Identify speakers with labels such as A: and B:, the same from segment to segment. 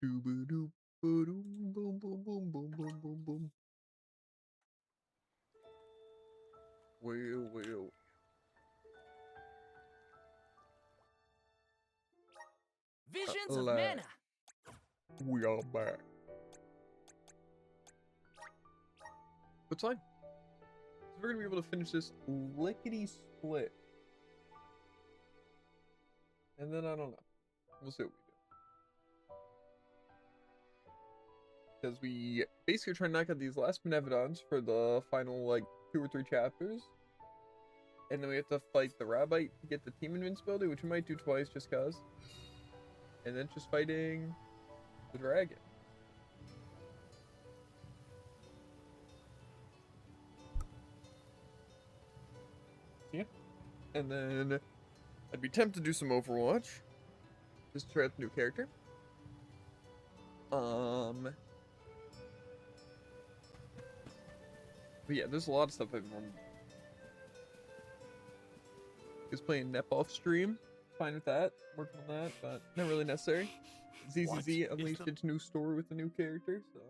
A: Doo-ba-doop, ba-doom, boom, boom, boom, boom, boom, boom, boom. Well.
B: Visions of
A: Alive.
B: mana.
A: We are back. It's fine. So we're gonna be able to finish this lickety split. And then I don't know. We'll see what we do. Because we basically try to knock out these last Benevodons for the final like 2 or 3 chapters. And then we have to fight the Rabbite to get the team invincibility, which we might do twice just cause. And then just fighting the dragon. Yeah. And then I'd be tempted to do some Overwatch. Just to try out the new character. But yeah, there's a lot of stuff I've been wanting. Just playing Nep off stream. Fine with that. Working on that, but not really necessary. ZZZ unleashed its new story with a new character, so.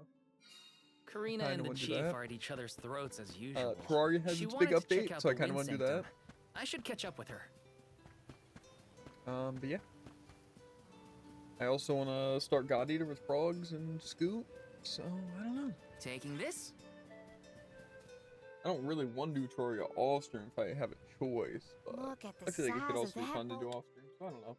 B: Karina and the chief are at each other's throats as usual.
A: Terraria has its big update, so I kind of want to do that.
B: I should catch up with her.
A: But yeah. I also want to start God Eater with frogs and Scoot, so I don't know.
B: Taking this?
A: I don't really want to do Terraria off stream if I have a choice, but
C: Look at the
A: I feel like it could also be
C: size of
A: fun to
C: that
A: do off stream, so I don't know.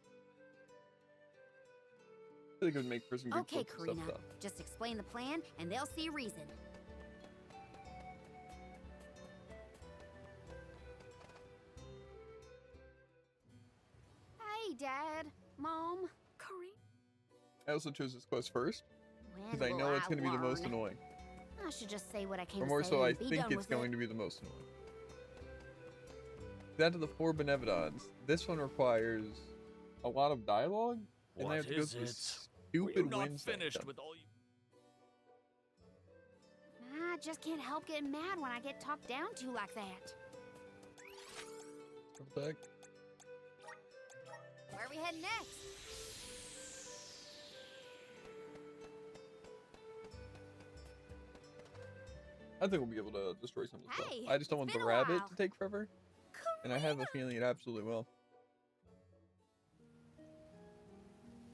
A: I feel like it would make for some good
C: Okay,
A: clips and
C: Karina.
A: stuff,
C: Just explain the plan, and they'll see reason. Hey, Dad, Mom, Karina.
A: I also chose this quest first, because I know it's going to be the most annoying.
C: I should just say what I came
A: Or
C: to
A: more
C: say
A: so, I
C: and be
A: think
C: done
A: it's
C: with
A: going
C: it.
A: to be the most annoying. Down to the 4 Benevodons. This one requires a lot of dialogue, and I have to go through stupid wins.
B: With all you...
C: I just can't help getting mad when I get talked down to like that.
A: Back.
C: Where are we heading next?
A: I think we'll be able to destroy some of the stuff.
C: Hey,
A: I just don't want
C: it's
A: the
C: been a
A: rabbit
C: while.
A: to take forever, and I have a feeling it absolutely will.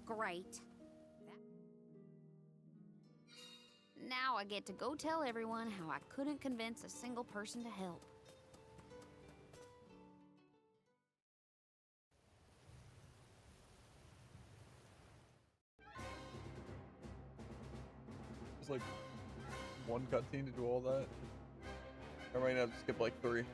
C: Great. Now I get to go tell everyone how I couldn't convince a single person to help.
A: It's like one cutscene to do all that. I might have to skip like 3.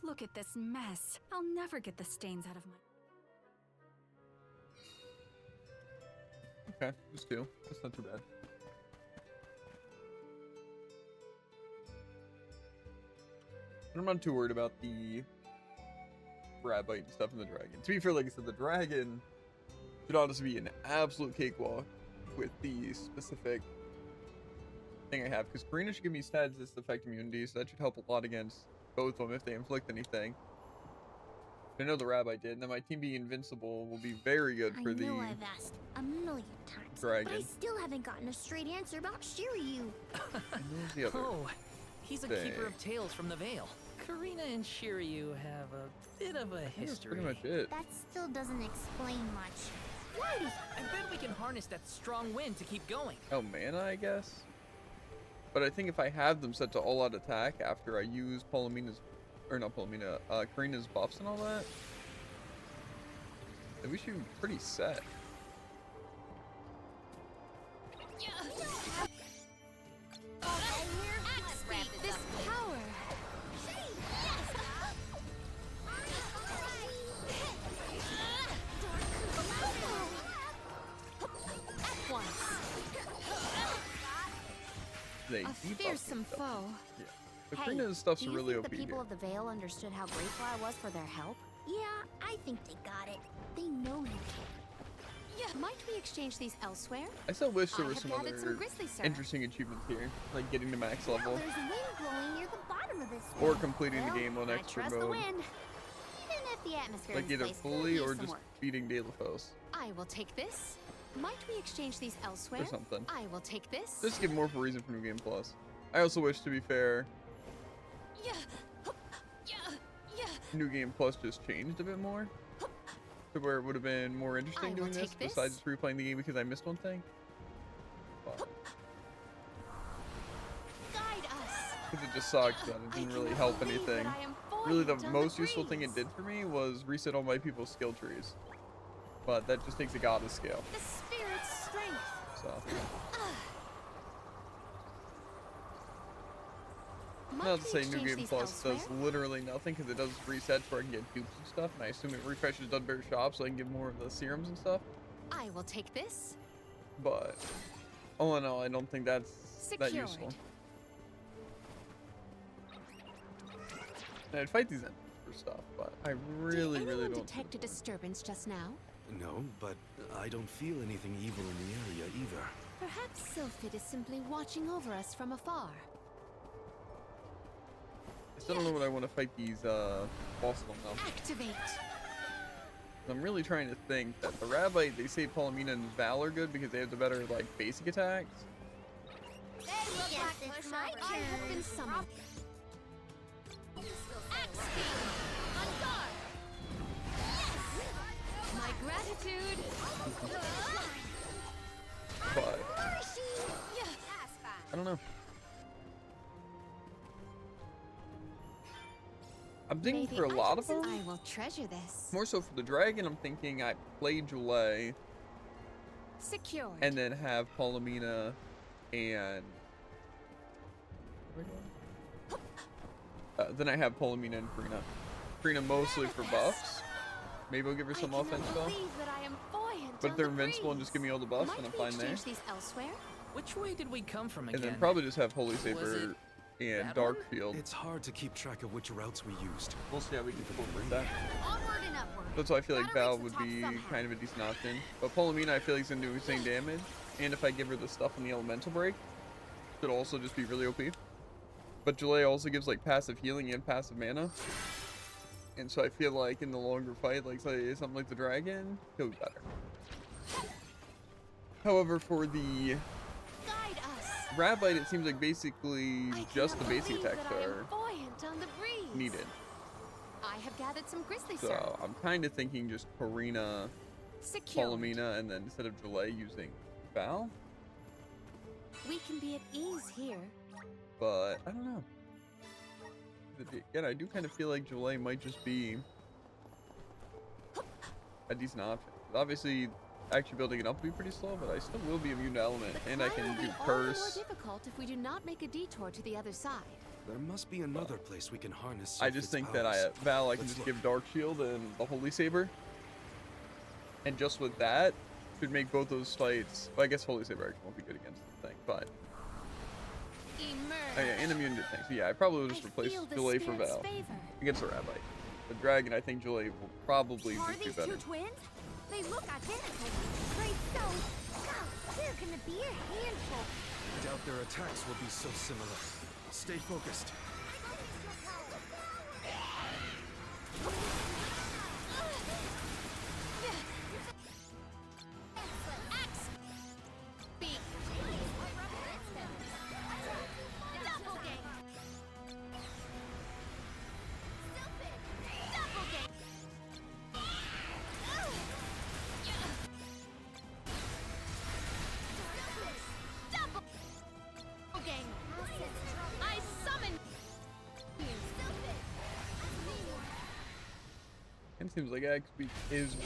D: Look at this mess. I'll never get the stains out of my...
A: Okay, just 2. That's not too bad. I'm not too worried about the Rabbite and stuff in the dragon. To be fair, like I said, the dragon should honestly be an absolute cakewalk with the specific thing I have, because Karina should give me status effect immunity, so that should help a lot against both of them if they inflict anything. I know the Rabbite did, and then my team being invincible will be very good for the
E: I know I've asked a million times,
A: dragon.
E: but I still haven't gotten a straight answer about Shiryu.
A: And who's the other?
B: Oh, he's a
A: thing?
B: keeper of tales from the Vale. Karina and Shiryu have a bit of a
A: That's
B: history.
A: pretty much it.
E: That still doesn't explain much. Why?
B: I bet we can harness that strong wind to keep going.
A: Oh, mana, I guess. But I think if I have them set to all-out attack after I use Palomina's, or not Palomina, Karina's buffs and all that, then we should be pretty set.
D: This power! At once!
A: They
D: A
A: debuff
D: fearsome
A: and stuff.
D: foe.
A: Yeah. But
C: Hey,
A: Karina's stuff's
C: do you
A: really
C: think
A: OP
C: the people
A: here.
C: of the Vale understood how grateful I was for their help?
E: Yeah, I think they got it. They know you care.
D: Yeah, might we exchange these elsewhere?
A: I still wish there
D: I
A: were
D: have
A: some
D: gathered
A: other
D: some grizzly syrup.
A: interesting achievements here, like getting to max
E: Now
A: level,
E: there's wind blowing near the bottom of this
A: or
E: one.
A: completing
C: Well,
A: the game on
C: I
A: expert
C: trust the
A: mode.
C: wind.
E: Even if
C: The atmosphere
A: Like
C: in this
A: either
C: place could
A: fully
C: use
A: or
C: some
A: just
C: work.
A: beating Delophos
F: I will take this. Might we exchange these elsewhere?
A: or something.
F: I will take this.
A: Just give more of a reason for New Game Plus. I also wish, to be fair,
F: Yeah. Yeah. Yeah.
A: New Game Plus just changed a bit more to where it would have been more interesting
F: I will
A: doing this,
F: take this.
A: besides just replaying the game because I missed one thing. But
F: Guide us.
A: because it just sucks that it
F: I
A: didn't really
F: cannot
A: help
F: believe that
A: anything.
F: I am
A: Really, the
F: buoyant on
A: most useful thing it
F: breeze.
A: did for me was reset all my people's skill trees. But that just takes a god to scale.
F: The spirit's strength.
A: So,
F: Might
A: not to
F: we
A: say New
F: exchange
A: Game
F: these
A: Plus
F: elsewhere?
A: does literally nothing because it does resets where I can get dupes and stuff, and I assume it refreshes Dunbury Shop so I can get more of the serums and stuff.
F: I will take this.
A: But all in all, I don't think that's that
F: Secured.
A: useful. And I'd fight these enemies for stuff, but I really,
F: Did
A: really
F: anyone
A: don't.
F: detect a disturbance just now?
G: No, but I don't feel anything evil in the area either.
F: Perhaps Sylphid is simply watching over us from afar.
A: I still don't know what I want to fight these bosses on now.
F: Activate.
A: I'm really trying to think that the Rabite, they say Palomina and Val are good because they have the better like basic attacks.
E: Guess it's my
F: I have
E: turn.
F: been summoned. Axe speed. On guard. My gratitude.
A: But
F: Yeah.
A: I don't know. I'm
F: May
A: thinking
F: the
A: for a lot of
F: items
A: them,
F: I will treasure this.
A: more so for the dragon, I'm thinking I play Joulet
F: Secured.
A: and then have Palomina and then I have Palomina and Karina. Karina mostly for buffs. Maybe I'll give her some
F: I
A: offense
F: cannot
A: though.
F: believe that I am buoyant
A: But if
F: on
A: they're
F: the
A: invincible and just give me all the buffs,
F: Might
A: then I'm
F: we
A: fine there.
F: exchange these elsewhere?
B: Which way did we come from again?
A: And then probably just have Holy
B: Was
A: Saber and
B: that
A: Dark
B: one?
A: Field.
G: It's hard to keep track of which routes we used.
A: We'll see how we can incorporate that.
C: Onward and upward.
A: That's why I feel like
C: Gotta
A: Val
C: reach
A: would
C: the top
A: be
C: somehow.
A: kind of a decent option. But Palomina, I feel like, is going to do insane damage. And if I give her the stuff on the Elemental Break, should also just be really OP. But Joulet also gives like passive healing and passive mana. And so I feel like in the longer fight, like say something like the Dragon, he'll be better. However, for the
F: Guide us.
A: Rabite, it seems like basically
F: I
A: just the
F: cannot
A: basic
F: believe
A: attacks
F: that I am
A: are
F: buoyant on the breeze.
A: needed.
F: I have gathered some grizzly syrup.
A: So I'm kind of thinking just Karina,
F: Secured.
A: Palomina, and then instead of Joulet using Val.
F: We can be at ease here.
A: But I don't know. Again, I do kind of feel like Joulet might just be a decent option. Obviously, actually building it up will be pretty slow, but I still will be immune to element,
F: The
A: and I
F: climb
A: can
F: will
A: do
F: be all the more
A: curse.
F: difficult if we do not make a detour to the other side.
G: There must be another place we can harness.
A: I just
G: Sylphid's
A: think that
G: powers.
A: Val, I can
G: Let's
A: just
G: look.
A: give Dark Shield and the Holy Saber, and just with that, should make both those fights. Well, I guess Holy Saber actually won't be good against the thing, but
F: Emerge.
A: oh yeah, and immune to things. So yeah, I probably will just
F: I
A: replace
F: feel the
A: Joulet for
F: spirit's
A: Val
F: favor.
A: against the Rabite. The Dragon, I think Joulet will probably
E: Are
A: just be
E: these
A: better.
E: two twins? They look identical. Great so. God, they're gonna be a handful.
G: Doubt their attacks will be so similar. Stay focused.
F: Axe. Beak. Doppelganger. Doppelganger. Doppelganger. I summon you.
A: It seems like X-Beak is.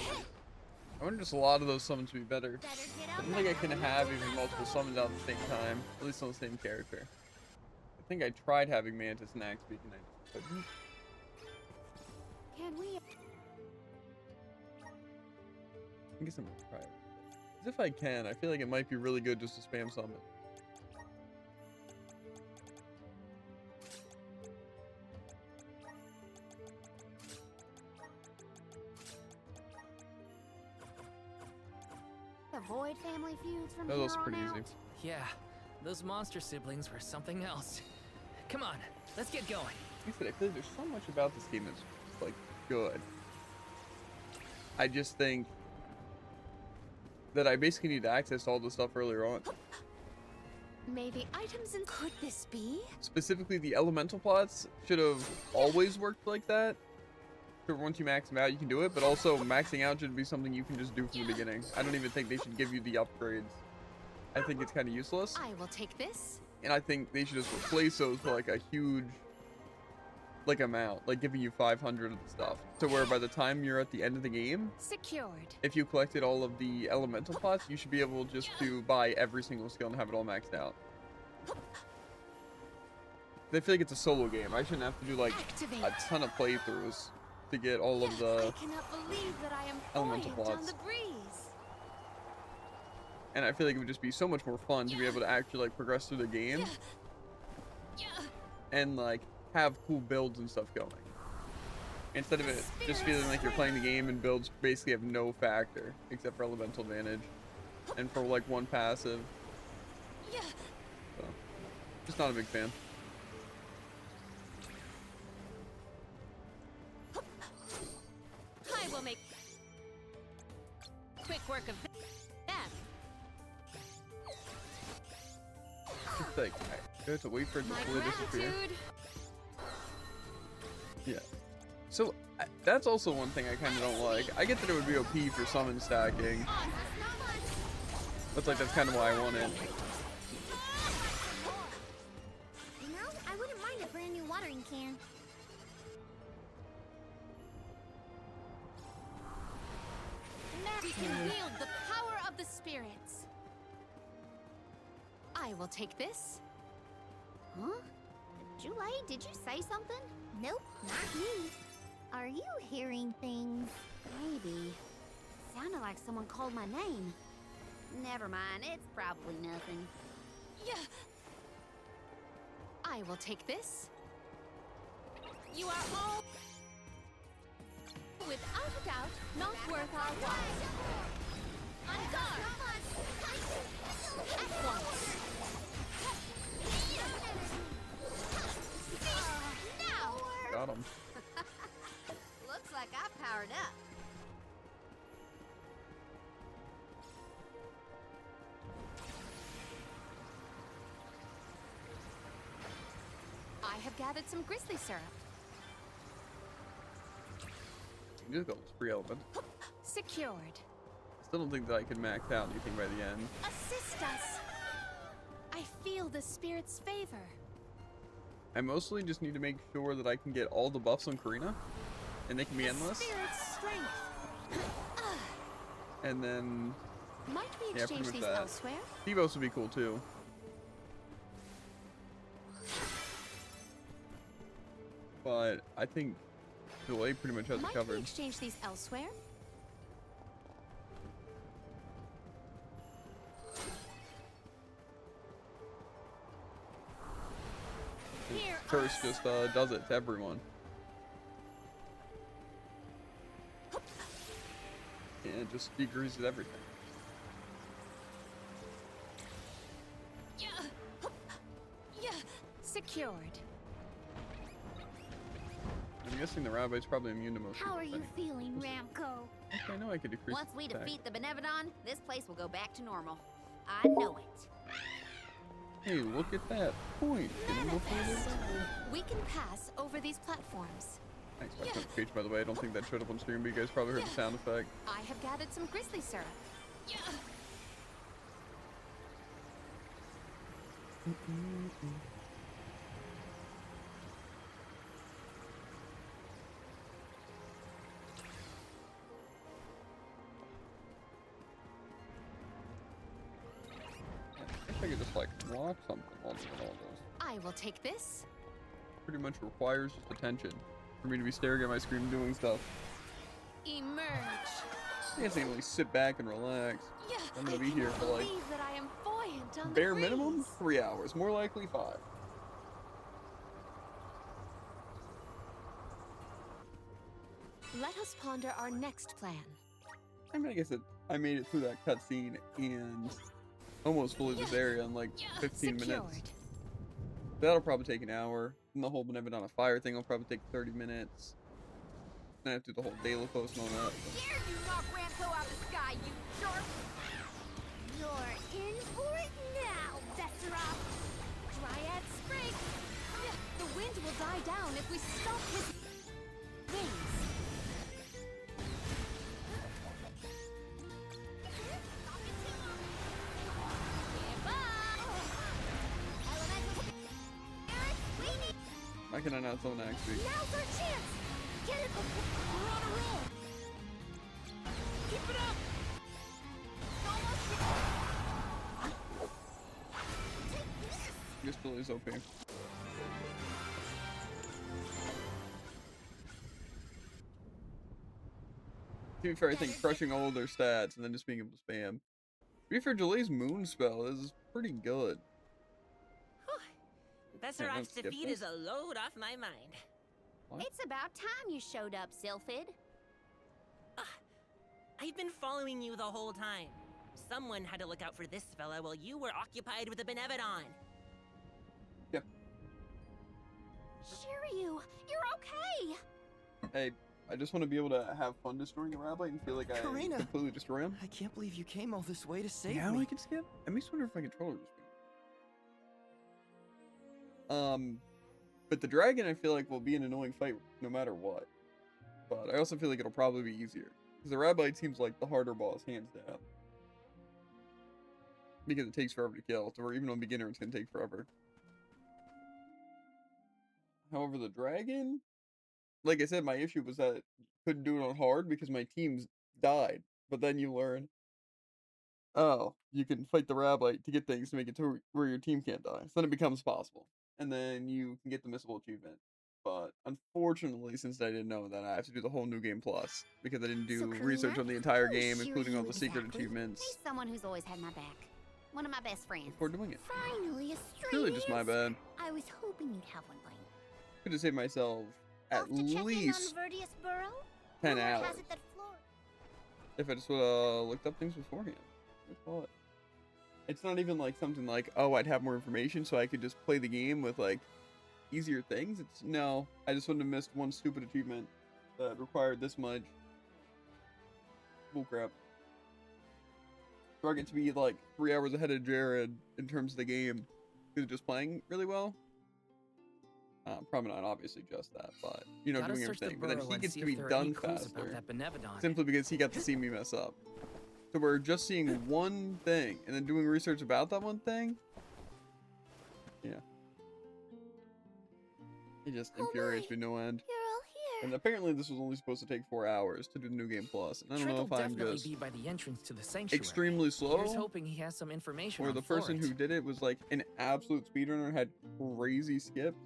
A: I wonder just a lot of those summons would be better.
E: Better get
A: I
E: up.
A: don't think I can have even multiple summons out at the same time, at least on the same character. I think I tried having Mantis and X-Beak and I couldn't.
F: Can we?
A: I guess I'm gonna try it. As if I can, I feel like it might be really good just to spam summon.
C: Avoid family feuds from
A: That
C: here
A: was also
C: on
A: pretty
C: out.
A: easy.
B: Yeah, those monster siblings were something else. Come on, let's get going.
A: Like I said, I feel like there's so much about this game that's like good. I just think that I basically need access to all the stuff earlier on.
F: May the items in. Could this be?
A: Specifically, the elemental plots should have always worked like that. So once you max them out, you can do it, but also maxing out should be something you can just do from the beginning. I don't even think they should give you the upgrades. I think it's kind of useless,
F: I will take this.
A: and I think they should just replace those for like a huge, like, amount, like giving you 500 of the stuff, to where by the time you're at the end of the game,
F: Secured.
A: if you collected all of the elemental plots, you should be able just to buy every single skill and have it all maxed out. I feel like it's a solo game. I shouldn't have to do like
F: Activate.
A: a ton of playthroughs to get all of
F: I
A: the
F: cannot believe that I am
A: elemental
F: buoyant on
A: plots.
F: the breeze.
A: And I feel like it would just be so much more fun to be able to actually like progress through the game and like have cool builds and stuff going, instead of it just feeling like you're playing the game and builds basically have no factor except for elemental advantage and for like one passive. So, just not a big fan.
F: I will make quick work of that.
A: Just like I have to wait for it to
F: My
A: fully disappear.
F: gratitude.
A: Yeah. So that's also one thing I kind of don't like. I get that it would be OP for summon stacking. That's kind of why I want it.
E: You know, I wouldn't mind a brand new watering can.
F: We can wield the power of the spirits. I will take this.
C: Huh? Julie, did you say something?
E: Nope, not me. Are you hearing things?
C: Maybe. Sounded like someone called my name. Never mind, it's probably nothing.
F: Yeah. I will take this. You are all, without a doubt, not worth our while. On guard. At once. Now.
A: Got him.
C: Looks like I powered up.
F: I have gathered some grizzly syrup.
A: You just got free element.
F: Secured.
A: Still don't think that I can max out anything by the end.
F: Assist us. I feel the spirit's favor.
A: I mostly just need to make sure that I can get all the buffs on Karina, and they can be
F: The
A: endless.
F: spirit's strength.
A: And then
F: Might we
A: Yeah,
F: exchange
A: pretty much
F: these
A: that.
F: elsewhere?
A: Devos would be cool too. But I think Delay pretty much has it
F: Might we
A: covered.
F: exchange these elsewhere? Here
A: Curse just does it to everyone. And it just decreases everything.
F: Yeah. Secured.
A: I'm guessing the Rabbi's probably immune to most
E: How are
A: people,
E: you feeling, Ramco?
A: Okay, I know I could decrease
C: Once we
A: attack.
C: defeat the Benevodon, this place will go back to normal. I know it.
A: Hey, look at that point. Getting before they die.
F: We can pass over these platforms.
A: Thanks for that notification, by the way. I don't think that showed up on stream, but you guys probably heard the sound effect.
F: I have gathered some grizzly syrup. Yeah.
A: I guess I could just like block something while doing all this.
F: I will take this.
A: Pretty much requires just attention for me to be staring at my screen and doing stuff.
F: Emerge.
A: I guess I can really sit back and relax.
F: Yeah.
A: I'm gonna
F: I
A: be here
F: cannot
A: for like
F: believe that I am buoyant on
A: bare
F: the
A: minimum
F: breeze.
A: 3 hours, more likely 5.
F: Let us ponder our next plan.
A: I mean, I guess I made it through that cutscene and almost fully this area in like 15
F: Secured.
A: minutes. That'll probably take an hour, and the whole Benevolent on a Fire thing will probably take 30 minutes. Then I have to do the whole Dela post and all that.
C: Dare you knock Rampo out the sky, you jerk!
E: You're in for it now, Vesseroth.
F: Dryad Sprig! The wind will die down if we stop his wings. Give up!
E: Elemental spirits, we need.
A: Why can I not summon next week?
E: Now's our chance. Get it before.
F: We're on a roll! Keep it up!
A: You're still is OP. To be fair, I think crushing all of their stats and then just being able to spam. To be fair, Jalee's moon spell is pretty good.
H: Besseroth's
A: skip
H: defeat
A: this?
H: is a load off my mind.
A: What?
C: It's about time you showed up, Sylphid.
H: I've been following you the whole time. Someone had to look out for this fella while you were occupied with the Benevodon.
C: Shiryu, you're okay!
A: Hey, I just want to be able to have fun destroying a rabbit and feel like I
I: Karina!
A: completely destroy him.
I: I can't believe you came all this way to save
A: Now
I: me.
A: I can skip? I makes me wonder if my controller just but the dragon I feel like will be an annoying fight no matter what. But I also feel like it'll probably be easier. Because the Rabite seems like the harder boss, hands down. Because it takes forever to kill, so even on beginner it's gonna take forever. However, the dragon, like I said, my issue was that I couldn't do it on hard because my teams died. But then you learn, oh, you can fight the Rabite to get things to make it to where your team can't die. So then it becomes possible. And then you can get the missable achievement. But unfortunately, since I didn't know that, I have to do the whole New Game Plus. Because I didn't do
C: So,
A: research
C: Karina,
A: on the entire
C: who is
A: game, including all
C: Shiryu
A: the secret
C: exactly?
A: achievements.
C: He's someone who's always had my back. One of my best friends.
A: Before doing it.
E: Finally, a straight
A: Really just my
E: answer.
A: bad.
E: I was hoping you'd have one by now.
A: Could have saved myself at
E: Off to check
A: least
E: in on Verdius Burrow?
A: 10
E: Rumor
A: hours.
E: has it that Flor-
A: If I just would have looked up things beforehand. Good thought. It's not even like something like, oh, I'd have more information so I could just play the game with like easier things. It's no, I just wouldn't have missed one stupid achievement that required this much bullcrap. So I get to be like 3 hours ahead of Jared in terms of the game. He's just playing really well. Probably not obviously just that, but you know,
B: Gotta
A: doing
B: search the
A: everything. But then
B: burrow
A: he
B: and
A: gets
B: see
A: to
B: if
A: be
B: there are any
A: done
B: clues
A: faster.
B: about that Benevodon.
A: Simply because he got to see me mess up. So we're just seeing one thing and then doing research about that one thing. Yeah. It just
E: Oh
A: infuriates
E: my.
A: me no end.
E: You're all here.
A: And apparently this was only supposed to take 4 hours to do the New Game Plus. And I don't
B: Trick
A: know
B: will
A: if I'm
B: definitely
A: just
B: be by the entrance to the sanctuary.
A: extremely
B: Here's
A: slow,
B: hoping he has some information
A: or
B: on
A: the person who
B: Florence.
A: did it was like an absolute speedrunner, had crazy skips.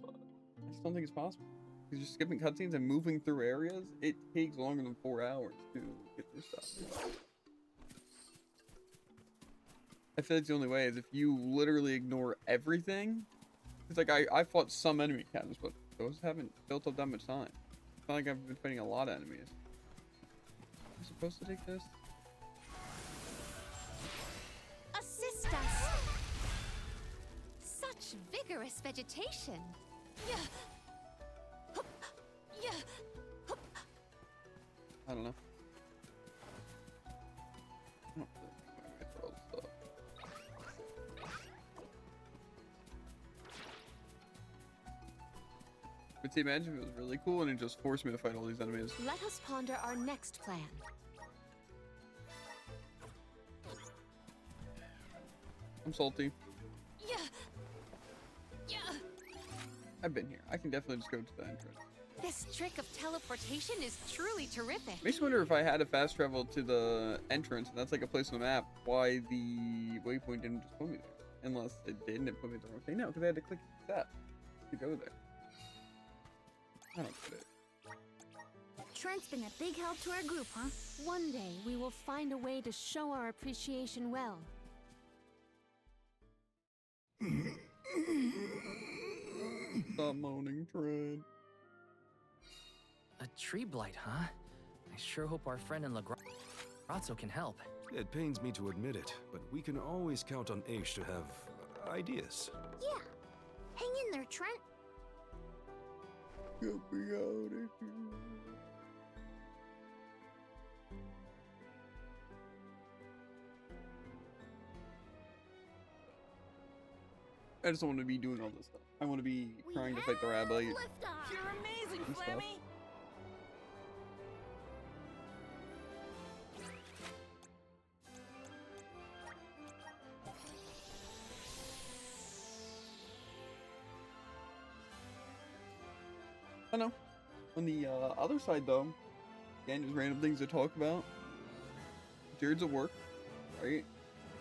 A: But I just don't think it's possible. Because you're skipping cutscenes and moving through areas, it takes longer than 4 hours to get through stuff. I feel like the only way is if you literally ignore everything. It's like I fought some enemy encounters, but those haven't built up that much time. It's not like I've been fighting a lot of enemies. Am I supposed to take this?
F: Assist us! Such vigorous vegetation. Yeah. Hup. Yeah. Hup.
A: I don't know. I don't really know where I throw all this stuff. But see, imagine if it was really cool and it just forced me to fight all these enemies.
F: Let us ponder our next plan.
A: I'm salty.
F: Yeah. Yeah.
A: I've been here. I can definitely just go to the entrance.
F: This trick of teleportation is truly terrific.
A: Makes me wonder if I had to fast travel to the entrance, and that's like a place on the map, why the waypoint didn't just put me there. Unless it did and it put me the wrong thing. No, because I had to click accept to go there. I don't get it.
E: Trent's been a big help to our group, huh?
F: One day we will find a way to show our appreciation well.
A: Stop moaning, Trent.
B: A tree blight, huh? I sure hope our friend in Lagrazzo can help.
G: It pains me to admit it, but we can always count on Aish to have ideas.
E: Yeah. Hang in there, Trent.
A: Get me out of here. I just don't want to be doing all this stuff. I want to be trying to fight the rabbit.
C: Liftoff.
B: You're amazing,
A: And stuff.
B: Flammy!
A: I know. On the other side, though, again, just random things to talk about. Jared's at work, right?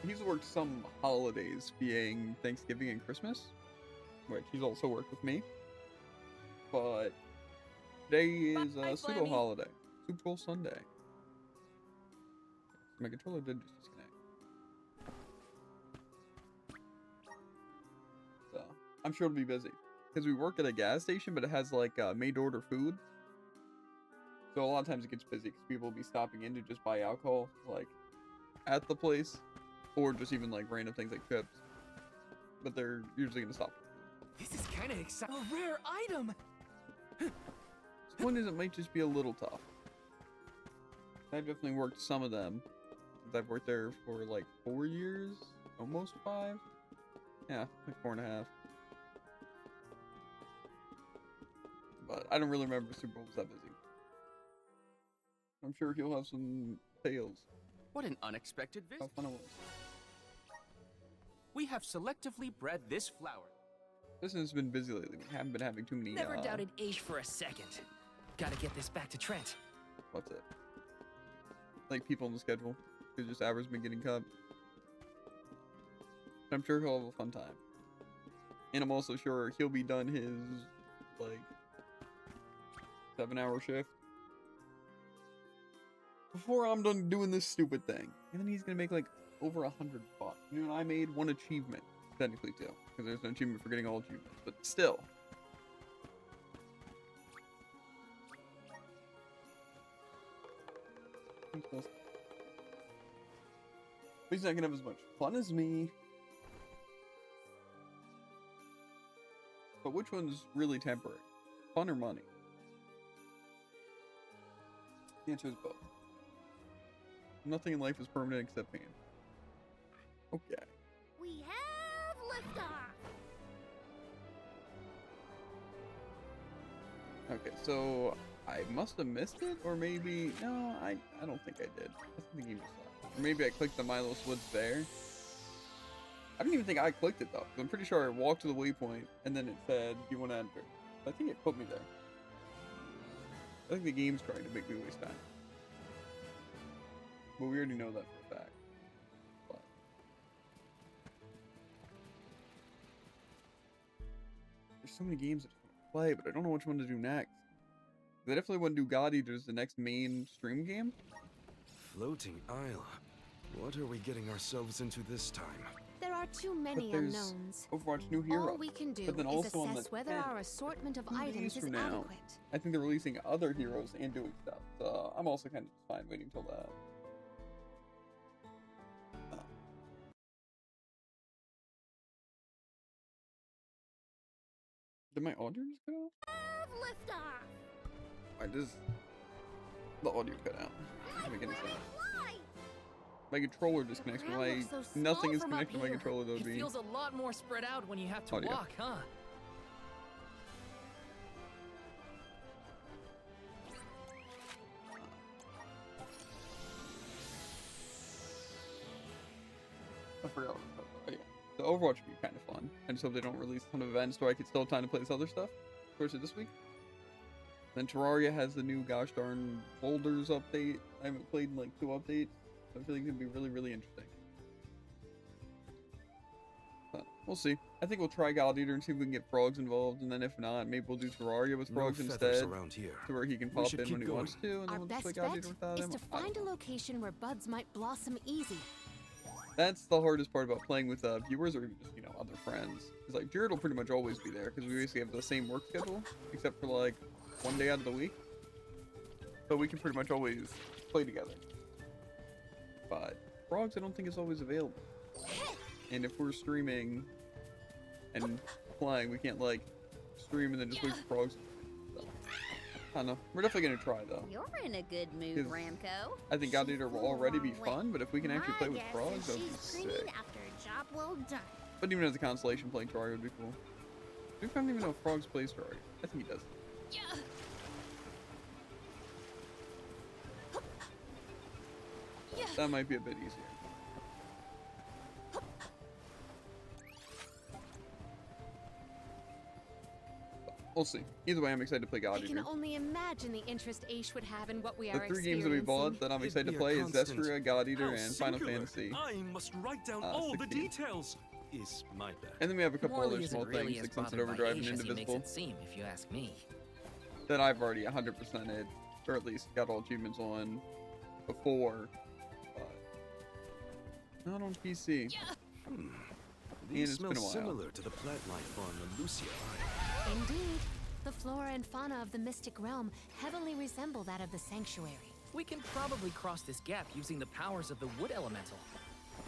A: He's worked some holidays, being Thanksgiving and Christmas, which he's also worked with me. But today is
B: Bye,
A: a pseudo
B: Flammy.
A: holiday, Super Bowl Sunday. My controller did just disconnect. So I'm sure it'll be busy because we work at a gas station, but it has like made-to-order food. So a lot of times it gets busy because people will be stopping in to just buy alcohol, like at the place, or just even like random things like chips. But they're usually gonna stop.
I: This is kind of exciting. A rare item.
A: So the point is, it might just be a little tough. I've definitely worked some of them. Since I've worked there for like 4 years, almost 5. Yeah, like 4.5. But I don't really remember Super Bowl was that busy. I'm sure he'll have some tales.
I: What an unexpected
A: How
I: visit.
A: fun it was.
I: We have selectively bred this flower.
A: Business has been busy lately. We haven't been having too many.
B: Never doubted Aish for a second. Gotta get this back to Trent.
A: What's it? Like people on the schedule. Because just hours been getting cut. I'm sure he'll have a fun time. And I'm also sure he'll be done his like 7-hour shift before I'm done doing this stupid thing. And then he's gonna make like over $100. You know, I made one achievement, technically too, because there's an achievement for getting all achievements, but still. He's not gonna have as much fun as me. But which one's really temporary? Fun or money? The answer is both. Nothing in life is permanent except pain. Okay.
C: We have liftoff.
A: Okay, so I must have missed it, or maybe no, I don't think I did. I think the game was stopped. Or maybe I clicked the Milos Woods there. I don't even think I clicked it though. I'm pretty sure I walked to the waypoint and then it said, "Do you want to enter?" I think it put me there. I think the game's trying to make me waste time. But we already know that for a fact. But there's so many games that I want to play, but I don't know which one to do next. I definitely want to do God Eater as the next main stream game.
G: Floating Isle. What are we getting ourselves into this time?
F: There are too many
A: there's
F: unknowns.
A: Overwatch New Hero.
F: All we can do
A: But then
F: is
A: also on the
F: assess whether
A: 10th,
F: our assortment of
A: 2 days
F: items is
A: from now,
F: adequate.
A: I think they're releasing other heroes and doing stuff. So I'm also kind of just fine waiting till that. Did my audio just cut out?
C: Have liftoff.
A: I just the audio cut out. Doesn't make any sense.
C: Fly.
A: My controller disconnects when
C: ground
A: I
C: looks so
A: nothing
C: small
A: is
C: from up
A: connected to my
C: here.
A: controller. That would
B: It
A: be
B: feels a lot more spread out when you have to
A: Audio.
B: walk, huh?
A: I forgot what I was talking about. Oh, yeah. The Overwatch would be kind of fun. I just hope they don't release a ton of events so I could still have time to play this other stuff. Of course, this week. Then Terraria has the new gosh darn boulders update. I haven't played in like 2 updates. So I feel like it's gonna be really, really interesting. But we'll see. I think we'll try God Eater and see if we can get frogs involved, and then if not, maybe we'll do Terraria with
G: No
A: frogs
G: feathers
A: instead.
G: around here.
A: To where he can
G: We
A: pop
G: should
A: in when
G: keep
A: he wants to, and then
F: Our
A: we'll just play
F: best
A: God
F: bet
A: Eater without
F: is
A: him.
F: to
A: I don't
F: find a
A: know.
F: location where buds might blossom easy.
A: That's the hardest part about playing with viewers or even just, you know, other friends. Is like Jared will pretty much always be there because we basically have the same work schedule, except for like 1 day out of the week. So we can pretty much always play together. But frogs, I don't think is always available. And if we're streaming and playing, we can't like stream and then just wait for frogs. So. I don't know. We're definitely gonna try though.
C: You're in a good mood,
A: 'Cause
C: Ramco.
A: I think God Eater will
E: flew a
A: already be
E: long way.
A: fun, but if we can actually
E: My
A: play with
E: guess
A: frogs,
E: is
A: that would be
E: she's grinning
A: sick.
E: after a job well done.
A: But even as a consolation, playing Terraria would be cool. I don't even know if Frogs plays Terraria. I think he does.
F: Yeah. Yeah.
A: That might be a bit easier. We'll see. Either way, I'm excited to play God
F: I
A: Eater.
F: can only imagine the interest Aish would have in what we
A: The
F: are
A: 3 games that we bought
F: experiencing.
A: that I'm
G: It'd
A: excited to
G: be a
A: play is
G: constant
A: Zestiria, God Eater,
G: How
A: and Final
G: singular.
A: Fantasy.
G: I must write down all the
A: 16.
G: details. Is my bad.
A: And then we have a couple
B: Morley
A: other
B: isn't
A: small
B: really
A: things
B: as
A: like Sunset
B: bothered by
A: Overdrive and
B: Aish as he makes
A: Indivisible
B: it seem, if you ask me.
A: that I've already 100%ed, or at least got all achievements on before, but not on PC.
G: These
A: it's
G: smell
A: been a while.
G: similar to the plant life on the Lucia Isle.
F: Indeed. The flora and fauna of the Mystic Realm heavily resemble that of the Sanctuary.
B: We can probably cross this gap using the powers of the wood elemental.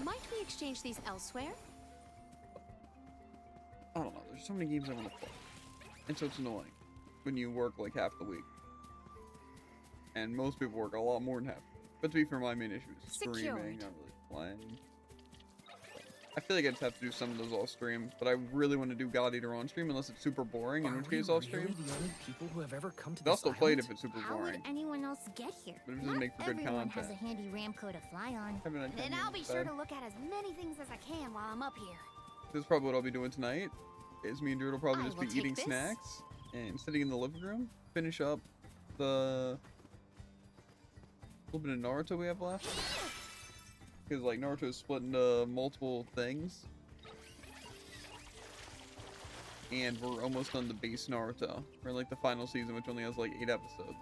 F: Might we exchange these elsewhere?
A: I don't know. There's so many games I want to play, and so it's annoying when you work like half the week, and most people work a lot more than half. But to be fair, my main issue is streaming,
F: Secured.
A: not really playing. I feel like I just have to do some of those off stream, but I really want to do God Eater on stream unless it's super boring, in
B: Are
A: which
B: we
A: case off
B: really
A: stream.
B: the only people who have ever come to
A: I'll
B: this
A: still play it
B: island?
A: if it's super
E: How would
A: boring.
E: anyone else get here?
A: But it doesn't
E: Not
A: make for good
E: everyone has a
A: content.
E: handy Ramco to fly on.
A: Having that
C: And
A: kind
C: I'll
A: of
C: be
A: bad.
C: sure to look at as many things as I can while I'm up here.
A: This is probably what I'll be doing tonight. Is me and Drew will probably
F: I
A: just
F: will
A: be
F: take
A: eating
F: this.
A: snacks and sitting in the living room, finish up the little bit of Naruto we have left. Because like Naruto is split into multiple things. And we're almost on the base Naruto. We're in like the final season, which only has like 8 episodes.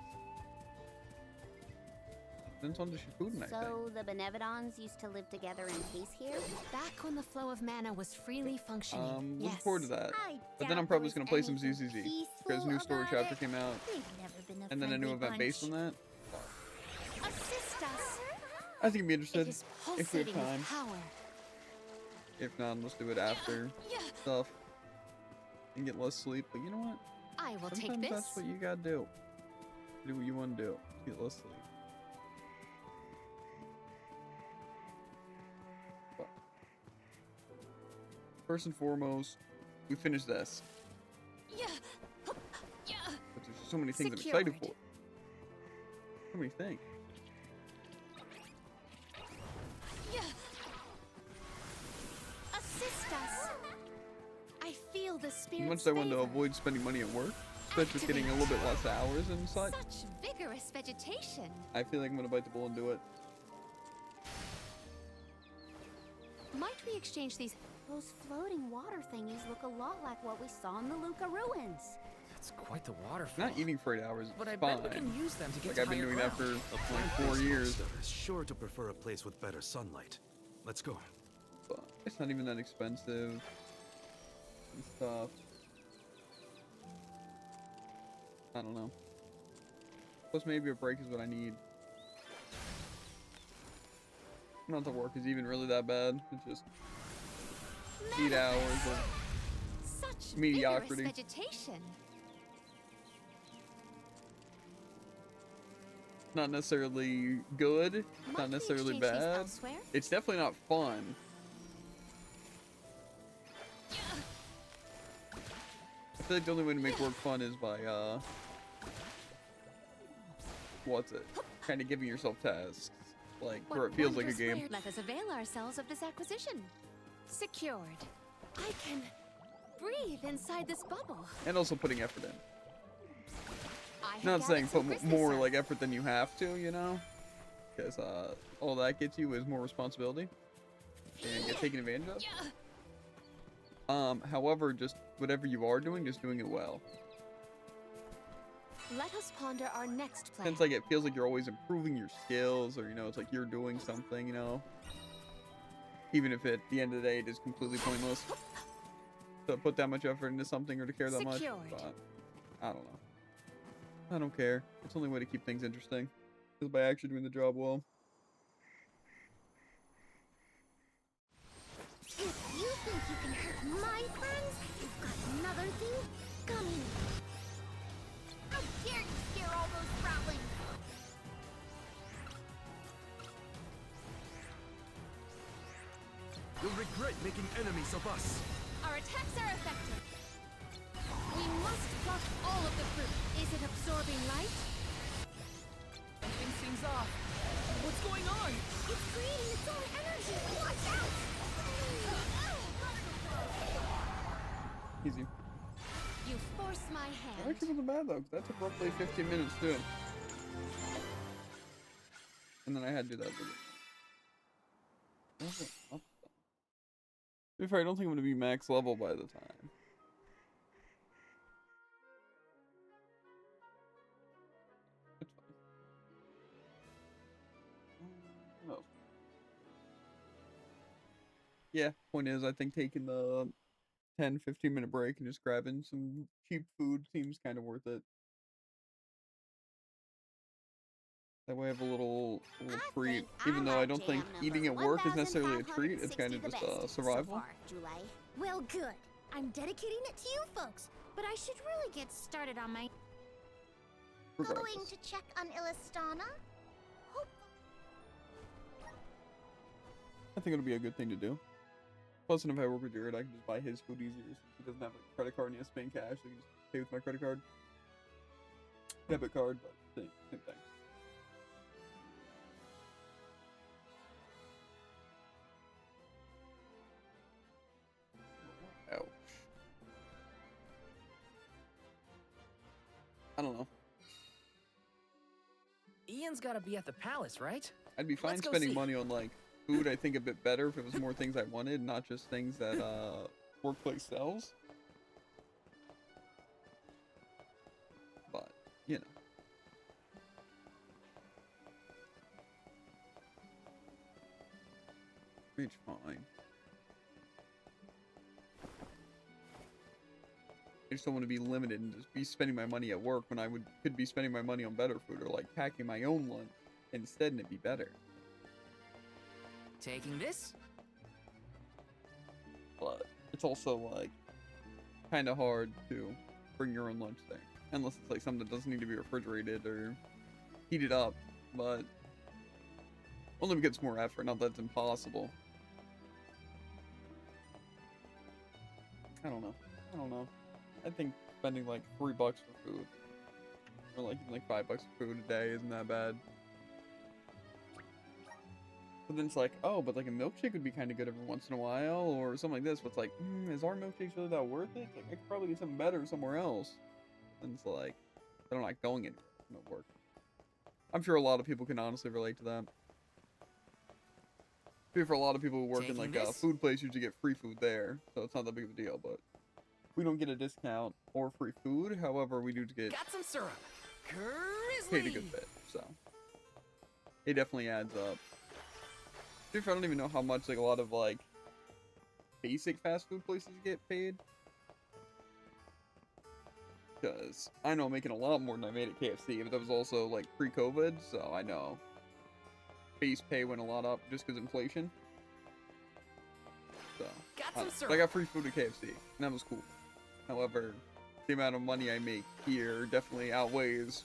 A: Then it's on to Shippuden, I think.
C: So the Benevodons used to live together in peace here?
F: Back when the flow of mana was freely functioning.
A: Looking
F: Yes.
A: forward to that.
E: I
A: But then I'm
E: doubt
A: probably
E: there
A: just gonna
E: was
A: play some
E: anything
A: ZZZ. Because a new
E: peaceful
A: story
E: about
A: chapter
E: it.
A: came out.
E: They've never been a
A: And then a new
E: friendly
A: event based on
E: bunch.
A: that.
F: Assist us.
A: I think I'd be
F: It
A: interested
F: is
A: if we have
F: pulsating
A: time.
F: with power.
A: If not, let's do it after
F: Yeah.
A: stuff and get less sleep. But you know what?
F: I will take
A: Sometimes
F: this.
A: that's what you gotta do. Do what you want to do. Get less sleep. But first and foremost, we finished this.
F: Yeah. Yeah.
A: But there's so many things I'm excited for.
F: Secured.
A: So many things.
F: Yeah. Assist us. I feel the spirit.
A: As much as I wanted to avoid spending money at work, especially with getting a little bit less hours and such,
F: Such vigorous vegetation.
A: I feel like I'm gonna bite the bullet and do it.
F: Might we exchange these?
C: Those floating water thingies look a lot like what we saw in the Luca ruins.
B: That's quite the waterfall.
A: Not eating for 8 hours is
B: But I
A: fine.
B: bet we can use them to get
A: Like
B: to
A: I've been
B: higher
A: doing that
B: ground.
A: for
G: A
A: like
G: plant-based
A: 4 years.
G: monster is sure to prefer a place with better sunlight. Let's go.
A: But it's not even that expensive and stuff. I don't know. Plus maybe a break is what I need. Not that work is even really that bad. It's just 8 hours of
F: Such
A: Mediocrity.
F: vigorous vegetation.
A: not necessarily good,
F: Might
A: not
F: we
A: necessarily
F: exchange these
A: bad.
F: elsewhere?
A: It's definitely not fun. I feel like the only way to make work fun is by what's it? Kind of giving yourself tasks, like
F: What
A: where it feels like a
F: wondrous
A: game.
F: way- Let us avail ourselves of this acquisition. Secured. I can breathe inside this bubble.
A: And also putting effort in.
F: I have
A: Not saying
F: gathered some
A: put
F: grizzly
A: more
F: sap.
A: like effort than you have to, you know? Because all that gets you is more responsibility and get taken advantage of. However, just whatever you are doing, just doing it well.
F: Let us ponder our next plan.
A: Since like it feels like you're always improving your skills, or you know, it's like you're doing something, you know. Even if at the end of the day it is completely pointless to put that much effort into something or to care that much.
F: Secured.
A: But I don't know. I don't care. It's the only way to keep things interesting is by actually doing the job well.
E: If you think you can hurt my friends, you've got another thing coming. How dare you scare all
G: You'll regret making enemies of us.
F: Our attacks are effective. We must pluck all of the fruit. Is it absorbing light?
I: Something seems off. What's going on?
E: It's creating its own energy. Watch out!
A: Easy.
F: You force my
A: That
F: hand.
A: actually wasn't bad though, 'cause that took roughly 15 minutes too. And then I had to do that video. What was it? Up though? To be fair, I don't think I'm gonna be max level by the time. It's fine. What else? Yeah, point is, I think taking the 10-15 minute break and just grabbing some cheap food seems kind of worth it. That way I have a little treat, even though I don't think eating at work is necessarily a treat, it's kind of just survival.
E: Well, good. I'm dedicating it to you folks, but I should really get started on my... Going
A: Regardless.
E: to check on Illistana?
A: I think it'll be a good thing to do. Plus, and if I work with Jared, I can just buy his food easier since he doesn't have a credit card and he has to pay in cash, so he can just pay with my credit card. Debit card, but same thing. Ouch. I don't know.
B: Ian's gotta be at the palace, right?
A: I'd be fine
B: Let's go
A: spending
B: see.
A: money on like food, I think a bit better if it was more things I wanted, not just things that workplace sells. But, you know. Reach fine. I just don't want to be limited and just be spending my money at work when I could be spending my money on better food or like packing my own lunch instead and it'd be better.
B: Taking this?
A: But it's also like kind of hard to bring your own lunch there unless it's like something that doesn't need to be refrigerated or heated up, but only because it's more effort, not that it's impossible. I don't know. I think spending like $3 for food or like even like $5 for food a day isn't that bad. But then it's like, oh, but like a milkshake would be kind of good every once in a while, or something like this. But it's like, is our milkshakes really that worth it? Like, I could probably get something better somewhere else. And it's like, they're not going anywhere. It won't work. I'm sure a lot of people can honestly relate to that. For a lot of people who work in like a food place, usually get free food there, so it's not that big of a deal. But we don't get a discount or free food. However, we do get
B: Got some syrup.
A: paid a
B: Grizzly.
A: good bit, so it definitely adds up. I don't even know how much like a lot of like basic fast food places get paid, because I know I'm making a lot more than I made at KFC, but that was also like pre-COVID, so I know base pay went a lot up just because inflation. So
B: Got
A: I
B: some
A: don't know.
B: syrup.
A: I got free food at KFC, and that was cool. However, the amount of money I make here definitely outweighs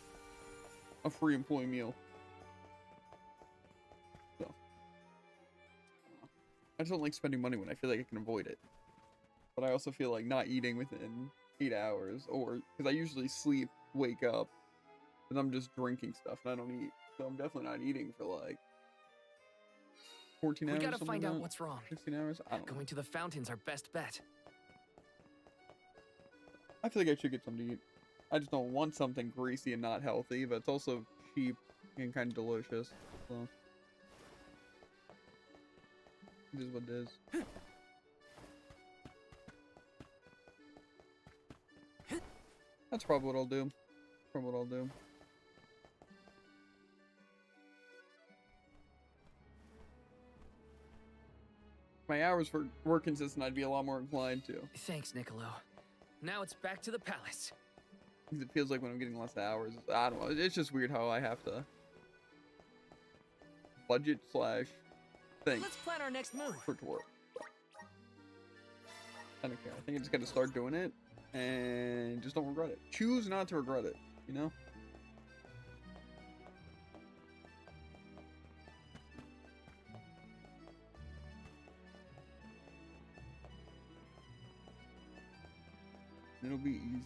A: a free employee meal. So I just don't like spending money when I feel like I can avoid it. But I also feel like not eating within 8 hours, or because I usually sleep, wake up, and I'm just drinking stuff and I don't eat. So I'm definitely not eating for like 14
B: We
A: hours.
B: gotta
A: something
B: find
A: like
B: out
A: that.
B: what's wrong.
A: 16 hours? I don't know.
B: Going to the fountain's our best bet.
A: I feel like I should get something to eat. I just don't want something greasy and not healthy, but it's also cheap and kind of delicious. So it is what it is. That's probably what I'll do. If my hours for work consistent, I'd be a lot more inclined to.
B: Thanks, Niccolo. Now it's back to the palace.
A: Because it feels like when I'm getting less hours, I don't know. It's just weird how I have to budget / think
B: Let's plan our next move.
A: for it to work. I don't care. I think I just got to start doing it and just don't regret it. Choose not to regret it, you know? It'll be easy.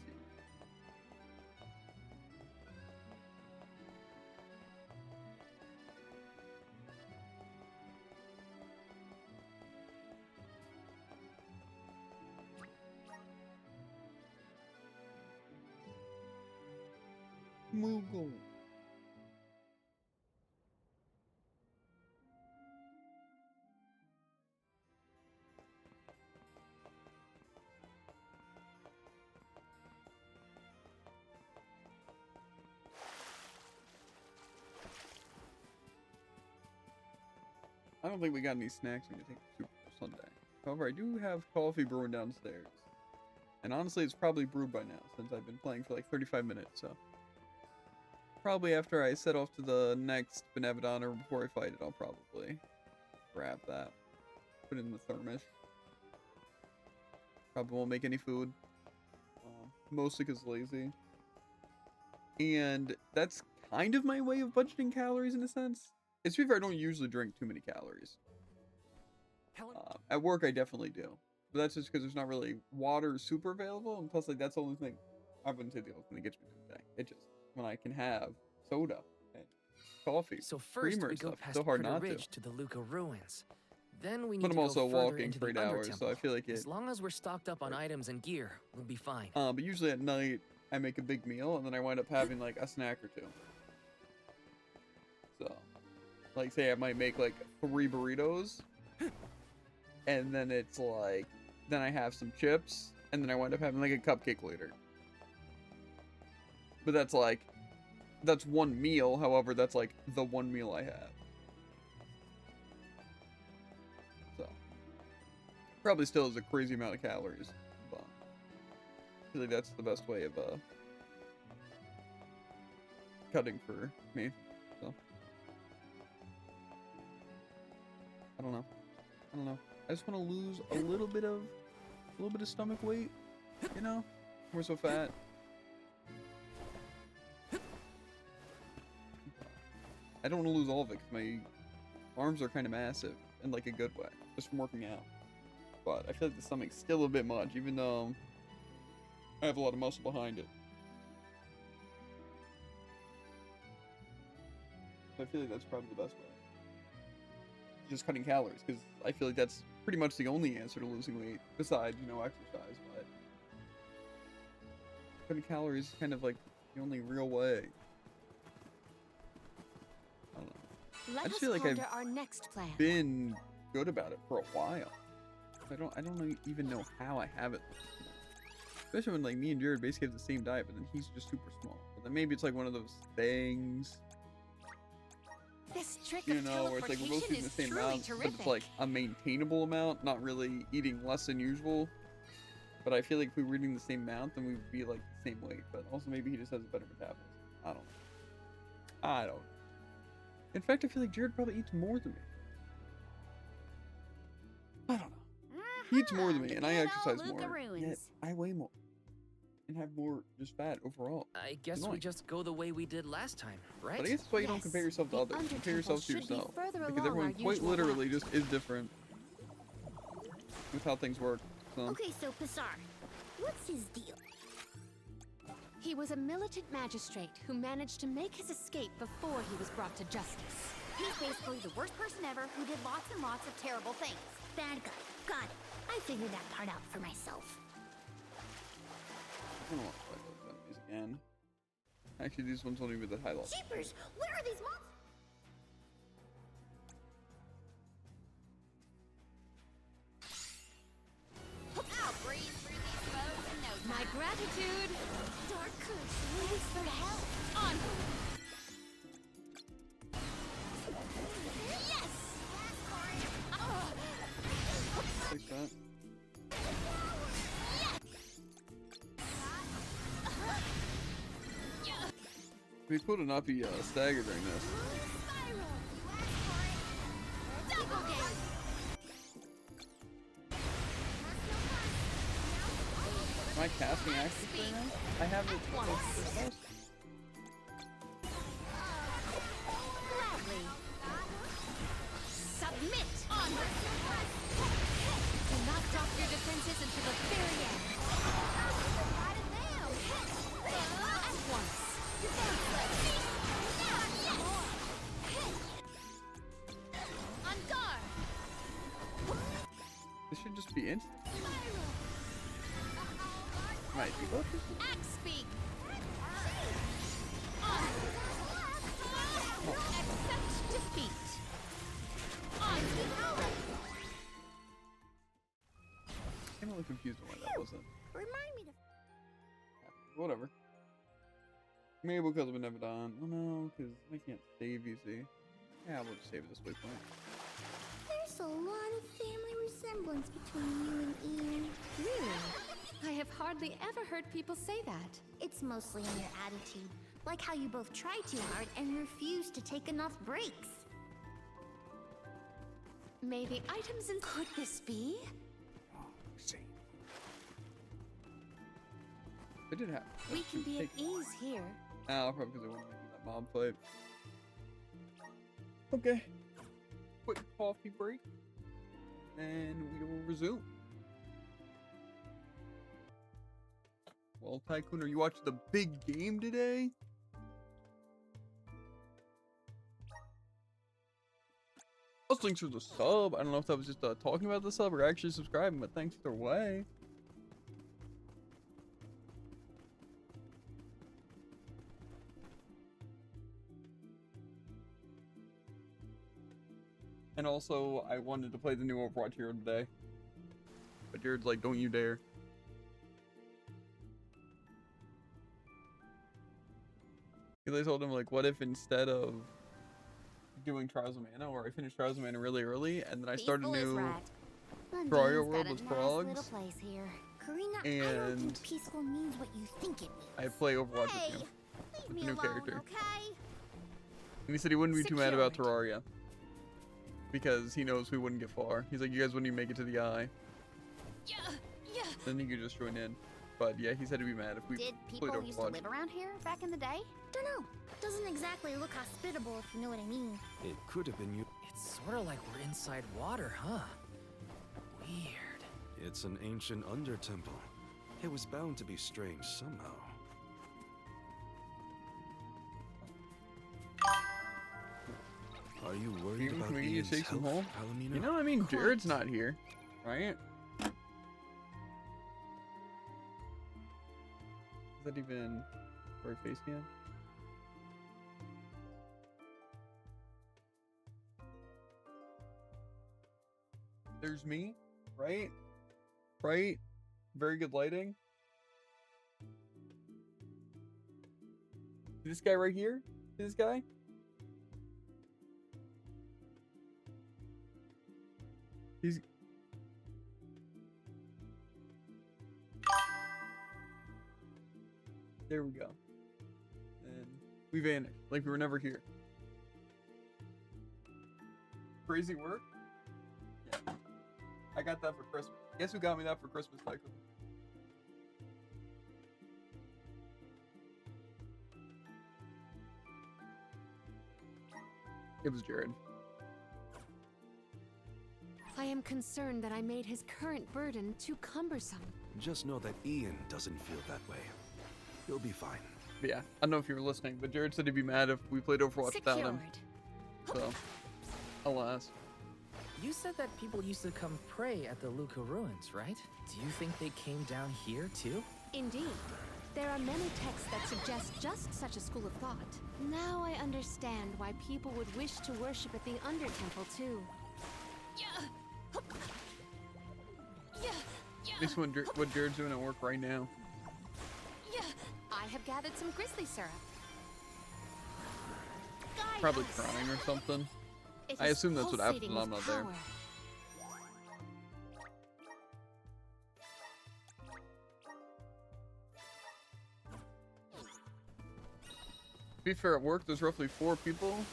A: Moogle. I don't think we got any snacks when we take Super Sunday. However, I do have coffee brewing downstairs. And honestly, it's probably brewed by now, since I've been playing for like 35 minutes, so. Probably after I set off to the next Benevodon or before I fight it, I'll probably grab that. Put it in the thermos. Probably won't make any food. Mostly because lazy. And that's kind of my way of budgeting calories in a sense. It's because I don't usually drink too many calories. At work, I definitely do. But that's just because there's not really water super available. And plus, like, that's the only thing, I wouldn't say the only thing that gets me through the day. It just, when I can have soda and coffee,
B: So first
A: creamer
B: we
A: and
B: go
A: stuff,
B: past
A: so hard
B: Critter
A: not
B: Ridge
A: to.
B: to the Luca ruins. Then we need
A: But
B: to
A: I'm
B: go
A: also
B: further
A: walking
B: into
A: for
B: the
A: 8
B: Under
A: hours, so I
B: Temple.
A: feel like it.
B: As long as we're stocked up on items and gear, we'll be fine.
A: But usually at night, I make a big meal, and then I wind up having, like, a snack or two. So, like, say I might make, like, 3 burritos, and then it's, like, then I have some chips, and then I wind up having, like, a cupcake later. But that's, like, that's one meal, however, that's, like, the one meal I have. So, probably still is a crazy amount of calories, but I feel like that's the best way of cutting for me. So I don't know. I just want to lose a little bit of stomach weight. You know, we're so fat. I don't want to lose all of it because my arms are kind of massive in like a good way, just from working out. But I feel like the stomach's still a bit much, even though I have a lot of muscle behind it. So I feel like that's probably the best way. Just cutting calories, because I feel like that's pretty much the only answer to losing weight, besides, you know, exercise. But cutting calories is kind of like the only real way. I don't know.
F: Let
A: just
F: us
A: feel like
F: ponder
A: I've
F: our next plan.
A: Been good about it for a while. I don't even know how I have it. Especially when like me and Jared basically have the same diet, but then he's just super small. But then maybe it's like one of those things,
F: This trick
A: you
F: of
A: know, where it's like we're both
F: teleportation
A: eating the
F: is
A: same
F: truly
A: amount, but
F: terrific.
A: it's like a maintainable amount, not really eating less than usual. But I feel like if we were eating the same amount, then we would be like the same weight. But also maybe he just has a better metabolism. I don't know. In fact, I feel like Jared probably eats more than me. I don't know. He eats more than me,
C: The
A: and I
C: good
A: exercise
C: old Luca
A: more. Yet
C: ruins.
A: I weigh more and have more just fat overall.
B: I guess we
A: Annoying.
B: just go the way we did last time, right?
A: But I guess that's why you don't compare
F: Yes,
A: yourself to
F: the
A: others.
F: Under
A: Compare
F: Temple
A: yourself to
F: should be
A: yourself.
F: further
A: Because
F: along
A: everyone
F: our
A: quite
F: usual
A: literally
F: path.
A: just is different with how things work. So
E: Okay, so Pissar, what's his deal?
F: He was a militant magistrate who managed to make his escape before he was brought to justice.
C: He's basically the worst person ever who did lots and lots of terrible things.
E: Bad guy. Got it. I figured that part out for myself.
A: I don't want to fight those enemies again. Actually, these ones won't even be the high level.
E: Jeepers, where are these monsters?
C: I'll breeze through these foes in no
F: My
C: time.
F: gratitude.
E: Dark curse, thanks for help.
F: On.
E: Yes!
A: Like that. It'd be cool to not be staggered during this.
E: Spiral! Double game!
A: Am I casting action right now? I have it.
E: Gladly.
F: Submit. On. Do not drop your defenses until the very end.
A: be instant. Might be both.
F: Axe speak. Accept defeat.
A: I'm a little confused on why that wasn't.
E: Remind me to.
A: Whatever. Maybe because of Benevodon. Oh no, because I can't save, you see. Yeah, we'll just save this waypoint.
E: There's a lot of family resemblance between you and Ian.
F: Really? I have hardly ever heard people say that.
E: It's mostly in your attitude, like how you both try too hard and refuse to take enough breaks.
F: Maybe items in. Could this be?
A: It did happen.
F: We can be at ease here.
A: Ah, probably because I want to do that mob fight. Okay. Quick coffee break. And we will resume. Well, Tycoon, are you watching the big game today? Those links for the sub. I don't know if that was just talking about the sub or actually subscribing, but thanks either way. And also, I wanted to play the new Overwatch hero today. But Jared's like, don't you dare. Because I told him, like, what if instead of doing Trials of Mana, or I finished Trials of Mana really early, and then I started
E: Peaceful is
A: new
E: right.
A: Terraria
E: Bundy's
A: World
E: got a
A: with
E: nice
A: frogs,
E: little place here. Karina, I don't
A: and
E: think peaceful means what you think it means.
A: I play Overwatch
E: Hey,
A: with you.
E: leave
A: With
E: me
A: the new
E: alone,
A: character.
E: okay?
A: And he said he wouldn't be too mad about
F: Secured.
A: Terraria. Because he knows we wouldn't get far. He's like, you guys wouldn't even make it to the eye.
F: Yeah.
A: Then you could just join in. But yeah, he said he'd be mad if we
C: Did
A: played
C: people used to
A: Overwatch.
C: live around here back in the day?
E: Dunno. Doesn't exactly look hospitable, if you know what I mean.
G: It could have been you.
B: It's sort of like we're inside water, huh? Weird.
G: It's an ancient Under Temple. It was bound to be strange somehow. Are you worried
A: Can
G: about
A: we
G: Ian's
A: take some
G: health,
A: home?
G: Palomino?
A: You know what I mean?
F: Quite.
A: Jared's not here, right? Is that even where face cam? There's me, right? Right? Very good lighting. See this guy right here? See this guy? He's there we go. And we vanished. Like we were never here. Crazy work? Yeah. I got that for Christmas. Guess who got me that for Christmas, Tycho? It was Jared.
F: I am concerned that I made his current burden too cumbersome.
G: Just know that Ian doesn't feel that way. He'll be fine.
A: But yeah, I don't know if you were listening, but Jared said he'd be mad if we played Overwatch without him.
F: Secured.
A: So, alas.
B: You said that people used to come pray at the Luca ruins, right? Do you think they came down here too?
F: Indeed. There are many texts that suggest just such a school of thought. Now I understand why people would wish to worship at the Under Temple too.
A: At least what Jared's doing at work right now.
F: I have gathered some grizzly syrup. Guide
A: Probably
F: us.
A: crying or something.
F: It
A: I
F: is
A: assume that's what happens
F: pulsating
A: when I'm
F: with
A: not there.
F: power.
A: To be fair, at work there's roughly 4 people.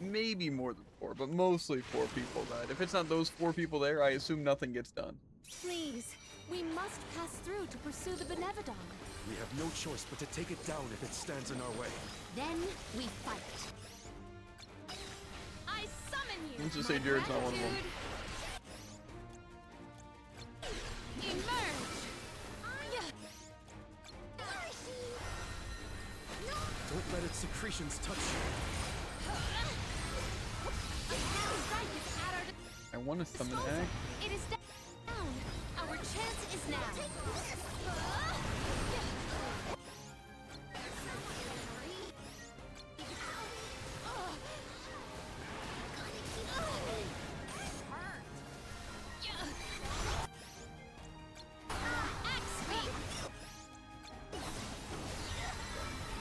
A: Maybe more than 4, but mostly 4 people that if it's not those 4 people there, I assume nothing gets done.
F: Please, we must pass through to pursue the Benevodon.
G: We have no choice but to take it down if it stands in our way.
F: Then we fight. I summon you.
A: Let's just say Jared's not one of them.
F: Gratitude. Emerge.
G: Don't let its secretions touch you.
A: I want to summon Axe.
F: It is
E: is now.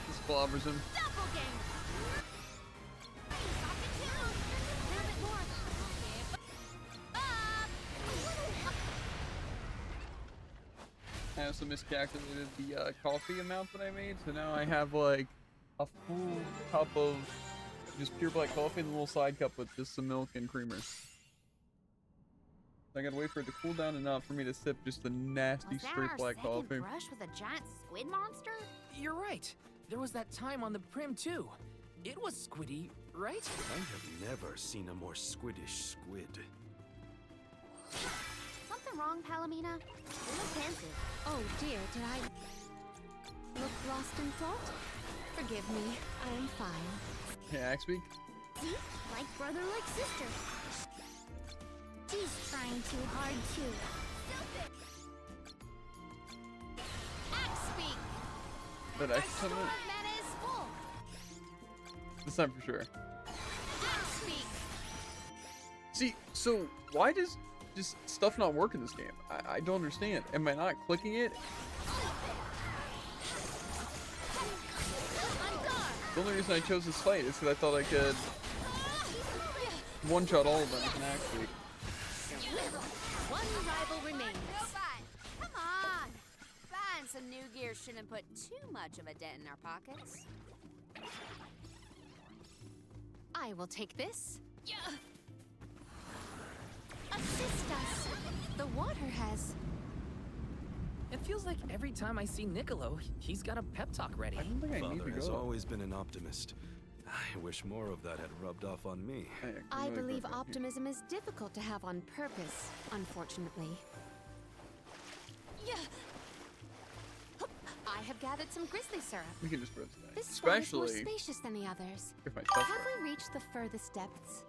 A: This blobbers him.
E: Double game.
A: I also miscalculated the coffee amount that I made, so now I have like a full cup of just pure black coffee and a little side cup with just some milk and creamers. I gotta wait for it to cool down enough for me to sip just the nasty
C: Was that
A: straight
C: our
A: black
C: second
A: coffee.
C: brush with a giant squid monster?
B: You're right. There was that time on the Prim too. It was squiddy, right?
G: I have never seen a more squiddish squid.
C: Something wrong, Palomina? You look pensive.
F: Oh dear, did I look lost in thought? Forgive me, I am fine.
A: Hey, Axbeak?
E: See? Like brother, like sister. She's trying too hard too. Axe speak.
A: That
E: Our
A: X
E: store
A: summon?
E: of mana is full.
A: This time for sure.
E: Axe speak.
A: See, so why does just stuff not work in this game? I don't understand. Am I not clicking it? The only reason I chose this fight is because I thought I could one-shot all of them with an Axbeak.
F: One rival remains.
C: Robot, come on. Buying some new gear shouldn't put too much of a dent in our pockets.
F: I will take this.
E: Assist us.
F: The water has.
B: It feels like every time I see Niccolo, he's got a pep talk ready.
A: I don't think I need
G: Father
A: to
G: has
A: go.
G: always been an optimist. I wish more of that had rubbed off on me.
F: I believe optimism is difficult to have on purpose, unfortunately. I have gathered some grizzly syrup.
A: We can just roast that.
F: This spot is more
A: Especially
F: spacious than the others.
A: if my stuff
F: Have
A: works.
F: we reached the furthest depths?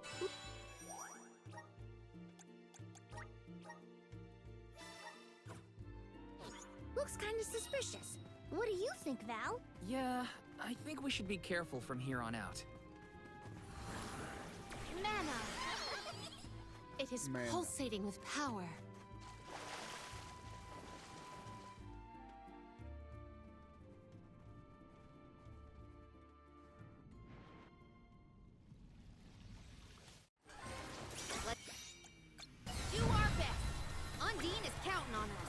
E: Looks kind of suspicious. What do you think, Val?
B: Yeah, I think we should be careful from here on out.
E: Mana.
F: It is
A: Man.
F: pulsating with power.
C: Do our best. Undine is counting on us.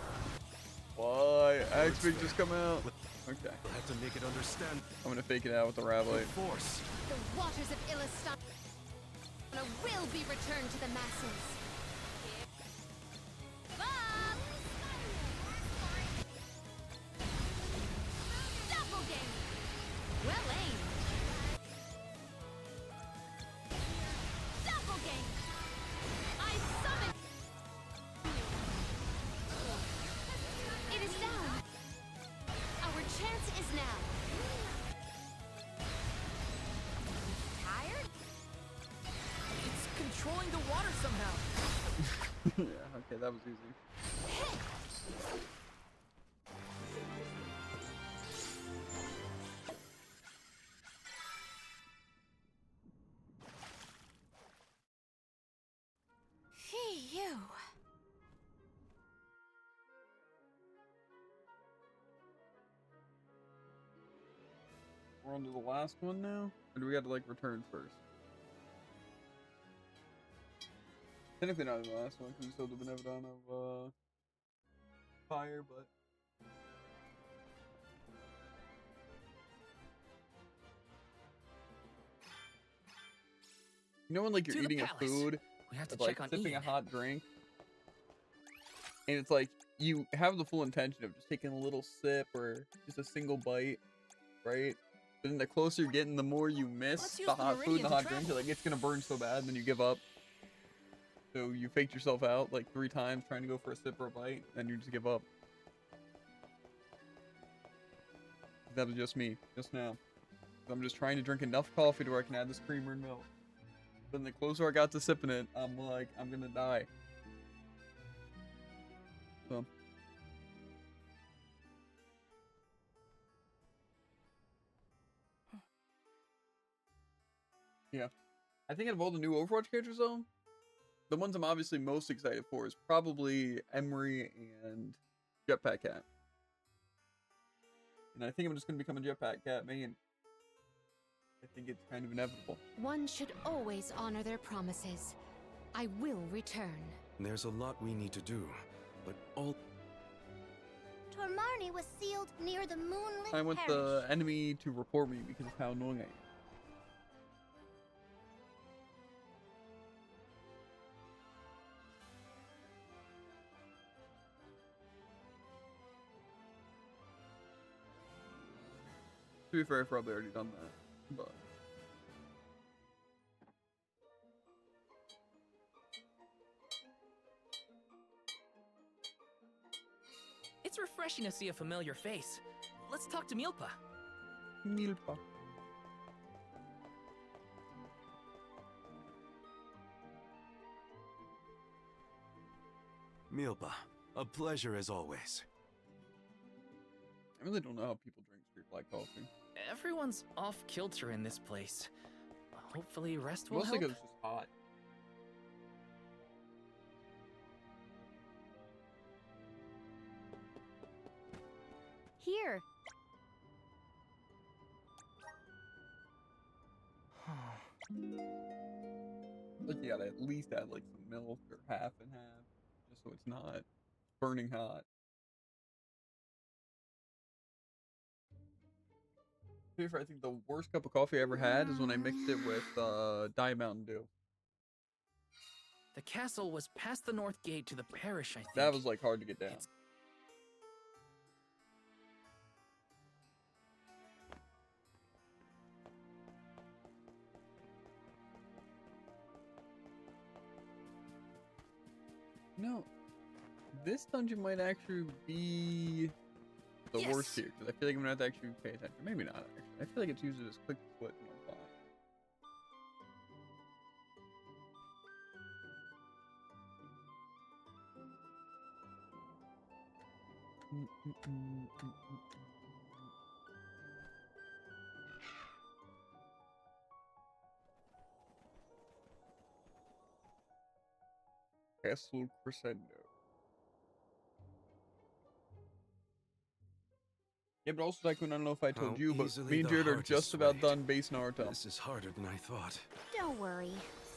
A: Why? Axbeak just come out. Okay.
G: We'll have to make it understand
A: I'm gonna fake it out with the
G: the
A: Ravlight.
G: force.
F: The waters of Illustan will be returned to the masses.
C: Bob! Double game!
F: Well aimed.
C: Double game! I summon
F: It is down. Our chance is now.
C: tired?
B: It's controlling the water somehow.
A: Yeah, okay, that was easy.
F: Phew.
A: We're on to the last one now? Or do we got to like return first? Technically not the last one because we still have the Benevodon of fire, but you know when like you're
B: To the
A: eating a
B: palace.
A: food
B: We have to
A: with, like
B: check on
A: sipping
B: Ian.
A: a hot drink and it's like you have the full intention of just taking a little sip or just a single bite, right? But then the closer you're getting, the more you miss
B: Let's
A: the
B: use the
A: hot food,
B: meridian
A: the
B: to
A: hot drink.
B: travel.
A: You're like, it's gonna burn so bad, and then you give up. So you faked yourself out like 3 times trying to go for a sip or a bite, and you just give up. That was just me, just now. I'm just trying to drink enough coffee to where I can add this creamer and milk. Then the closer I got to sipping it, I'm like, I'm gonna die. So, Yeah. I think out of all the new Overwatch characters, though, the ones I'm obviously most excited for is probably Emery and Jetpack Cat. And I think I'm just going to become a Jetpack Cat main. I think it's kind of inevitable.
F: One should always honor their promises. I will return.
G: There's a lot we need to do, but all...
E: Tormarni was sealed near the Moonlit
A: I want
E: Parish.
A: the enemy to report me because of how annoying I am. To be fair, I've probably already done that, but...
B: It's refreshing to see a familiar face. Let's talk to Milpa.
A: Milpa.
G: Milpa, a pleasure as always.
A: I really don't know how people drink straight black coffee.
B: Everyone's off kilter in this place. Hopefully rest will
A: Mostly
B: help.
A: because it's just hot.
E: Here.
A: Like you gotta at least add like some milk or half and half, just so it's not burning hot. To be fair, I think the worst cup of coffee I ever had is when I mixed it with Diet Mountain Dew.
B: The castle was past the north gate to the parish, I think.
A: That was like hard to get down.
B: It's-
A: No, this dungeon might actually be the worst
B: Yes.
A: here, because I feel like I'm gonna have to actually pay attention. Maybe not, actually. I feel like it's usually just click the split and I'm fine. Castle Crescendo. Yeah, but also, Tycoon, I don't know if I told
G: How
A: you, but
G: easily
A: me and
G: the
A: Jared are
G: heart is
A: just about
G: swayed.
A: done base Naruto.
G: This is harder than I thought.
C: Don't worry.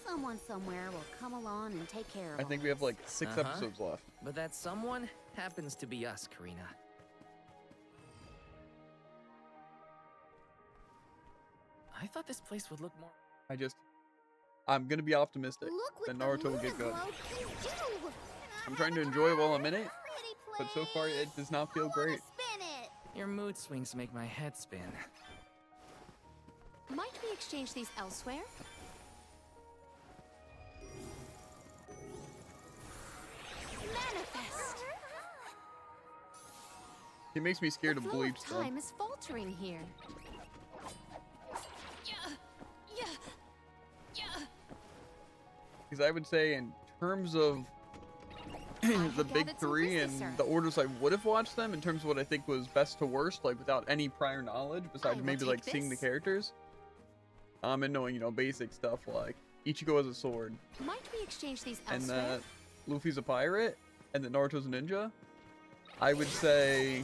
C: Someone somewhere will come along and take care of
A: I
C: all
A: think we have
C: this.
A: like 6
B: Uh-huh.
A: episodes left.
B: But that someone happens to be us, Karina. I thought this place would look more...
A: I'm gonna be optimistic
E: Look what
A: that
E: the
A: Naruto will get good.
E: Lunaglow can do.
A: I'm trying to enjoy it while I'm in it,
E: Pretty
A: but so far it does not feel
E: I wanna
A: great.
E: spin it.
B: Your mood swings make my head spin.
F: Might we exchange these elsewhere? Manifest!
A: It makes me scared
F: The
A: of
F: flow
A: Bleach,
F: of
A: though.
F: time is faltering here.
A: Because I would say, in terms of the
F: have
A: big
F: gathered some
A: three and
F: Christmas
A: the orders I would have watched them, in terms of what I think was best to worst, like without any prior knowledge, besides
F: will
A: maybe
F: take
A: like seeing the
F: this.
A: characters, and knowing, you know, basic stuff like Ichigo has a sword,
F: Might we exchange these
A: and
F: elsewhere?
A: that Luffy's a pirate, and that Naruto's a ninja, I would say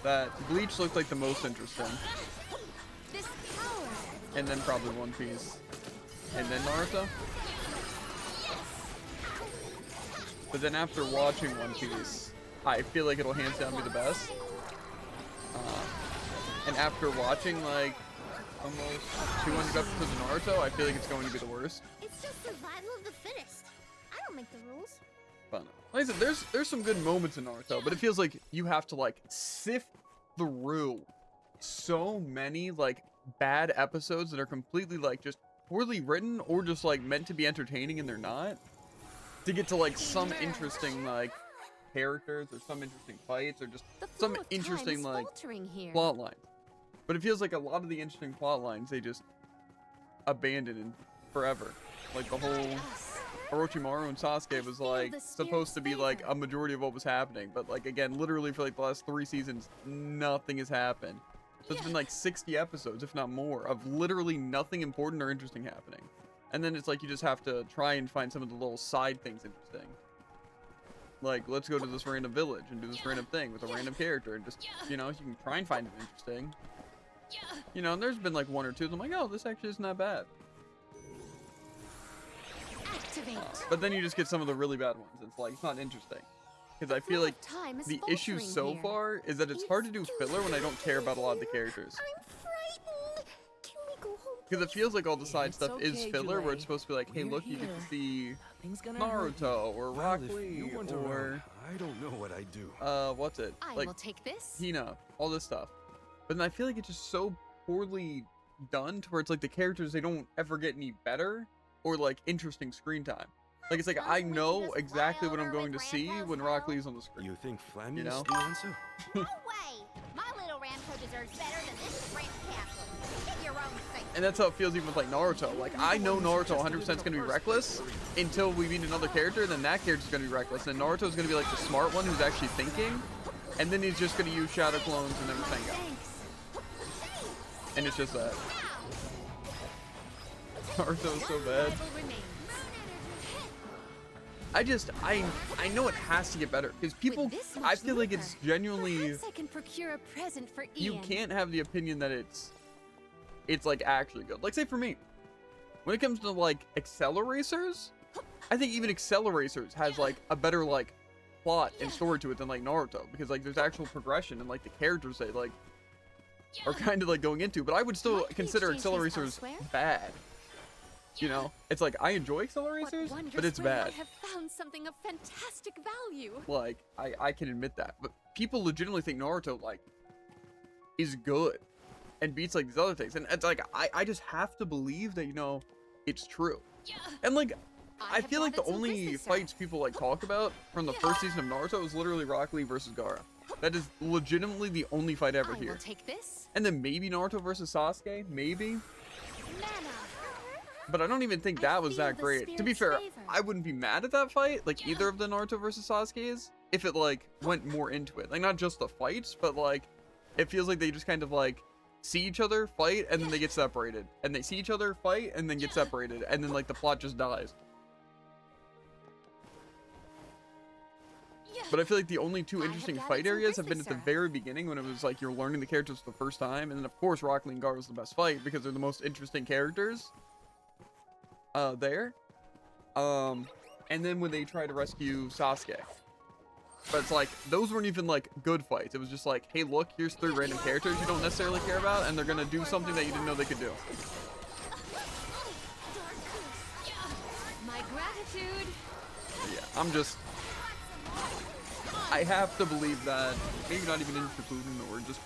A: that Bleach looked like the most interesting,
E: This power.
A: and then probably One Piece, and then Naruto. But then after watching One Piece, I feel like it'll hands down be the best. And after watching like almost 200 episodes of Naruto, I feel like it's going to be the worst.
E: It's just survival of the fittest. I don't make the rules.
A: But like I said, there's some good moments in Naruto, but it feels like you have to like sift through so many like bad episodes that are completely like just poorly written or just like meant to be entertaining and they're not, to get to like some interesting like characters or some interesting fights or just
F: The
A: some
F: flow of time
A: interesting
F: is
A: like
F: faltering here.
A: plot lines. But it feels like a lot of the interesting plot lines they just abandoned in forever. Like the whole Orochimaru and Sasuke was like
F: the
A: supposed to be
F: spirit's
A: like
F: favor.
A: a majority of what was happening, but like again, literally for like the last 3 seasons, nothing has happened. So it's been like 60 episodes, if not more, of literally nothing important or interesting happening. And then it's like you just have to try and find some of the little side things interesting. Like, let's go to this random village and do this random thing with a random character, and just, you know, you can try and find it interesting. You know, and there's been like one or two, I'm like, oh, this actually isn't that bad.
F: Activate.
A: But then you just get some of the really bad ones. It's like, it's not interesting. Because I feel like the issue so far is that it's hard to do filler when I don't care about a lot of the characters.
E: I'm frightened. Can we go home?
A: Because it feels like all the side
B: It's
A: stuff is
B: okay,
A: filler, where
B: Julie.
A: it's supposed to be like, hey,
B: We're
A: look, you get
B: here.
A: to see
B: Nothing's gonna hurt you.
A: Naruto, or
G: Well,
A: Rock
G: if
A: Lee,
G: you weren't
A: or,
G: around, I don't know what I'd do.
A: what's it?
F: I
A: Like,
F: will take this.
A: Hina, all this stuff. But then I feel like it's just so poorly done to where it's like the characters, they don't ever get any better or like interesting screen time. Like, it's like,
C: Well,
A: I
C: we can
A: know
C: just
A: exactly
C: fly
A: what I'm
C: over
A: going to
C: like
A: see
C: Rampo's
A: when Rock
C: house.
A: Lee's on the screen.
G: You think Flammy
A: You know?
G: is the answer?
C: No way! My little Rampo deserves better than this Sprint Castle. Get your own thing.
A: And that's how it feels even with like Naruto. Like, I know Naruto 100% is going to be reckless until we meet another character, then that character's going to be reckless. And Naruto's going to be like the smart one who's actually thinking, and then he's just going to use shadow clones and then Rasengan. And it's just that. Naruto's so bad. I know it has to get better because people,
F: With this
A: I
F: much
A: feel like it's
F: liquor,
A: genuinely,
F: Perhaps I can procure a present for
A: you
F: Ian.
A: can't have the opinion that it's like actually good. Like, say for me, when it comes to like Acceleracers, I think even Acceleracers has like a better like plot and story to it than like Naruto, because like there's actual progression and like the characters they like are kind of like going into, but I would still
F: Might we
A: consider
F: exchange these
A: Acceleracers
F: elsewhere?
A: bad. You know, it's like I enjoy
F: What
A: Acceleracers, but
F: wondrous
A: it's
F: way I
A: bad.
F: have found something of fantastic value.
A: Like I can admit that, but people legitimately think Naruto like is good and beats like these other things, and it's like I just have to believe that, you know, it's true. And like I
F: have
A: feel like the
F: gathered some
A: only
F: Christmas
A: fights
F: syrup.
A: people like talk about from the first season of Naruto was literally Rock Lee versus Gaara. That is legitimately the only fight ever
F: I
A: here.
F: will take this.
A: And then maybe Naruto versus Sasuke, maybe.
F: Mana.
A: But I don't even think
F: I
A: that was
F: feel
A: that
F: the
A: great. To be
F: spirit's
A: fair,
F: favor.
A: I wouldn't be mad at that fight, like either of the Naruto versus Sasuke's, if it like went more into it. Like not just the fights, but like it feels like they just kind of like see each other fight and then they get separated. And they see each other fight and then get separated. And then like the plot just dies. But I feel like the only two
F: I have
A: interesting
F: gathered
A: fight
F: some
A: areas have been
F: Christmas
A: at the
F: syrup.
A: very beginning when it was like you're learning the characters for the first time. And then of course Rock Lee and Gaara was the best fight because they're the most interesting characters there. And then when they try to rescue Sasuke. But it's like, those weren't even like good fights. It was just like, hey look, here's 3 random characters you don't necessarily care about, and they're gonna do something that you didn't know they could do.
F: My gratitude.
A: Yeah, I have to believe that, maybe not even in Shippuden, or just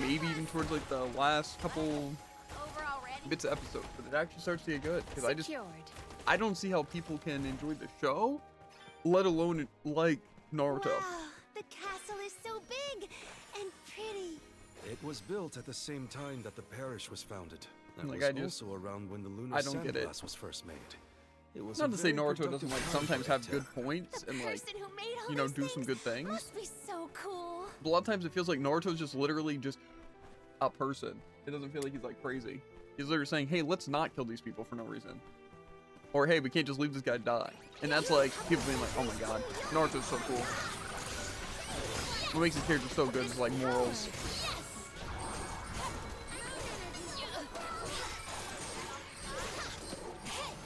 A: maybe even towards like the last couple
C: Over already?
A: bits of episodes, but it actually starts to get good. Because
F: Secured.
A: I don't see how people can enjoy the show, let alone like Naruto.
E: Wow, the castle is so big and pretty.
G: It was built at the same time that the parish was founded. And
A: Like,
G: was
A: I just-
G: also around when the lunar
A: I don't get it.
G: sandglass was first made. It was
A: Not
G: a
A: to say
G: very
A: Naruto doesn't
G: productive
A: like
G: time
A: sometimes
G: for a
A: have good
G: tale.
A: points and like,
E: Person who made all
A: you know,
E: these
A: do some good things.
E: Must be so cool.
A: But a lot of times it feels like Naruto's just literally just a person. It doesn't feel like he's like crazy. He's literally saying, hey, let's not kill these people for no reason. Or hey, we can't just leave this guy die. And that's like people being like, oh my god, Naruto's so cool. What makes his character so good is like morals.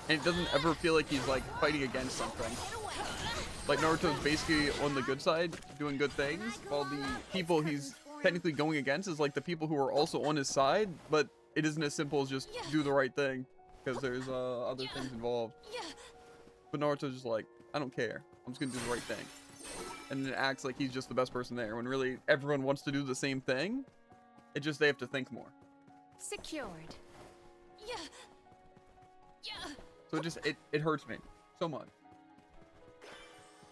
A: And it doesn't ever feel like he's like fighting against something. Like Naruto's basically on the good side, doing good things, while the people he's technically going against is like the people who are also on his side, but it isn't as simple as just do the right thing, because there's other things involved. But Naruto's just like, I don't care, I'm just gonna do the right thing. And then it acts like he's just the best person there, when really everyone wants to do the same thing. It just, they have to think more.
F: Secured.
A: So it just, it hurts me so much.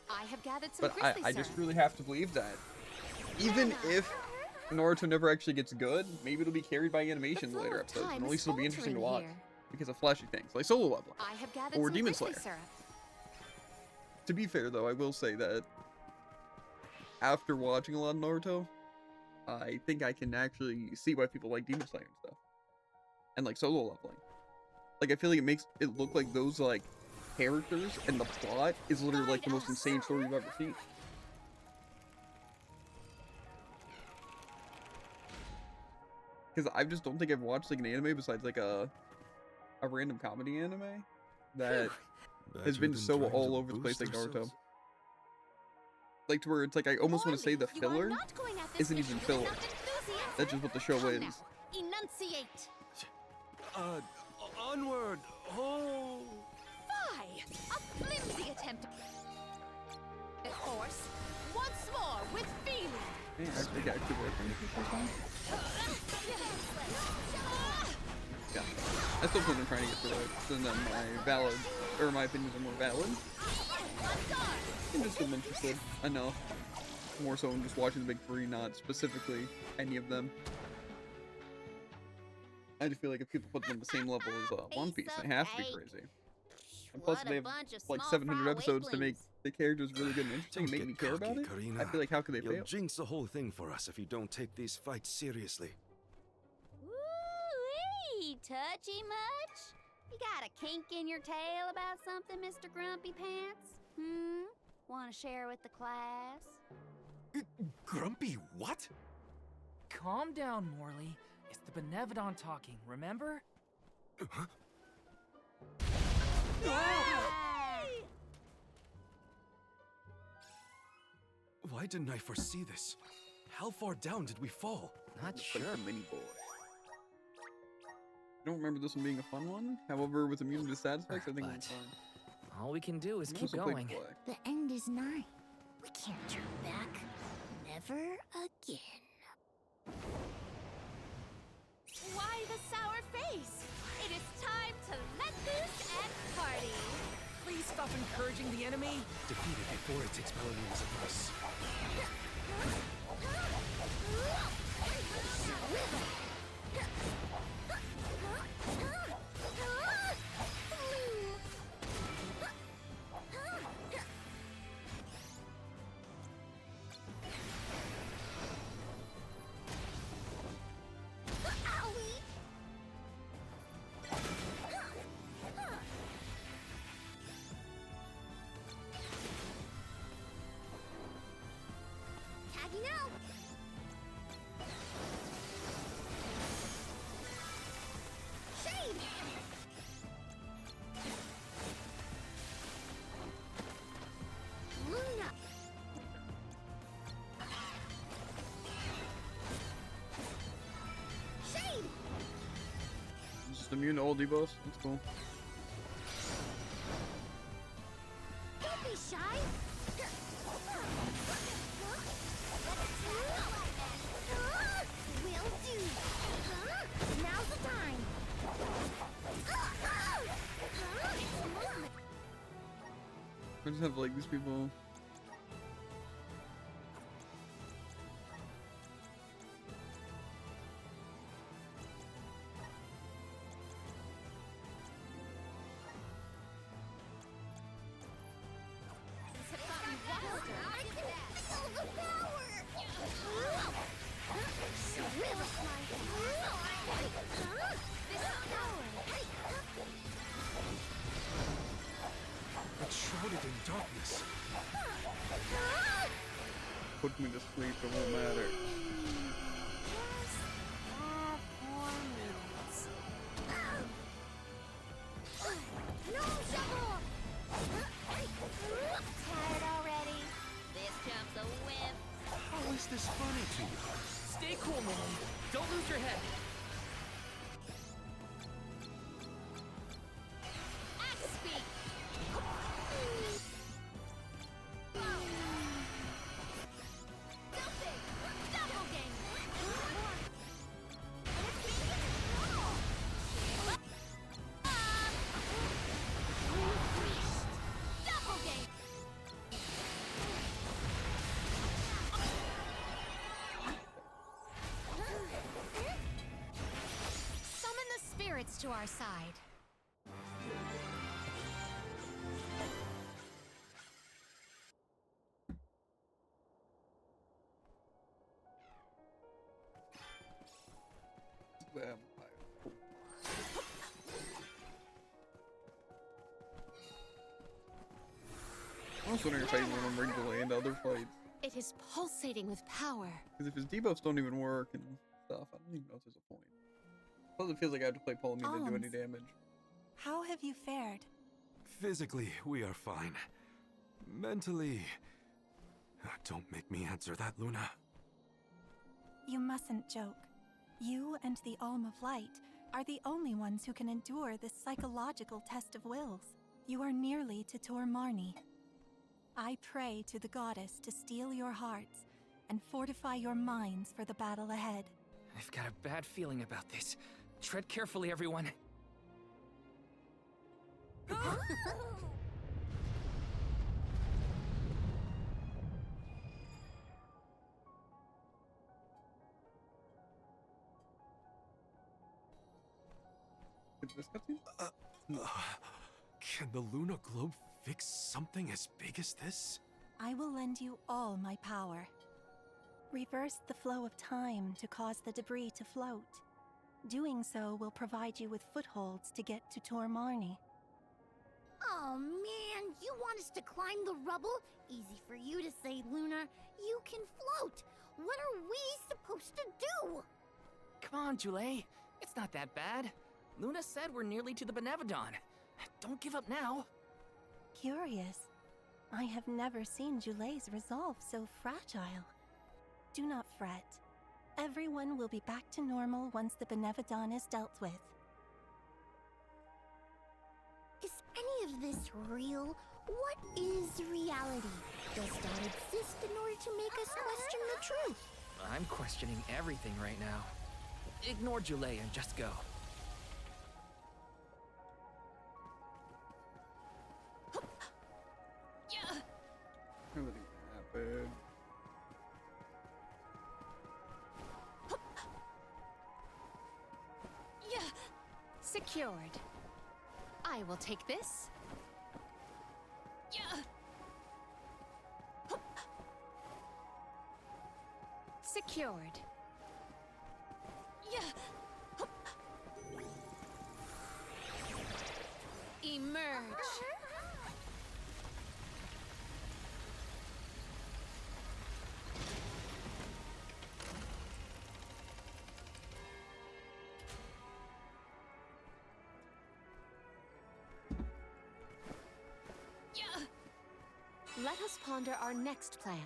F: I have gathered some
A: But I just really have to believe that even if Naruto never actually gets good, maybe it'll be carried by animation in
F: flow
A: later
F: of
A: episodes,
F: time
A: and at
F: is
A: least it'll be interesting to watch
F: faltering here.
A: because of flashy things like Solo Leveling.
F: I have gathered
A: Or
F: some
A: Demon
F: Christmas
A: Slayer.
F: syrup.
A: To be fair though, I will say that after watching a lot of Naruto, I think I can actually see why people like Demon Slayer and stuff, and like solo leveling. Like I feel like it makes it look like those like characters and the plot is literally like the most insane story you've ever seen. Because I just don't think I've watched like an anime besides like a random comedy anime that has
G: Better
A: been
G: than
A: so
G: trying
A: all
G: to
A: over the place like
G: boost
A: Naruto.
G: ourselves.
A: Like to where it's like I almost want to say the
C: Morley, you are
A: filler
C: not going at this
A: isn't even
C: issue with
A: filler.
C: enough enthusiasm.
A: That's just what the show
C: Come
A: is.
C: now, enunciate.
G: Onward! Oh!
C: Fie! A flimsy attempt. Of course. Once more with feeling.
A: Yeah, actually got active working. Yeah, I still plan on trying to get through it, and then my opinions are more valid. I'm just am interested enough, more so in just watching the big three, not specifically any of them. I just feel like if people put them on the same level as One Piece, they have to be crazy. And plus,
C: What
A: they
C: a
A: have
C: bunch of
A: like
C: small
A: 700
C: fry
A: episodes to make
C: weaklings.
A: the characters really good and interesting and
G: Don't
A: make me
G: get
A: care
G: cocky,
A: about it.
G: Karina.
A: I feel like how could they
G: You'll
A: fail?
G: jinx the whole thing for us if you don't take these fights seriously.
C: Woo-wee! Touchy much? You got a kink in your tail about something, Mr. Grumpy Pants? Want to share with the class?
G: Grumpy what?
B: Calm down, Morley. It's the Benevodon talking, remember?
G: Why didn't I foresee this? How far down did we fall?
B: Not
A: Like
B: sure.
A: the mini boy. I don't remember this one being a fun one. However, with immunity to side effects, I think it was
B: But-
A: fine.
B: All we can do is
A: I
B: keep
A: also played
B: going.
A: Play.
E: The end is nigh. We can't turn back. Never again.
C: Why the sour face? It is time to let loose and party.
B: Please stop encouraging the enemy.
G: Defeat it before it takes Paladin's advice.
E: Tagging out. Shade. Luna. Shade.
A: Just immune to all debuffs. That's cool.
E: Don't be shy. Will do. Now's the time.
A: I just have like these people.
E: I can feel the power.
G: It's shrouded in darkness.
A: Put me to sleep, it won't matter.
E: No shovel.
C: Tired already? This jump's a whip.
G: How is this funny to you?
B: Stay cool, Morley. Don't lose your head.
C: Axe speak. Something. Double game. Double game.
E: Summon the spirits to our side.
A: vampire. Cool. I was wondering if I even remember Julie in other fights.
F: It is pulsating with power.
A: Because if his debuffs don't even work and stuff, I don't even know if there's a point. Plus, it feels like I have to play Palomine to do any
J: Alms.
A: damage.
J: How have you fared?
G: Physically, we are fine. Mentally... Don't make me answer that, Luna.
J: You mustn't joke. You and the Alm of Light are the only ones who can endure this psychological test of wills. You are nearly to Tor Marni. I pray to the goddess to steel your hearts and fortify your minds for the battle ahead.
B: I've got a bad feeling about this. Tread carefully, everyone.
A: Is this cutscene?
G: Can the Luna Globe fix something as big as this?
J: I will lend you all my power. Reverse the flow of time to cause the debris to float. Doing so will provide you with footholds to get to Tor Marni.
E: Oh man, you want us to climb the rubble? Easy for you to say, Luna. You can float. What are we supposed to do?
B: Come on, Jule. It's not that bad. Luna said we're nearly to the Benevodon. Don't give up now.
J: Curious. I have never seen Jule's resolve so fragile. Do not fret. Everyone will be back to normal once the Benevodon is dealt with.
E: Is any of this real? What is reality? Does that exist in order to make us question the truth?
B: I'm questioning everything right now. Ignore Jule and just go.
A: Everything happened.
F: Secured. I will take this. Secured. Emerge. Let us ponder our next plan.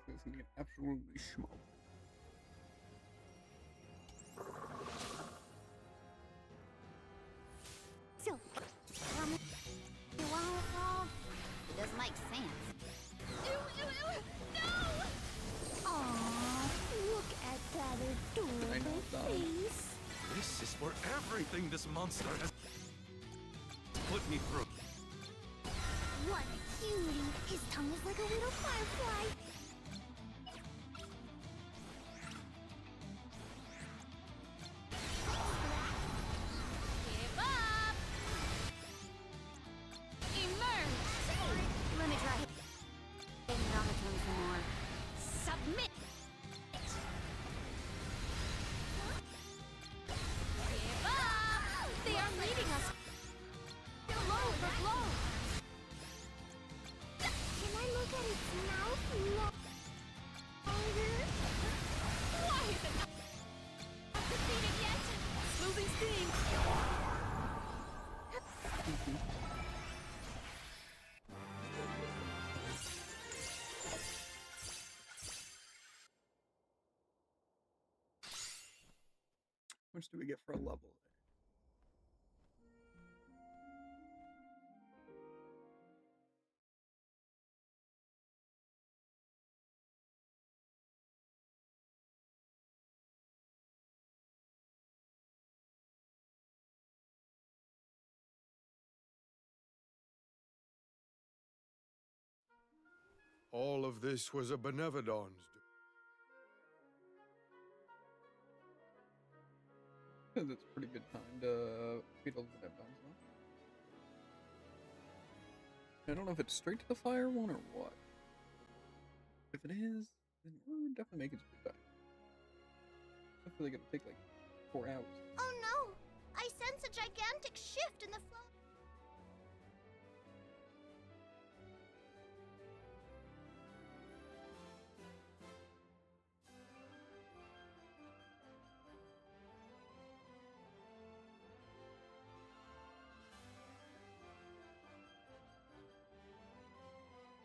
A: This is gonna get absolutely schmo.
E: So, it does make sense. Aww, look at that
A: I know,
E: adorable
A: Dom.
E: face.
G: This is for everything this monster has put me through.
E: What a cutie. His tongue is like a little firefly.
C: Give up! Emerge!
E: Let me try it. Bring it on the tongue some more. Submit!
C: Give up!
F: They are leading us.
C: Below the blow!
E: Can I look at its mouth longer?
C: Why is it not defeated yet?
I: Losing steam.
A: How much do we get for a level?
K: All of this was a Benevodon's
A: Because it's a pretty good time to beat all the Benevodons, I don't know if it's straight to the fire one or what. If it is, then we're definitely making some good time. I feel like it'll take like 4 hours.
E: Oh no! I sense a gigantic shift in the flow.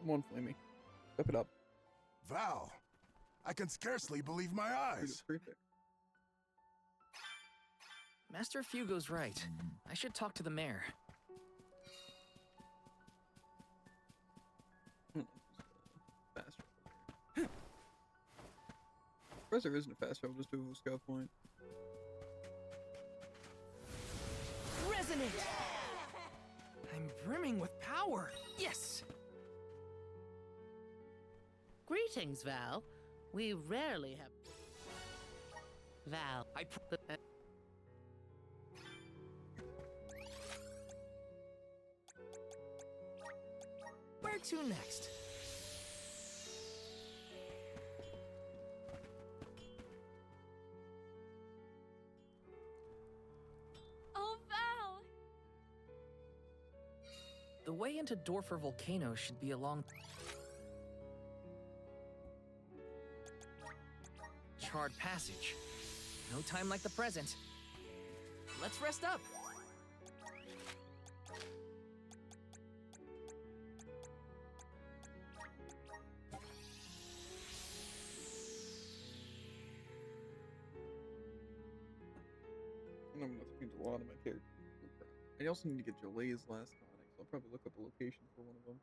A: Come on, Flamey. Step it up.
L: Val, I can scarcely believe my eyes.
B: Master Fugo's right. I should talk to the mayor.
A: Fast travel. Where's there isn't a fast travel just to a scout point?
B: Resonate! I'm brimming with power. Yes!
M: Greetings, Val. We rarely have. Val,
B: Where to next?
F: Oh, Val!
B: The way into Dorfer Volcano should be along Charred Passage. No time like the present. Let's rest up.
A: I'm gonna change a lot of my characters. I also need to get Jolay's last tonic, so I'll probably look up a location for one of them.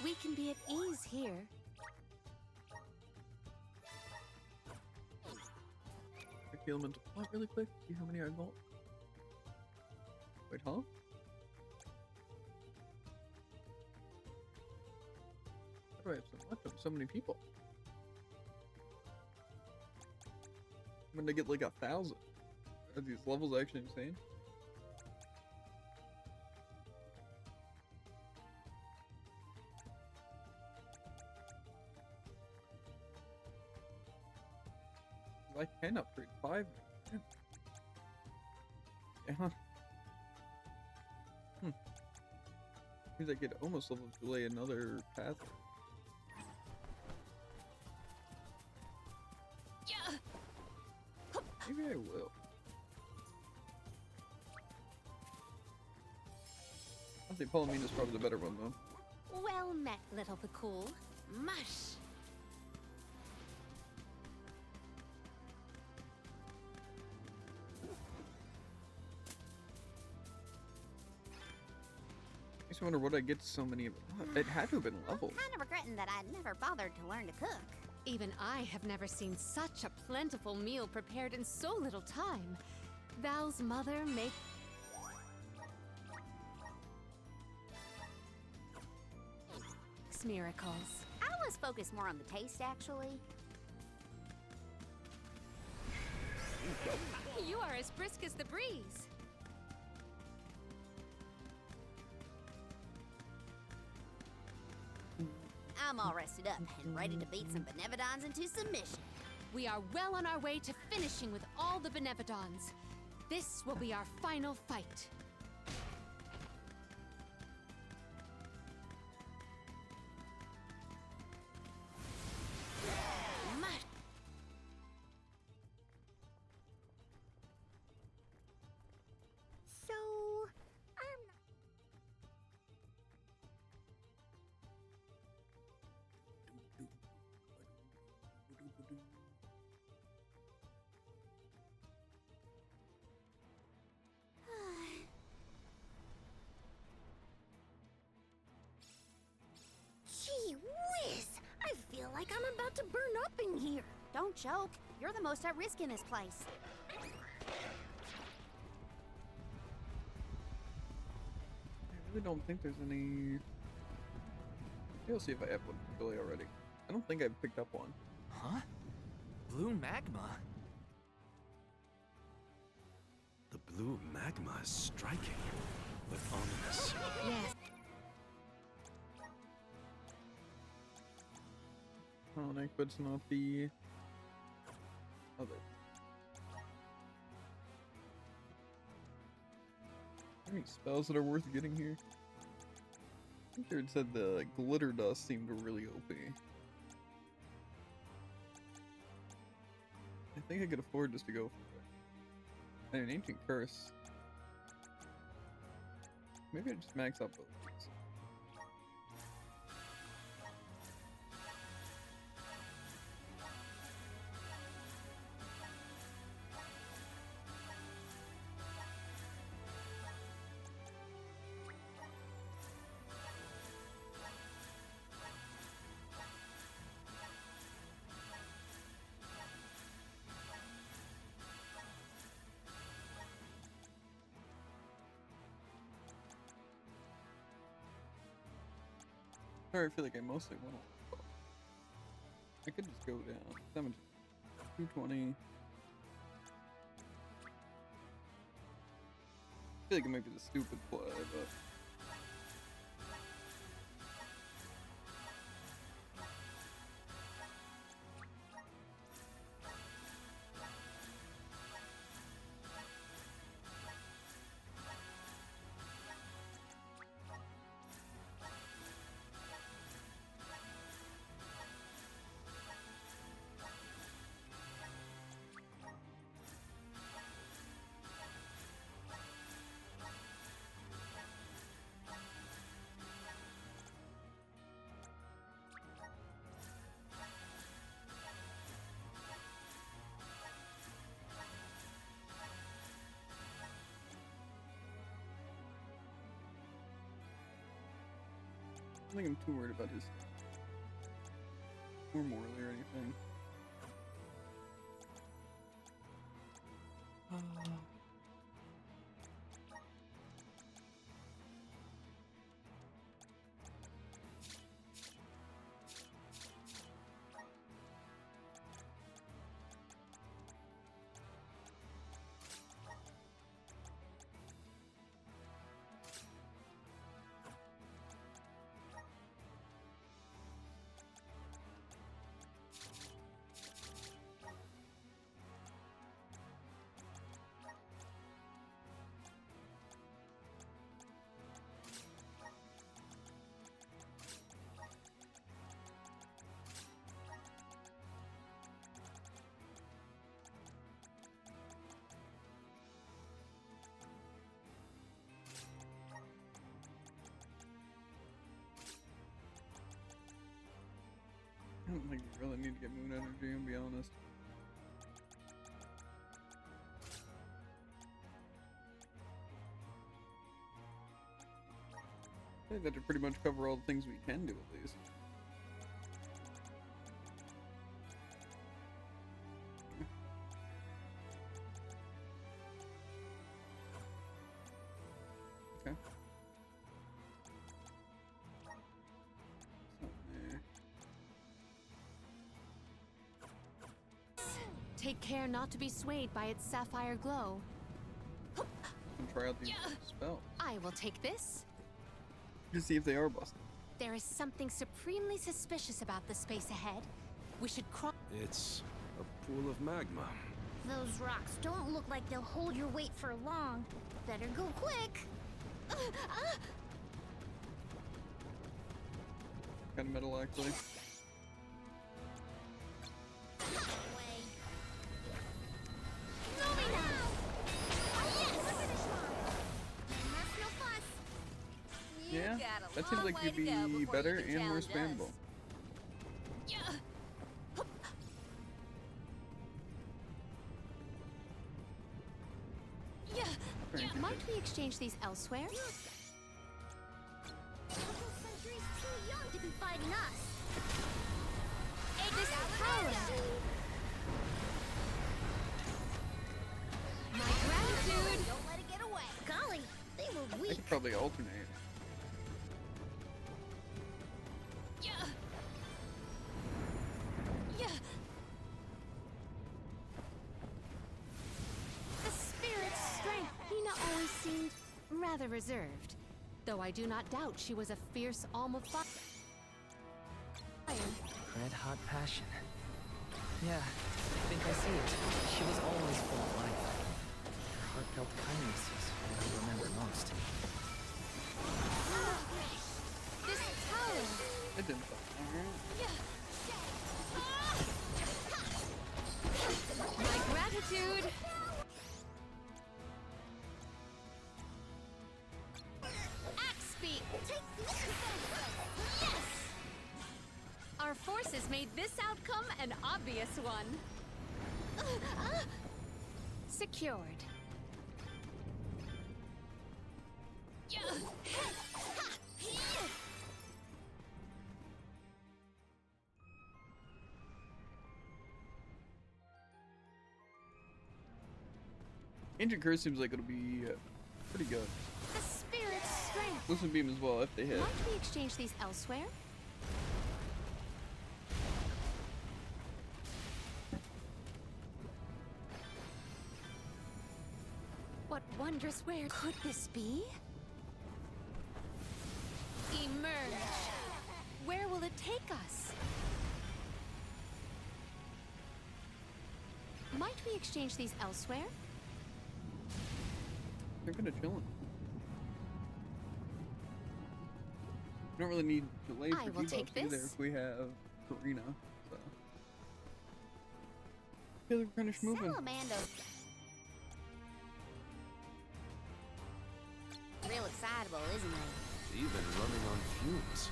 F: We can be at ease here.
A: Quick element plot really quick. See how many I got. Wait, huh? How do I have so much of so many people? I'm gonna get like 1,000. Are these levels actually insane? I can upgrade 5. Yeah. Means I could almost level delay another path.
F: Yeah.
A: Maybe I will. I think Palomina's probably the better one though.
F: Well met, little Pakul. Mush!
A: I just wonder what I get so many of it. It had to have been leveled.
C: I'm kind of regretting that I never bothered to learn to cook.
F: Even I have never seen such a plentiful meal prepared in so little time. Val's mother makes miracles.
C: I was focused more on the taste, actually.
F: You are as brisk as the breeze.
C: I'm all rested up and ready to beat some Benevodons into submission.
F: We are well on our way to finishing with all the Benevodons. This will be our final fight.
E: So, I'm not. Gee whiz! I feel like I'm about to burn up in here.
C: Don't joke. You're the most at risk in this place.
A: I really don't think there's any. We'll see if I have one really already. I don't think I've picked up one.
B: Huh? Blue magma?
G: blue magma is striking, but ominous.
F: Yes.
A: Tonic, but it's not the other. Any spells that are worth getting here? I think it said the glitter dust seemed really OP. I think I could afford just to go for it. And an ancient curse. Maybe I just max out both of these. Sorry, I feel like I mostly went on. I could just go down. Damage 220. I feel like it might be the stupid play, but. I don't think I'm too worried about his or morally or anything. I don't think we really need to get moon energy, I'll be honest. I think that should pretty much cover all the things we can do at least. Okay.
F: Take care not to be swayed by its sapphire glow.
A: And try out these spells.
F: I will take this.
A: To see if they are busted.
F: There is something supremely suspicious about the space ahead. We should cross.
G: It's a pool of magma.
E: Those rocks don't look like they'll hold your weight for long. Better go quick.
A: Kind of metal, actually. Yeah, that seems like you'd be better and more spammable.
F: Might we exchange these elsewhere?
E: Century's too young to be fighting us.
F: This power. My gratitude.
E: Don't let it get away. Golly, they were
A: I
E: weak.
A: could probably alternate.
F: The spirit's strength rather reserved, though I do not doubt she was a fierce alm of fire.
B: Red hot passion. Yeah, I think I see it. She was always full of life. Her heartfelt kindness is what I remember most.
F: This tower!
A: It didn't.
F: My gratitude! Axe beat! Yes! Our forces made this outcome an obvious one. Secured.
A: Ancient Curse seems like it'll be pretty good.
F: The spirit's strength.
A: Listen Beam as well if they hit.
F: Might we exchange these elsewhere? What wondrous where could this be? Emerge. Where will it take us? Might we exchange these elsewhere?
A: They're kind of chilling. We don't really need delay
F: I
A: for
F: will take
A: debuffs either
F: this.
A: if we have Karina. So. Yeah, they're kind of moving.
C: Salamando. Real excitable, isn't he?
G: Even running on fumes.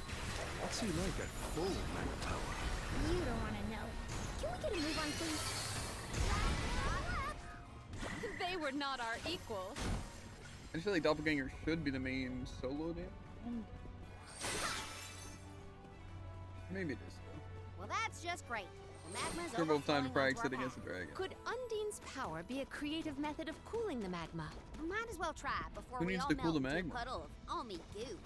G: What's he like at full mana power?
E: You don't want to know. Can we get a move on, please?
F: They were not our equal.
A: I just feel like Doppelganger should be the main solo damage. Maybe it is.
C: Well, that's just great. The magma's
A: We're both time to
C: overflowing
A: practice
C: onto
A: it
C: our
A: against the
C: path.
A: dragon.
F: Could Undine's power be a creative method of cooling the magma?
C: We might as well try before
A: Who
C: we
A: needs
C: all
A: to cool the
C: melt into a
A: magma?
C: puddle of almy goo.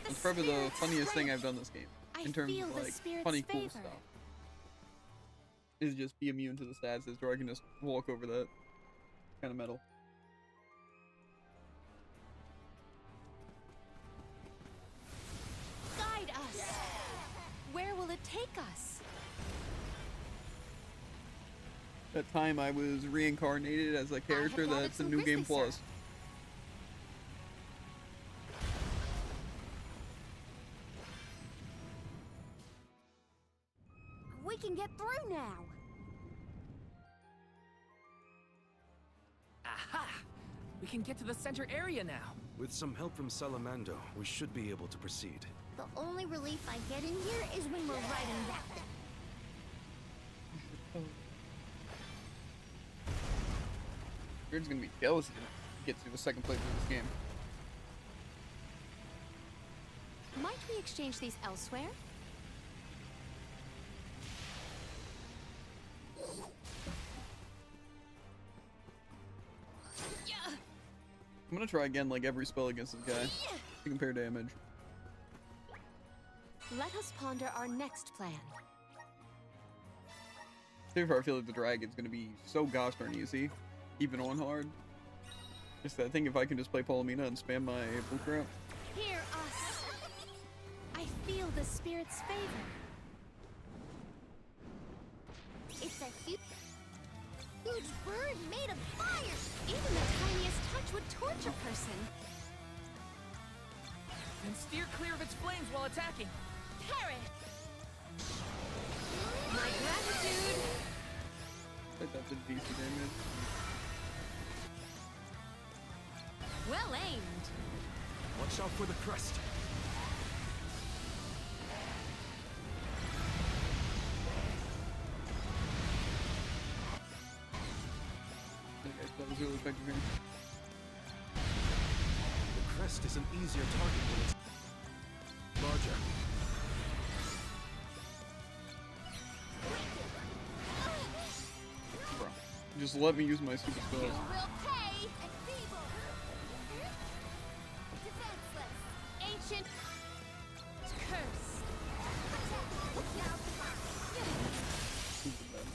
A: It's probably the funniest thing I've done this game.
F: I
A: In terms
F: feel
A: of
F: the
A: like
F: spirit's
A: funny cool
F: favor.
A: stuff. Is just be immune to the stats so I can just walk over that kind of metal.
F: Guide us. Where will it take us?
A: That time I was reincarnated as a character
F: gathered
A: that's a
F: some
A: new game
F: grizzly
A: plus.
C: We can get through now.
I: Aha! We can get to the center area now.
G: With some help from Salamando, we should be able to proceed.
E: The only relief I get in here is when we're riding that thing.
A: Beard's gonna be jealous if he gets to the second place of this game.
F: Might we exchange these elsewhere?
A: I'm gonna try again like every spell against this guy to compare damage.
F: Let us ponder our next plan.
A: So far, I feel like the dragon's gonna be so gosh darn easy, even on hard. Just that I think if I can just play Palomina and spam my blue crap.
F: Hear us. I feel the spirit's favor.
E: It's a huge bird made of fire.
F: Even the tiniest touch would torch a person.
I: And steer clear of its flames while attacking.
F: Perish. My gratitude.
A: I think that's a decent damage.
F: Well aimed.
G: Watch out for the crest.
A: I guess that was really effective here.
G: The crest is an easier target when it's larger.
A: Bro, just let me use my super spells.
C: Will pay and feeble. Defenseless.
F: Ancient curse.
A: Super bad.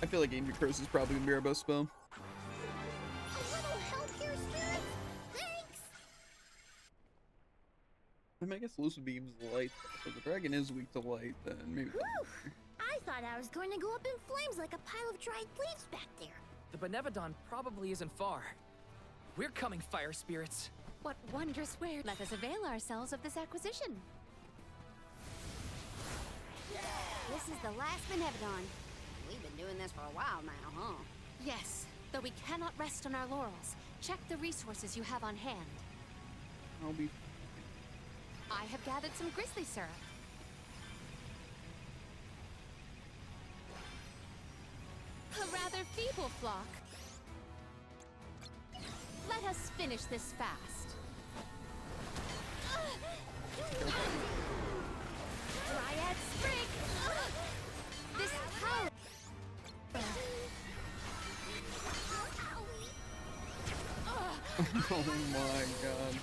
A: I feel like Ancient Curse is probably gonna be our best spell.
E: A little help here, spirits? Thanks!
A: I mean, I guess Lucid Beam's light, so the dragon is weak to light, then maybe.
E: Whew! I thought I was going to go up in flames like a pile of dried leaves back there.
I: The Benevodon probably isn't far. We're coming, fire spirits.
F: What wondrous way. Let us avail ourselves of this acquisition.
C: This is the last Benevodon. We've been doing this for a while now, huh?
F: Yes, though we cannot rest on our laurels. Check the resources you have on hand.
A: I'll be.
F: I have gathered some grizzly syrup. A rather feeble flock. Let us finish this fast. Dryad Sprig! This power...
A: Oh my god.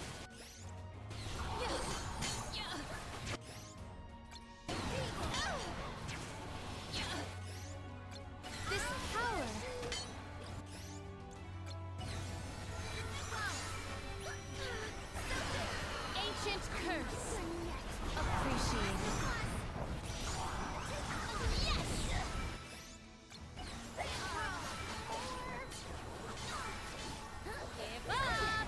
F: This power... Ancient curse. Appreciated. Give up!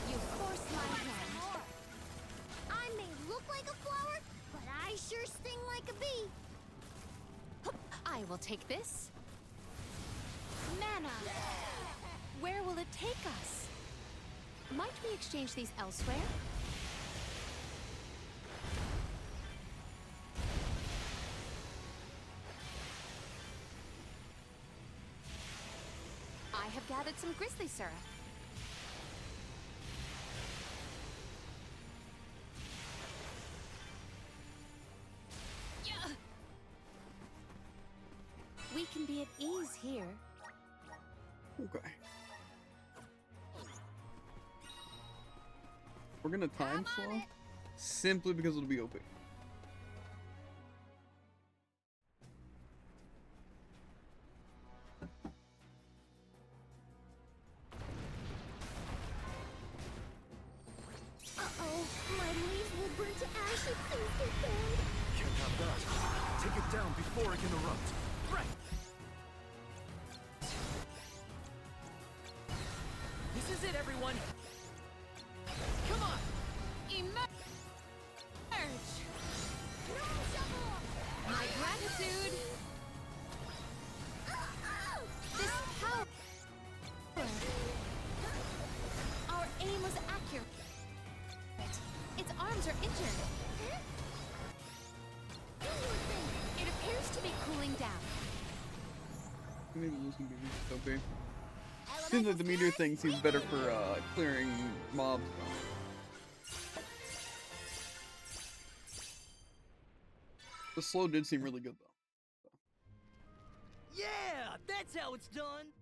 F: You forced my hand.
E: I may look like a flower, but I sure sting like a bee.
F: I will take this. Mana! Where will it take us? Might we exchange these elsewhere? I have gathered some grizzly syrup. We can be at ease here.
A: Okay. We're gonna time slow simply because it'll be OP.
E: Uh-oh, my leaves will burn to ash if things get bad.
G: Can't have that. Take it down before it can erupt.
I: Right. This is it, everyone. Come on.
F: Emerge! My gratitude! This power! Our aim was accurate. Its arms are injured. It appears to be cooling down.
A: Maybe losing the OP. Seems like the meteor thing seems better for clearing mobs. The slow did seem really good though.
I: Yeah, that's how it's done.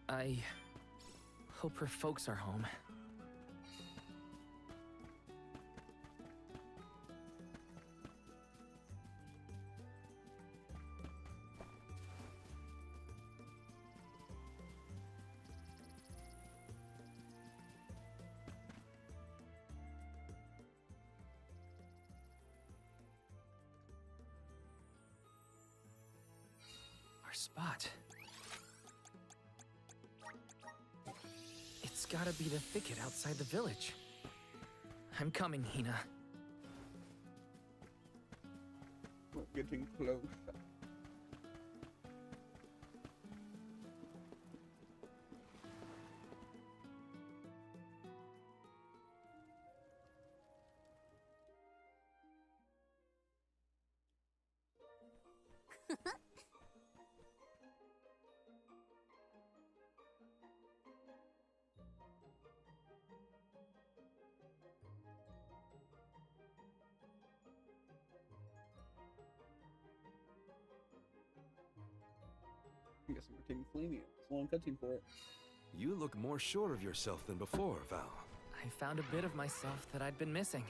I: I hope her folks are home. Our spot. It's gotta be the thicket outside the village. I'm coming, Hina.
A: We're getting close. I guess we're taking Flamia. It's a long cutscene for it.
G: You look more sure of yourself than before, Val.
B: I found a bit of myself that I'd been missing.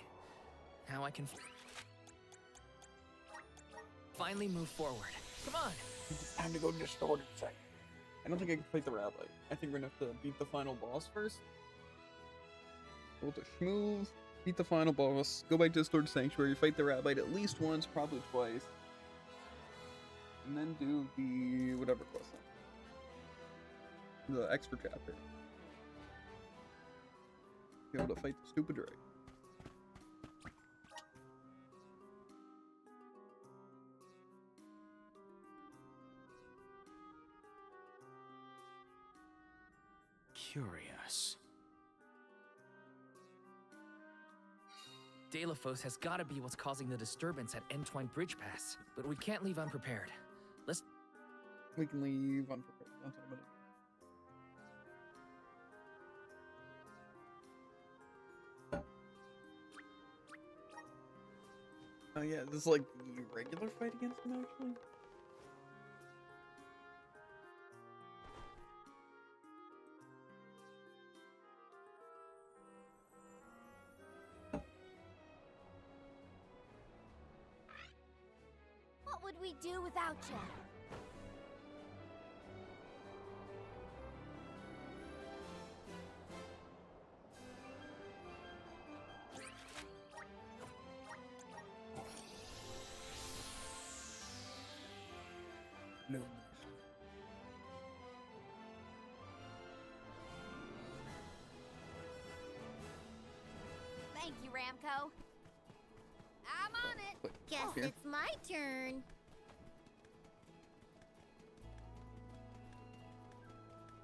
B: Now I can finally move forward. Come on!
A: It's time to go distorted sight. I don't think I can fight the Rabite. I think we're gonna have to beat the final boss first. Go to Schmoove, beat the final boss, go back to Distorted Sanctuary, fight the Rabite at least once, probably twice. And then do the whatever quest line. The extra chapter. Be able to fight the stupid dragon.
B: Curious. Delafos has gotta be what's causing the disturbance at Entwine Bridge Pass, but we can't leave unprepared.
A: We can leave unprepared. That's what I'm gonna do. Oh yeah, this is like the regular fight against him actually?
E: What would we do without you?
A: No.
C: Thank you, Ramco. I'm on it.
E: Guess
A: Here.
E: it's my turn.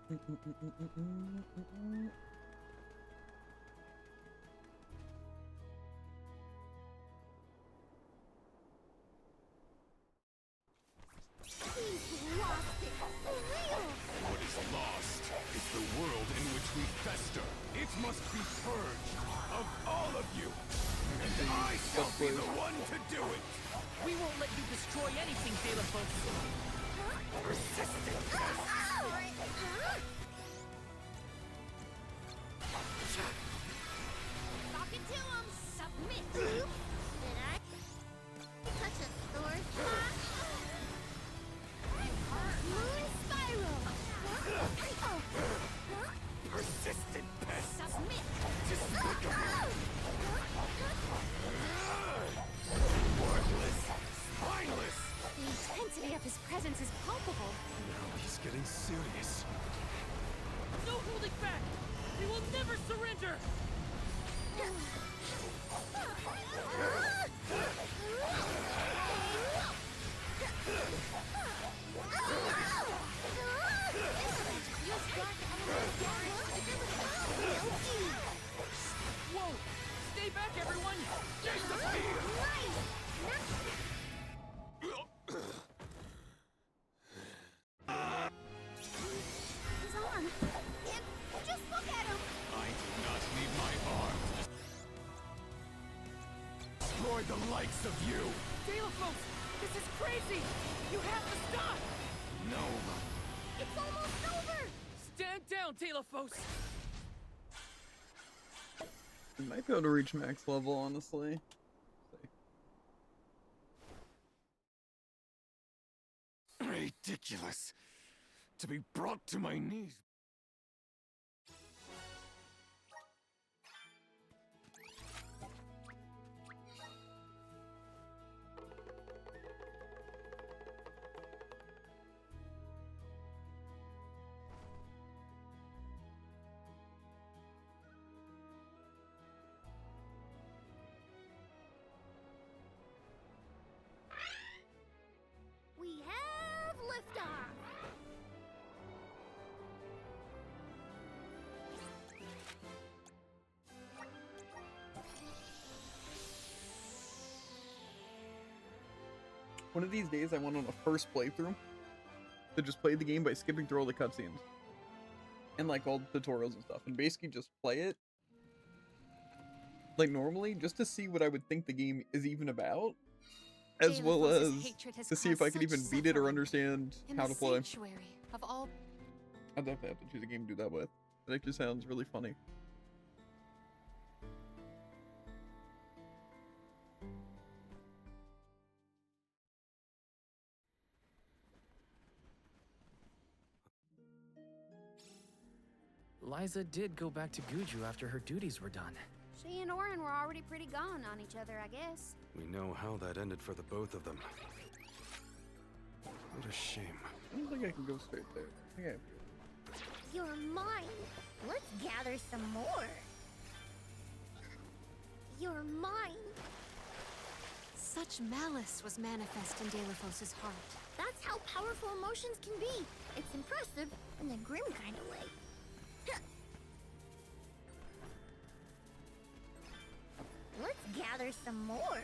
E: He's lost it for real.
G: What is lost is the world in which we fester. It must be purged of all of you. And I shall be the one to do it.
I: We won't let you destroy anything, Delafos.
G: Persistent.
E: Talking to him. Submit. Did I touch a sword? Moon spiral.
G: Persistent pest.
E: Submit.
G: Despicable. Worthless. Spineless.
F: The intensity of his presence is palpable.
G: Now he's getting serious.
I: No holding back! We will never surrender! Whoa! Stay back, everyone!
E: He's on. And just look at him.
G: I do not need my arms. Destroy the likes of you.
I: Delafos! This is crazy! You have to stop!
G: No.
E: It's almost over.
I: Stand down, Delafos!
A: We might be able to reach max level, honestly.
G: Ridiculous. To be brought to my knees.
E: We have liftoff.
A: One of these days, I went on a first playthrough to just play the game by skipping through all the cutscenes and like all the tutorials and stuff, and basically just play it like normally, just to see what I would think the game is even about, as well as to see if I could even beat it or understand how to play.
F: Sanctuary. of all.
A: I definitely have to choose a game to do that with. That actually sounds really funny.
B: Liza did go back to Guju after her duties were done.
C: She and Orin were already pretty gone on each other, I guess.
N: We know how that ended for the both of them. What a shame.
A: I don't think I can go straight there. I think
E: You're mine. Let's gather some more. You're mine.
F: Such malice was manifest in Delphos' heart.
E: That's how powerful emotions can be. It's impressive in a grim kind of way. Let's gather some more.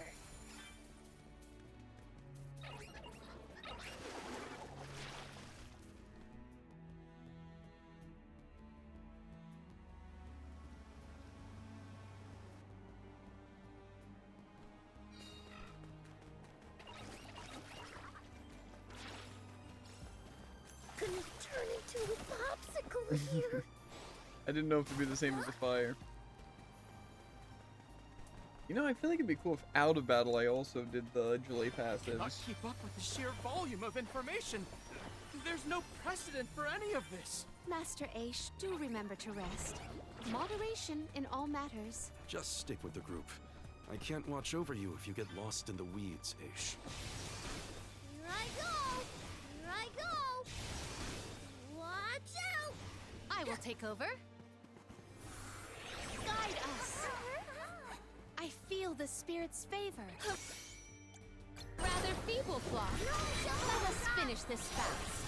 E: Gonna turn into a popsicle here.
A: I didn't know if it'd be the same as the fire. You know, I feel like it'd be cool if out of battle I also did the Julie passives.
I: Cannot keep up with the sheer volume of information. There's no precedent for any of this.
F: Master Aish, do remember to rest. Moderation in all matters.
N: Just stick with the group. I can't watch over you if you get lost in the weeds, Aish.
E: Here I go! Here I go! Watch out!
F: I will take over. Guide us. I feel the spirit's favor. Rather feeble flock. Let us finish this fast.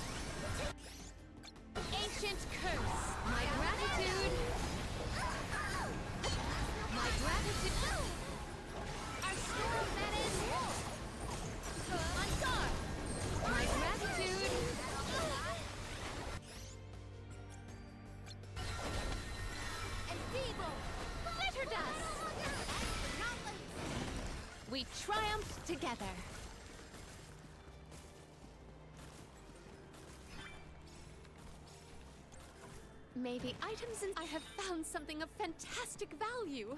F: Ancient curse. My gratitude. My gratitude. Our storm menace. On guard. My gratitude. And feeble. Glitter dust. We triumphed together. May the items in I have found something of fantastic value.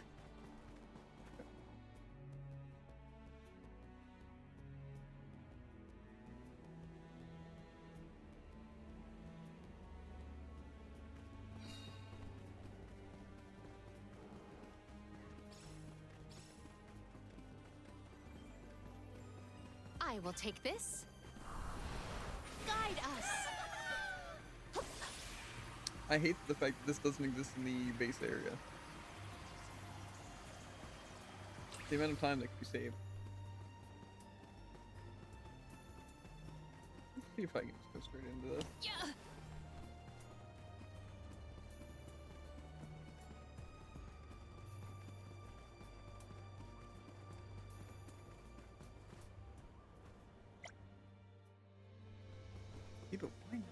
F: I will take this. Guide us.
A: I hate the fact that this doesn't exist in the base area. The amount of time that could be saved. Let's see if I can just go straight into this.
F: Yeah.
A: Yeah, but why not?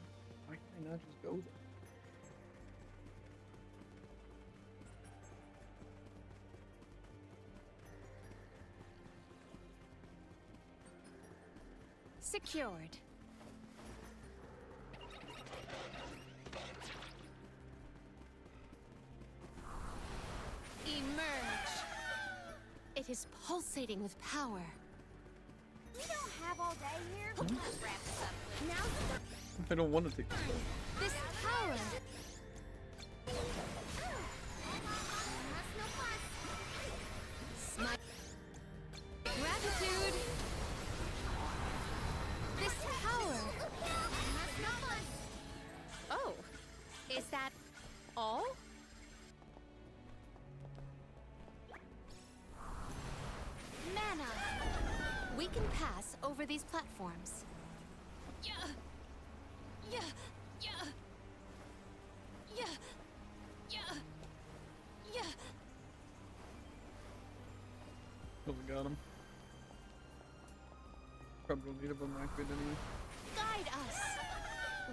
A: Why can I not just go there?
F: Secured. Emerge. It is pulsating with power.
C: We don't have all day here. Let's wrap this up.
E: Now's the
A: I don't want to take this one.
F: This power.
E: That's no fuss.
F: My gratitude. This power.
E: That's no fuss.
F: Oh, is that all? Mana. We can pass over these platforms. Yeah. Yeah. Yeah. Yeah. Yeah. Yeah.
A: Totally got him. Probably don't need a bum activate anyway.
F: Guide us.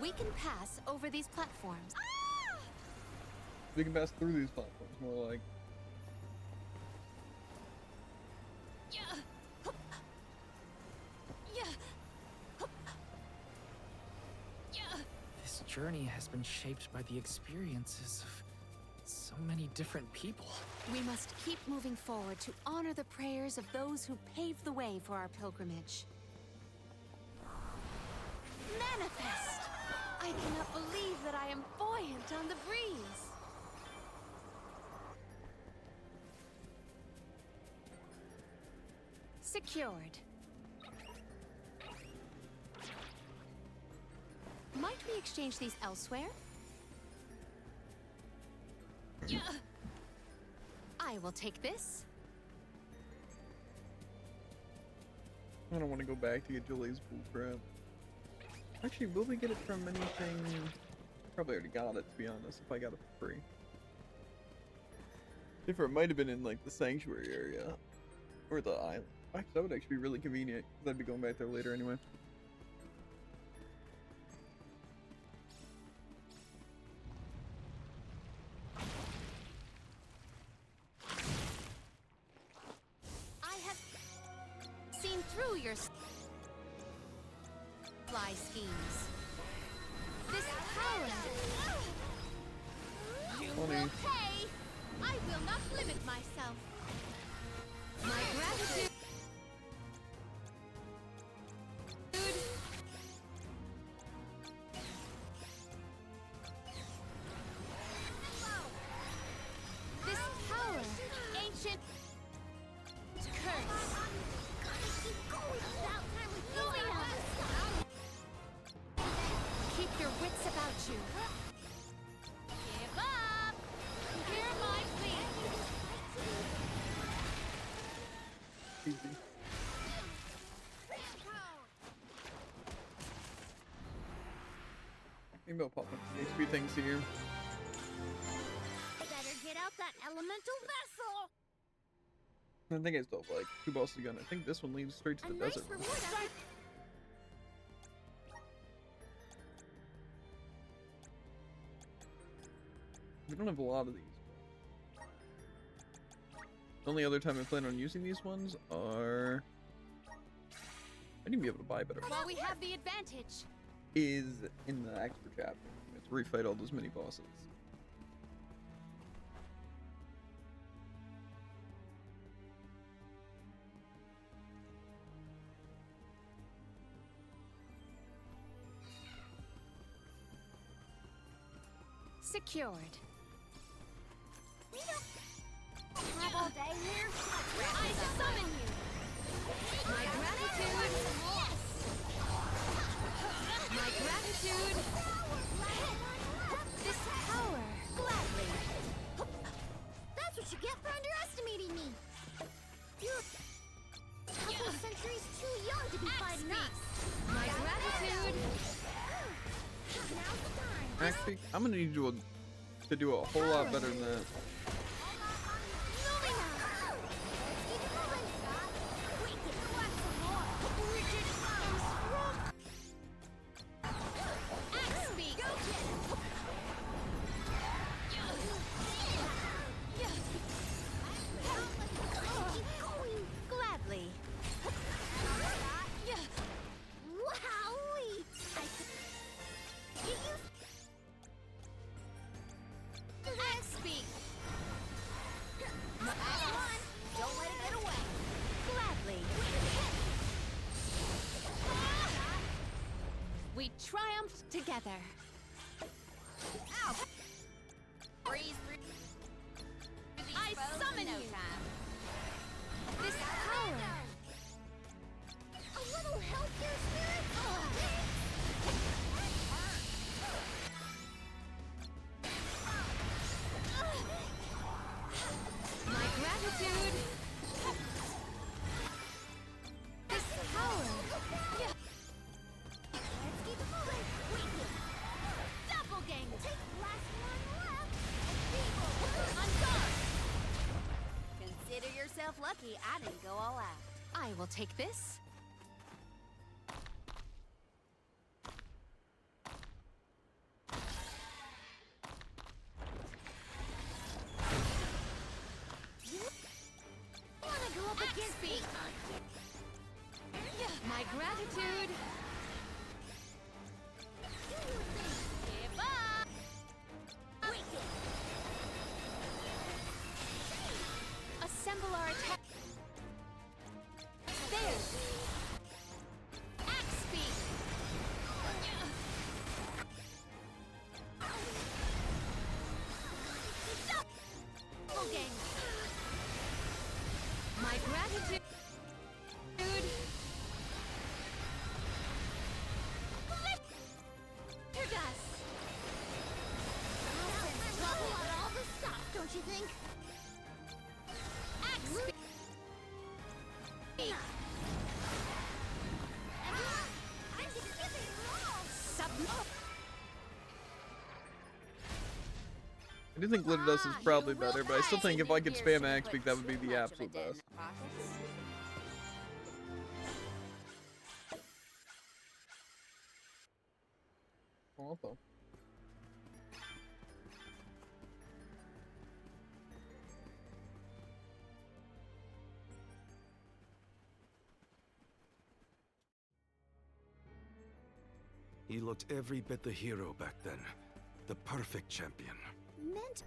F: We can pass over these platforms.
A: We can pass through these platforms, more like.
F: Yeah. Yeah. Yeah.
B: This journey has been shaped by the experiences of so many different people.
F: We must keep moving forward to honor the prayers of those who paved the way for our pilgrimage. Manifest! I cannot believe that I am buoyant on the breeze. Secured. Might we exchange these elsewhere? I will take this.
A: I don't want to go back to get Julie's bullcrap. Actually, will we get it from anything? Probably already got it, to be honest, if I got it for free. If it might have been in, like, the sanctuary area. Or the island. Actually, that would actually be really convenient, because I'd be going back there later anyway.
F: I have seen through your fly schemes. This power. You will pay. I will not limit myself. My gratitude. This power, ancient curse. Keep your wits about you. Give up! Hear my plea.
A: Easy. Maybe I'll pop up some HP things here.
E: Better get out that elemental vessel.
A: I think I still have like 2 bosses to go. I think this one leads straight to the
E: Nice
A: desert.
E: reward.
A: We don't have a lot of these. The only other time I plan on using these ones are... I need to be able to buy better.
F: While we have the advantage.
A: Is in the expert chapter. We have to refight all those mini bosses.
F: Secured.
E: We don't have all day here.
F: I summon you. My gratitude. My gratitude. This power. Gladly.
E: That's what you get for underestimating me. You're a couple of centuries too young to be fighting us.
F: My gratitude.
E: Now's the time.
A: Actually, I'm gonna need you to do a whole lot better than that.
F: Gladly.
E: Wowee!
F: Speak.
E: Don't let it get away.
F: Gladly. We triumphed together.
E: Ow!
C: Breeze through these
F: I
C: foes
F: summon
C: in no
F: you.
C: time.
F: This power.
E: A little help, dear spirit.
F: My gratitude. This power.
E: Let's keep it moving.
F: Doppelganger.
E: Take the last one left.
F: On guard.
C: Consider yourself lucky I didn't go all out.
F: I will take this.
E: Wanna go up against me?
F: My gratitude.
E: Do your thing.
C: Give
A: I do think Glitter Dust is probably better, but I still think if I could spam Axe Beak, that would be the absolute best. Well, though.
N: He looked every bit the hero back then. The perfect champion.
E: Meant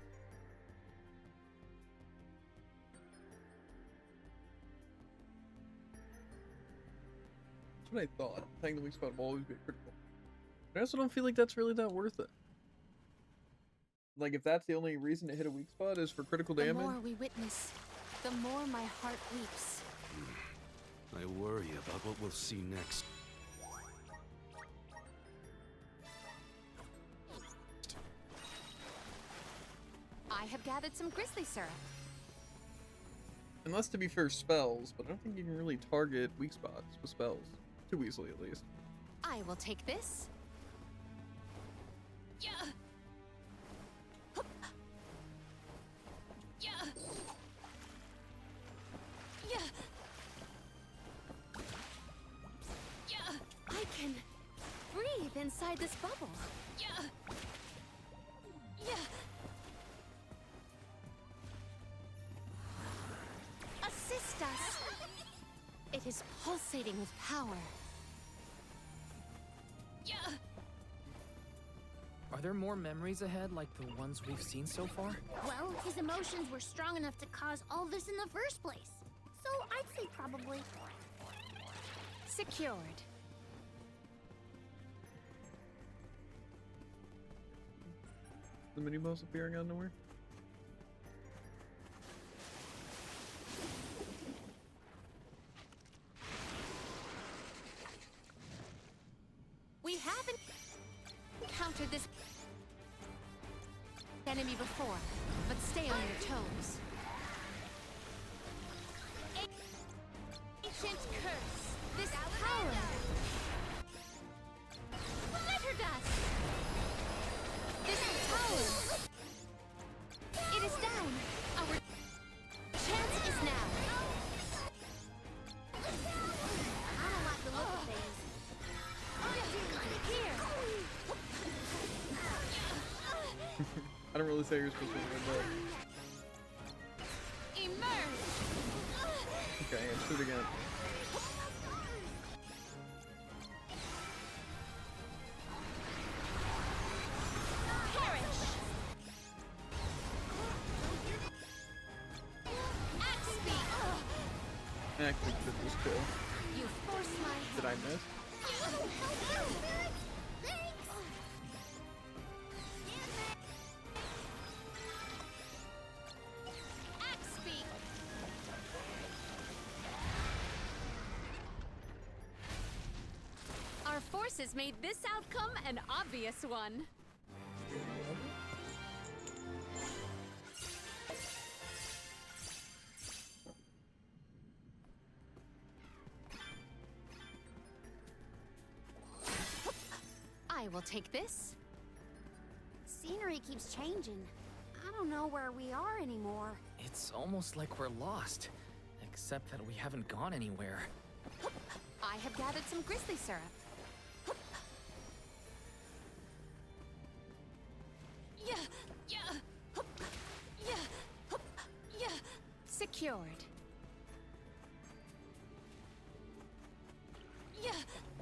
A: That's what I thought. Taking the weak spot will always be critical. But I also don't feel like that's really that worth it. Like, if that's the only reason to hit a weak spot is for critical damage.
F: The more we witness, the more my heart weeps.
N: I worry about what we'll see next.
F: I have gathered some grizzly syrup.
A: Unless, to be fair, spells, but I don't think you can really target weak spots with spells. Too easily, at least.
F: I will take this. Yeah. Hup. Yeah. Yeah. Yeah. I can breathe inside this bubble. Yeah. Yeah. Assist us. It is pulsating with power. Yeah.
B: Are there more memories ahead like the ones we've seen so far?
E: Well, his emotions were strong enough to cause all this in the first place. So I'd say probably.
F: Secured.
A: The mini boss appearing out of nowhere.
F: We haven't encountered this enemy before, but stay on your toes. Ancient curse. This power. Glitter dust. This power. It is down. Our chance is now.
E: I don't like the look of things.
F: Here.
A: I don't really say you're supposed to win
F: Emerge.
A: that. Okay, and shoot again.
F: Perish. Axe beak.
A: Actually, this was cool.
F: You force my hand.
A: Did I miss?
F: Axe beak. Our forces made this outcome an obvious one. I will take this.
C: Scenery keeps changing. I don't know where we are anymore.
B: It's almost like we're lost, except that we haven't gone anywhere.
F: I have gathered some grizzly syrup. Yeah, yeah, yeah, yeah. Secured. Yeah,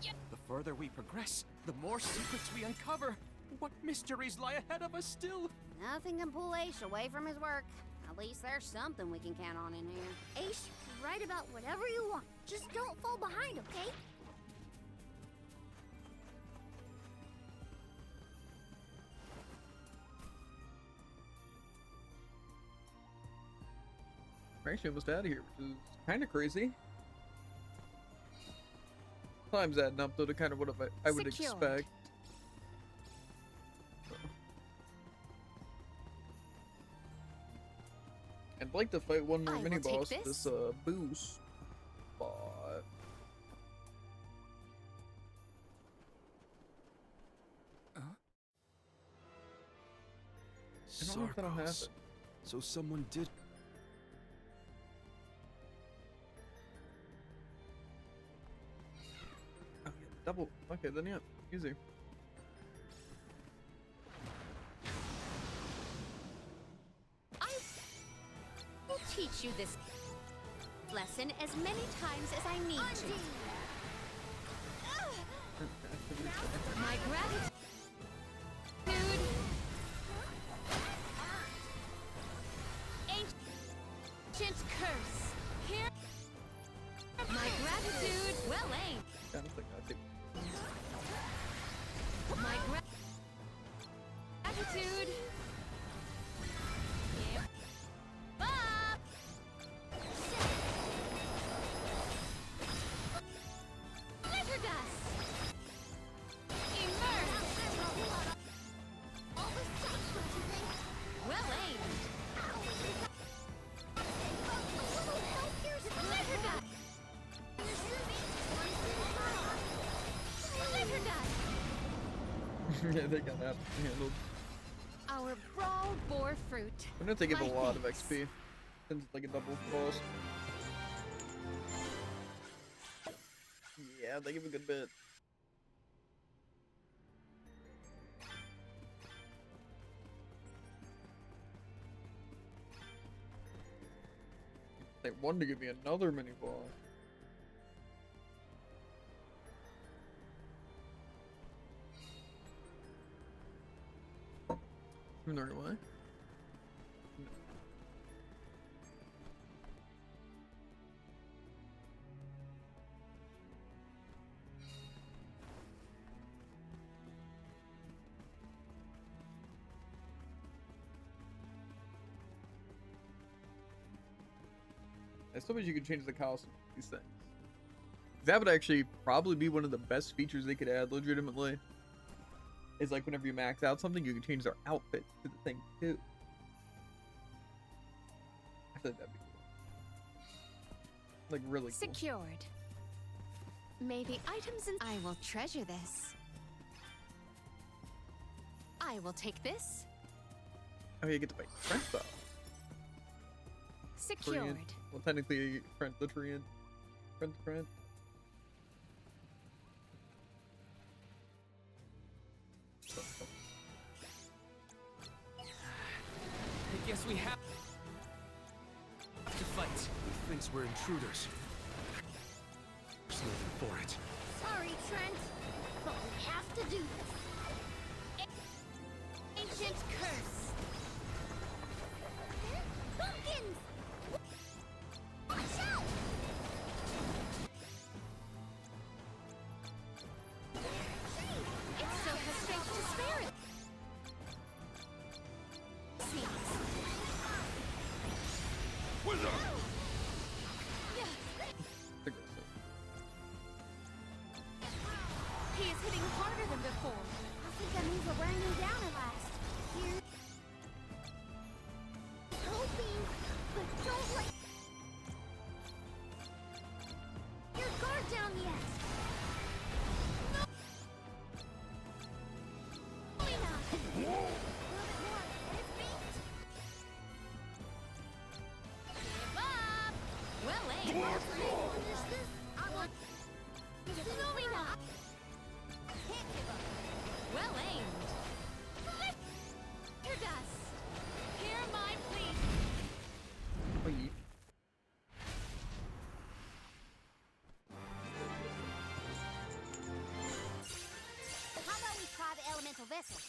F: yeah.
I: The further we progress, the more secrets we uncover. What mysteries lie ahead of us still?
C: Nothing can pull Ace away from his work. At least there's something we can count on in here.
E: Ace, write about whatever you want. Just don't fall behind, okay?
A: We're actually almost out of here, which is kind of crazy. Time's adding up though to kind of what I would
F: Secured.
A: expect. I'd like to fight one more
F: I will
A: mini
F: take
A: boss.
F: this.
A: This boost, but I don't know if that'll happen.
N: Sarkos. So someone did.
A: Okay, double. Okay, then yeah, easy.
F: I will teach you this lesson as many times as I need to. My gratitude. Ancient curse. Here. My gratitude. Well aimed.
A: Kind of like that too.
F: My gratitude. Up. Glitter dust. Immerse. Well aimed. Glitter dust. Glitter dust.
A: Yeah, they got that handled.
F: Our brawl bore fruit.
A: I'm gonna give a
F: My
A: lot of
F: thanks.
A: XP since it's like a double boss. Yeah, they give a good bit. They wanted to give me another mini boss. In the right way? I still wish you could change the costume of these things. That would actually probably be one of the best features they could add legitimately. Is like whenever you max out something, you can change their outfit to the thing too. I think that'd be cool. Like really cool.
F: Secured. May the items in. I will treasure this. I will take this.
A: Oh, you get to fight French style.
F: Secured.
A: Korean. Well, technically, French, the Korean. French.
I: I guess we have to fight.
N: He thinks we're intruders. There's nothing for it.
E: Sorry, Trent, but we have to do this.
F: Ancient curse.
E: Pumpkins! Watch out!
F: It still has strength to spare it. Seeds.
G: Wizard!
F: He is hitting harder than before.
E: I think that means we're bringing down at last. Here. Hoping, but don't let your guard down yet. No. Enough. A little bit more. His feet.
F: Give up. Well aimed.
E: Finish this. I want.
F: Lumina. Can't give up. Well aimed. Glitter dust. Hear my plea.
A: Oh, yeah.
C: How about we try the elemental vessel?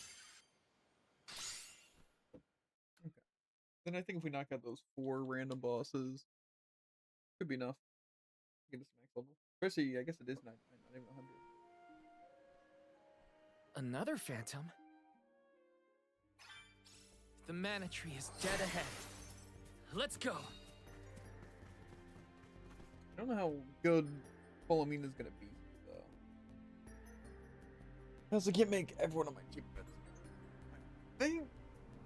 A: Then I think if we knock out those 4 random bosses, could be enough to get us to max level. Especially, I guess it is 99, not even 100.
I: Another phantom? The mana tree is dead ahead. Let's go.
A: I don't know how good Philomena is gonna be, though. I also can't make everyone on my team invincible. I think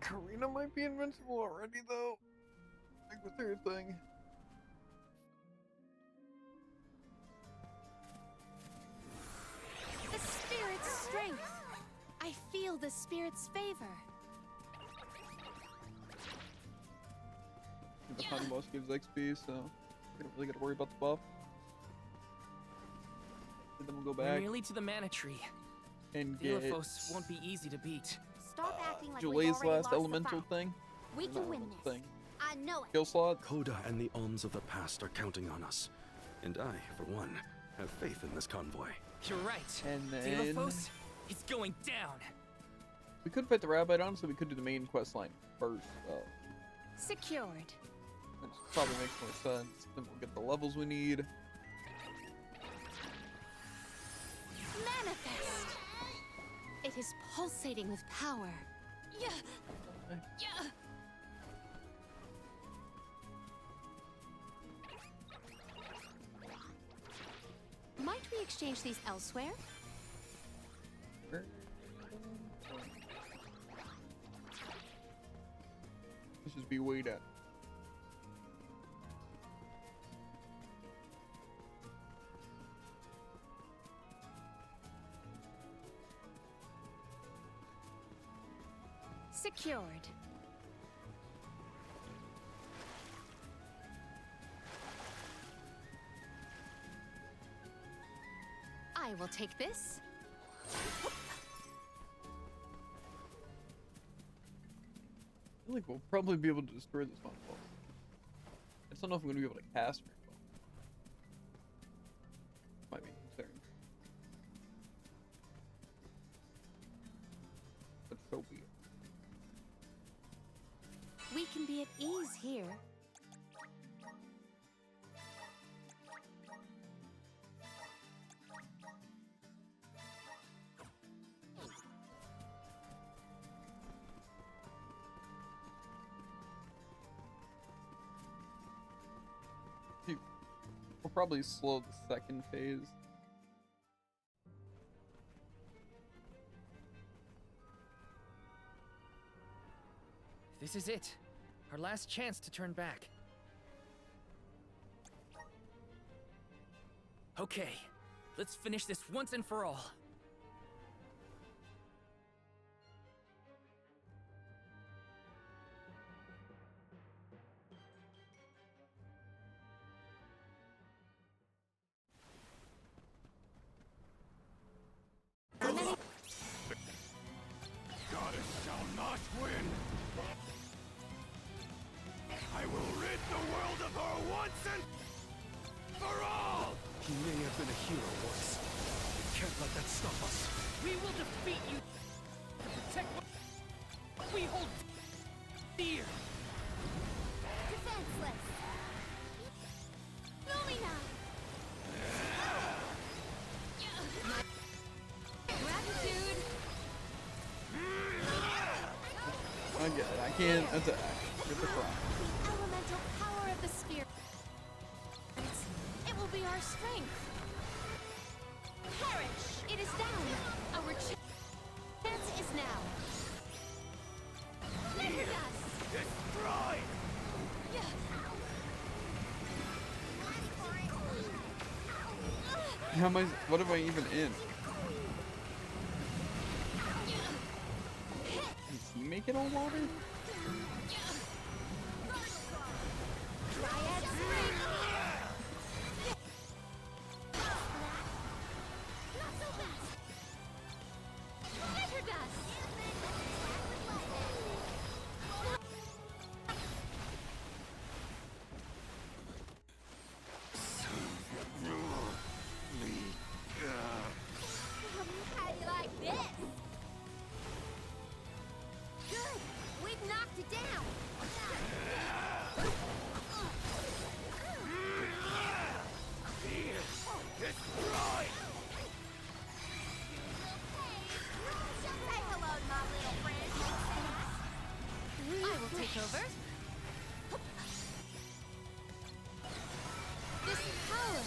A: Karina might be invincible already, though. Like with her thing.
F: The spirit's strength. I feel the spirit's favor.
A: The final boss gives XP, so we don't really got to worry about the buff. And then we'll go
B: We're
A: back
B: nearly to the mana tree.
A: and get
B: Theophos won't be easy to beat.
C: Stop acting like we've
A: Julay's
C: already
A: last
C: lost the
A: elemental
C: fight.
A: thing.
C: We
A: Or
C: can
A: not
C: win
A: elemental
C: this.
A: thing.
C: I know it.
A: Kill slot.
N: Coda and the Alms of the past are counting on us. And I, for one, have faith in this convoy.
B: You're right.
A: And then
B: Theophos, it's going down.
A: we could fight the Rabite on, so we could do the main quest line first.
F: Secured.
A: Which probably makes more sense. Then we'll get the levels we need.
F: Manifest. It is pulsating with power. Yeah. Yeah. Might we exchange these elsewhere?
A: Let's just be way down.
F: Secured. I will take this.
A: I feel like we'll probably be able to destroy this final boss. I just don't know if I'm gonna be able to cast very well. Might be concerning. But so be it.
F: We can be at ease here.
A: We'll probably slow the second phase.
B: This is it. Our last chance to turn back. Okay, let's finish this once and for all.
G: Goddess shall not win! I will rid the world of her once and for all!
N: He may have been a hero once. We can't let that stop us.
B: We will defeat you to protect what we hold dear.
E: Defenseless. Lumina. Gratitude.
A: I get it. I can't attack. Get the crown.
F: The elemental power of the spirit. It will be our strength. Perish! It is down. Our chance is now.
G: Destroy!
A: How am I? What am I even in? Does he make it all water?
E: Dryad Spring. Not so fast. Measure dust. How do you like this? Good. We've knocked it down.
G: Destroy!
E: Say hello to my little friend.
F: I will take over. This power.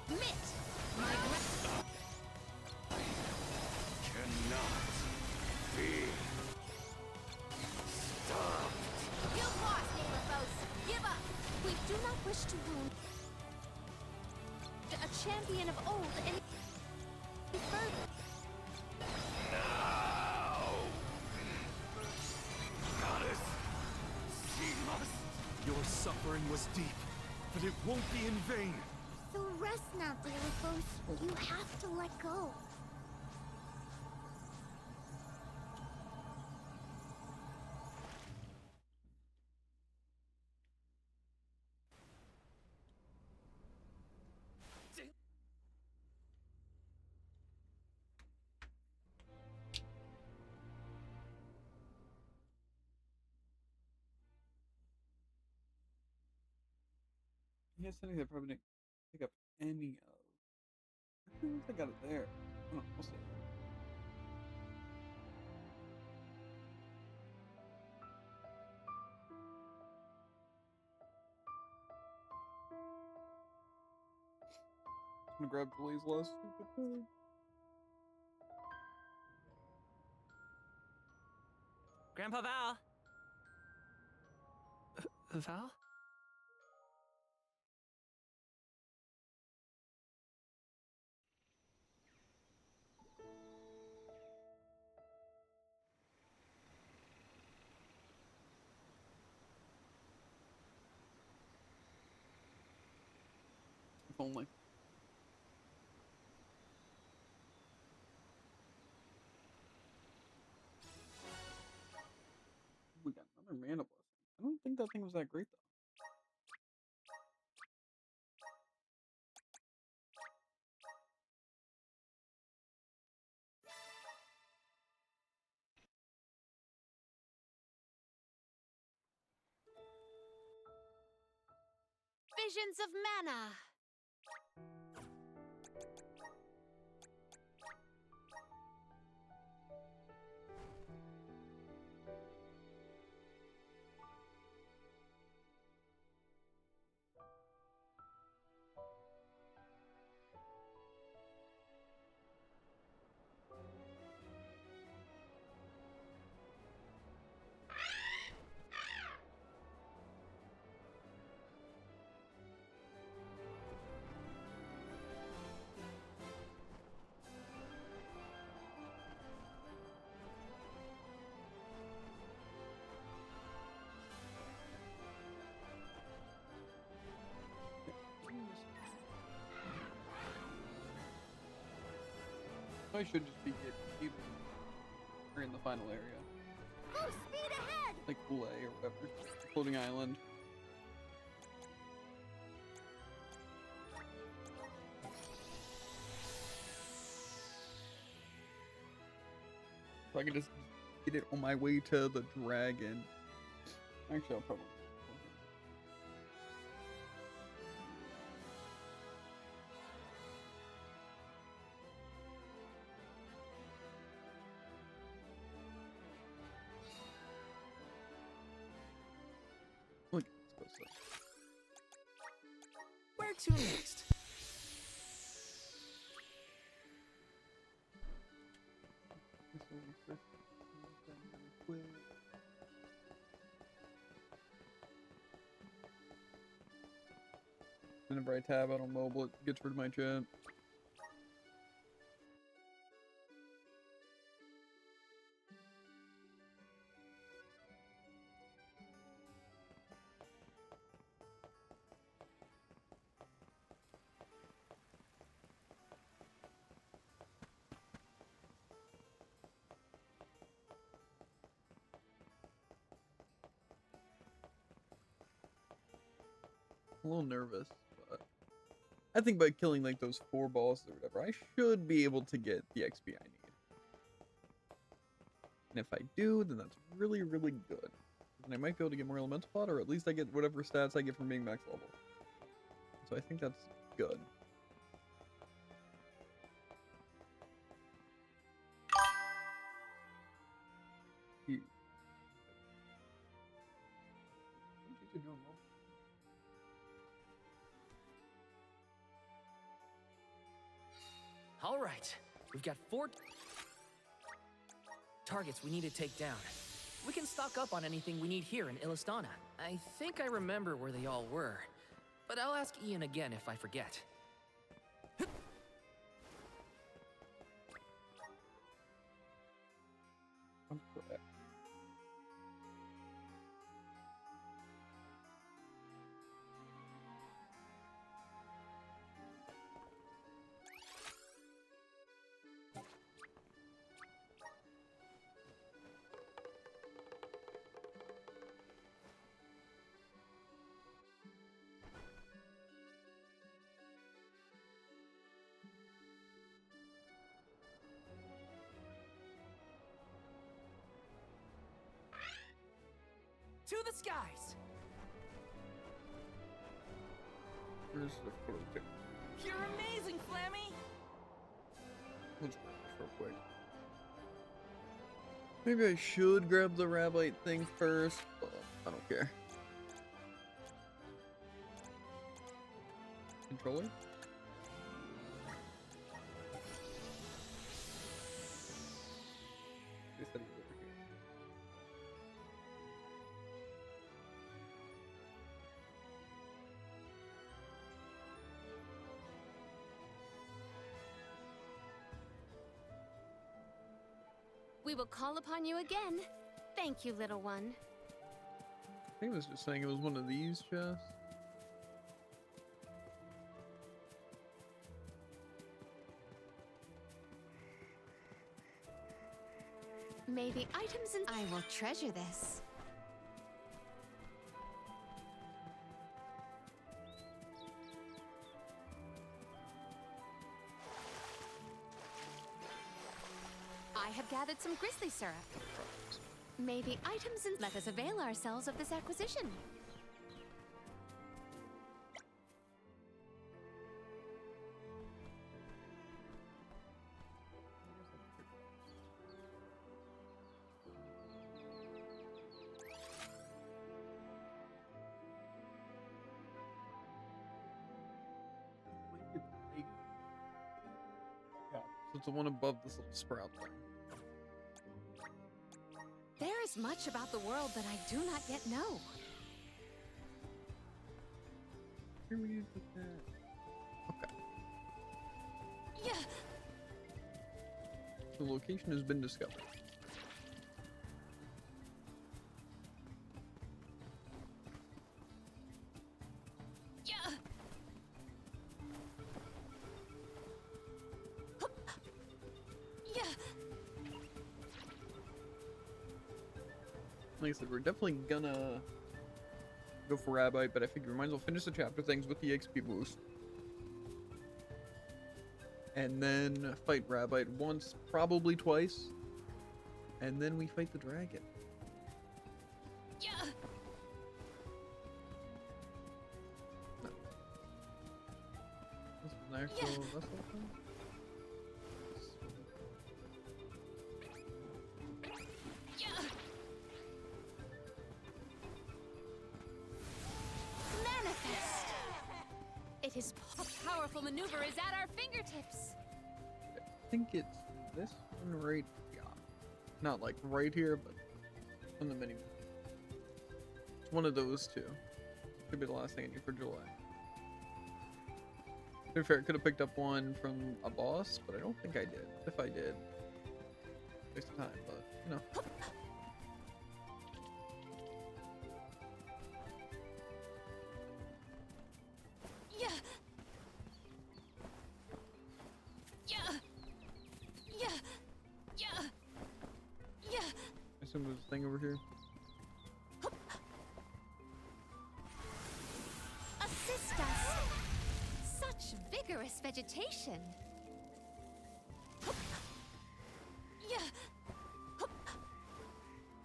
F: Submit. My
G: Cannot be stopped.
E: You've lost, Alephos. Give up.
F: We do not wish to wound a champion of old any further.
N: Your suffering was deep, but it won't be in vain.
E: So rest now, Delos. You have to let go.
A: Here's something that probably didn't pick up any of. I think I got it there. Oh, we'll see. I'm gonna grab Julie's last stupid card.
B: Grandpa Val. Val?
A: If only. We got another mana blessing. I don't think that thing was that great though.
F: Visions of mana.
A: I should just be getting we're in the final area.
E: Full speed ahead!
A: Like Kool-Aid or whatever. Floating island. So I can just get it on my way to the dragon. Actually, I'll probably. Look, it's close.
B: Where to next?
A: Whenever I tab out on mobile, it gets rid of my chat. A little nervous, but I think by killing like those 4 bosses or whatever, I should be able to get the XP I need. And if I do, then that's really, really good. And I might be able to get more elemental pot, or at least I get whatever stats I get from being max level. So I think that's good.
B: All right, we've got 4 targets we need to take down. We can stock up on anything we need here in Illistana. I think I remember where they all were, but I'll ask Ian again if I forget.
I: to the skies.
A: Here's the photo pic.
B: You're amazing, Flammy!
A: Let's grab this real quick. Maybe I should grab the Rabite thing first, but I don't care. Controller? They said it was over here.
F: We will call upon you again. Thank you, little one.
A: I think it was just saying it was one of these chests.
F: May the items in— I will treasure this. I have gathered some grizzly syrup. May the items in— Let us avail ourselves of this acquisition.
A: Yeah, so it's the one above this little sprout thing.
F: There is much about the world that I do not yet know.
A: Here we go with that. Okay.
F: Yeah.
A: The location has been discovered.
F: Yeah. Yeah.
A: Like I said, we're definitely gonna go for Rabite, but I figure we might as well finish the chapter things with the XP boost. And then fight Rabite once, probably twice. And then we fight the dragon.
F: Yeah.
A: No. This is an actual vessel thing?
F: Yeah. Manifest. It is a powerful maneuver is at our fingertips.
A: I think it's this one right, yeah. Not like right here, but on the menu. It's one of those two. Could be the last thing I need for July. To be fair, I could have picked up one from a boss, but I don't think I did. If I did, waste of time, but you know.
F: Yeah. Yeah. Yeah. Yeah. Yeah.
A: I assume there's a thing over here.
F: Assist us. Such vigorous vegetation. Yeah.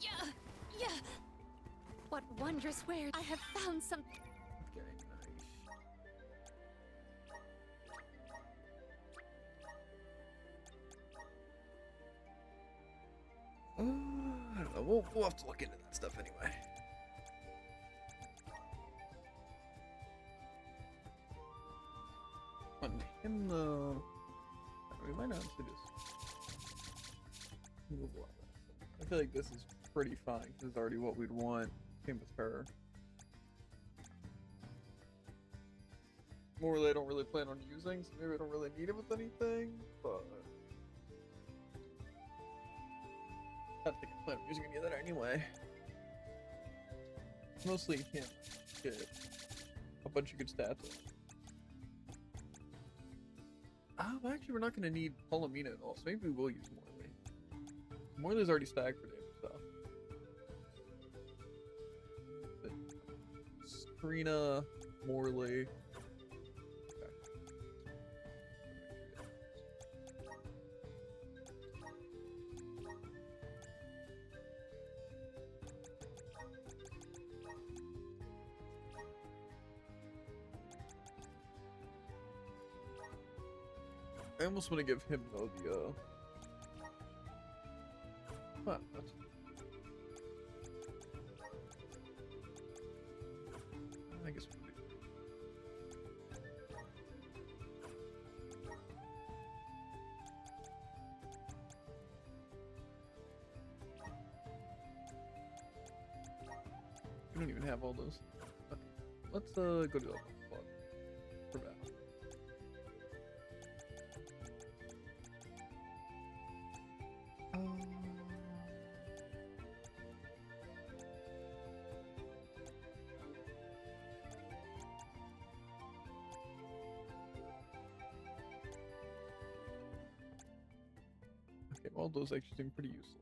F: Yeah. Yeah. What wondrous wares. I have found some.
A: Okay, nice. I don't know. We'll have to look into that stuff anyway. On him though, we might not have to just move a lot. I feel like this is pretty fine because it's already what we'd want. Same with her. Morley I don't really plan on using, so maybe I don't really need it with anything, but I don't think I plan on using any of that anyway. Mostly you can't get a bunch of good stats. Oh, actually we're not going to need Palomina at all, so maybe we will use Morley. Morley's already stacked for damage stuff. But Serena, Morley. I almost want to give him though the huh, that's... I guess we'll do... We don't even have all those. Okay. Let's go to the other spot for battle. Okay, well, those actually seem pretty useless.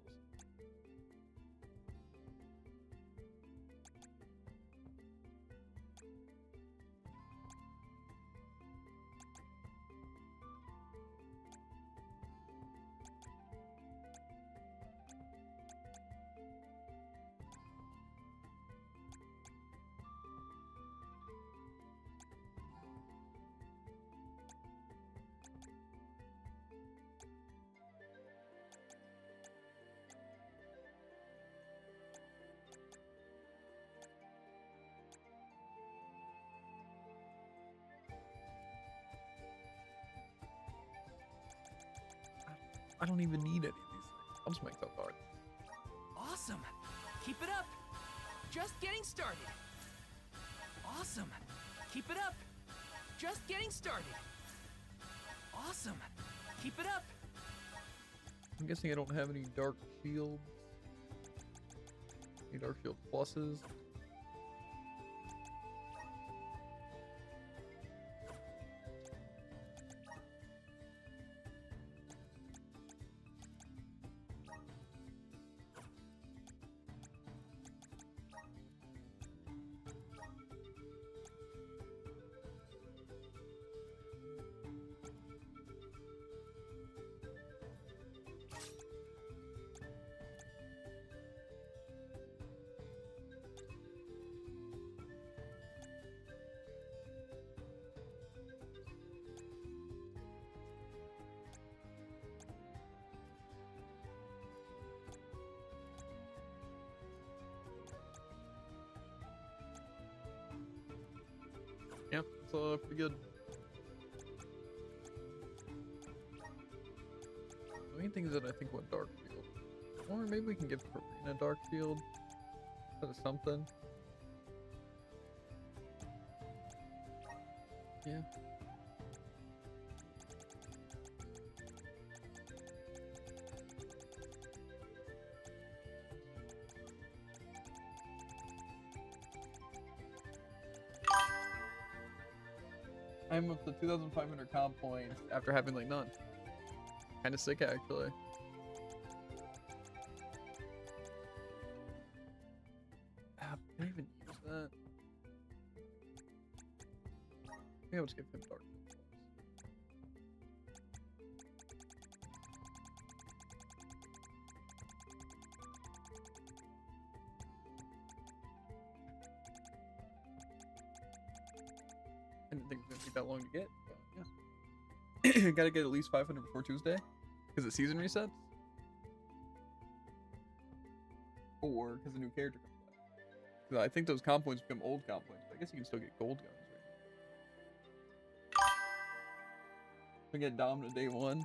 A: I don't even need any of these things. I'll just make that dark.
I: Awesome! Keep it up! Just getting started! Awesome! Keep it up! Just getting started! Awesome! Keep it up!
A: I'm guessing I don't have any dark shields. Any dark shield pluses. Yep, it's pretty good. The main thing is that I think went dark field. Or maybe we can give Karina dark field. That is something. Yeah. I'm up to 2,500 comp points after having like none. Kind of sick actually. Can I even use that? Maybe I'll just give him dark. I didn't think it was gonna take that long to get, but yeah. Gotta get at least 500 before Tuesday, because the season resets. Or because the new character comes back. 'Cause I think those comp points become old comp points, but I guess you can still get gold guns, right? We get dominant day one.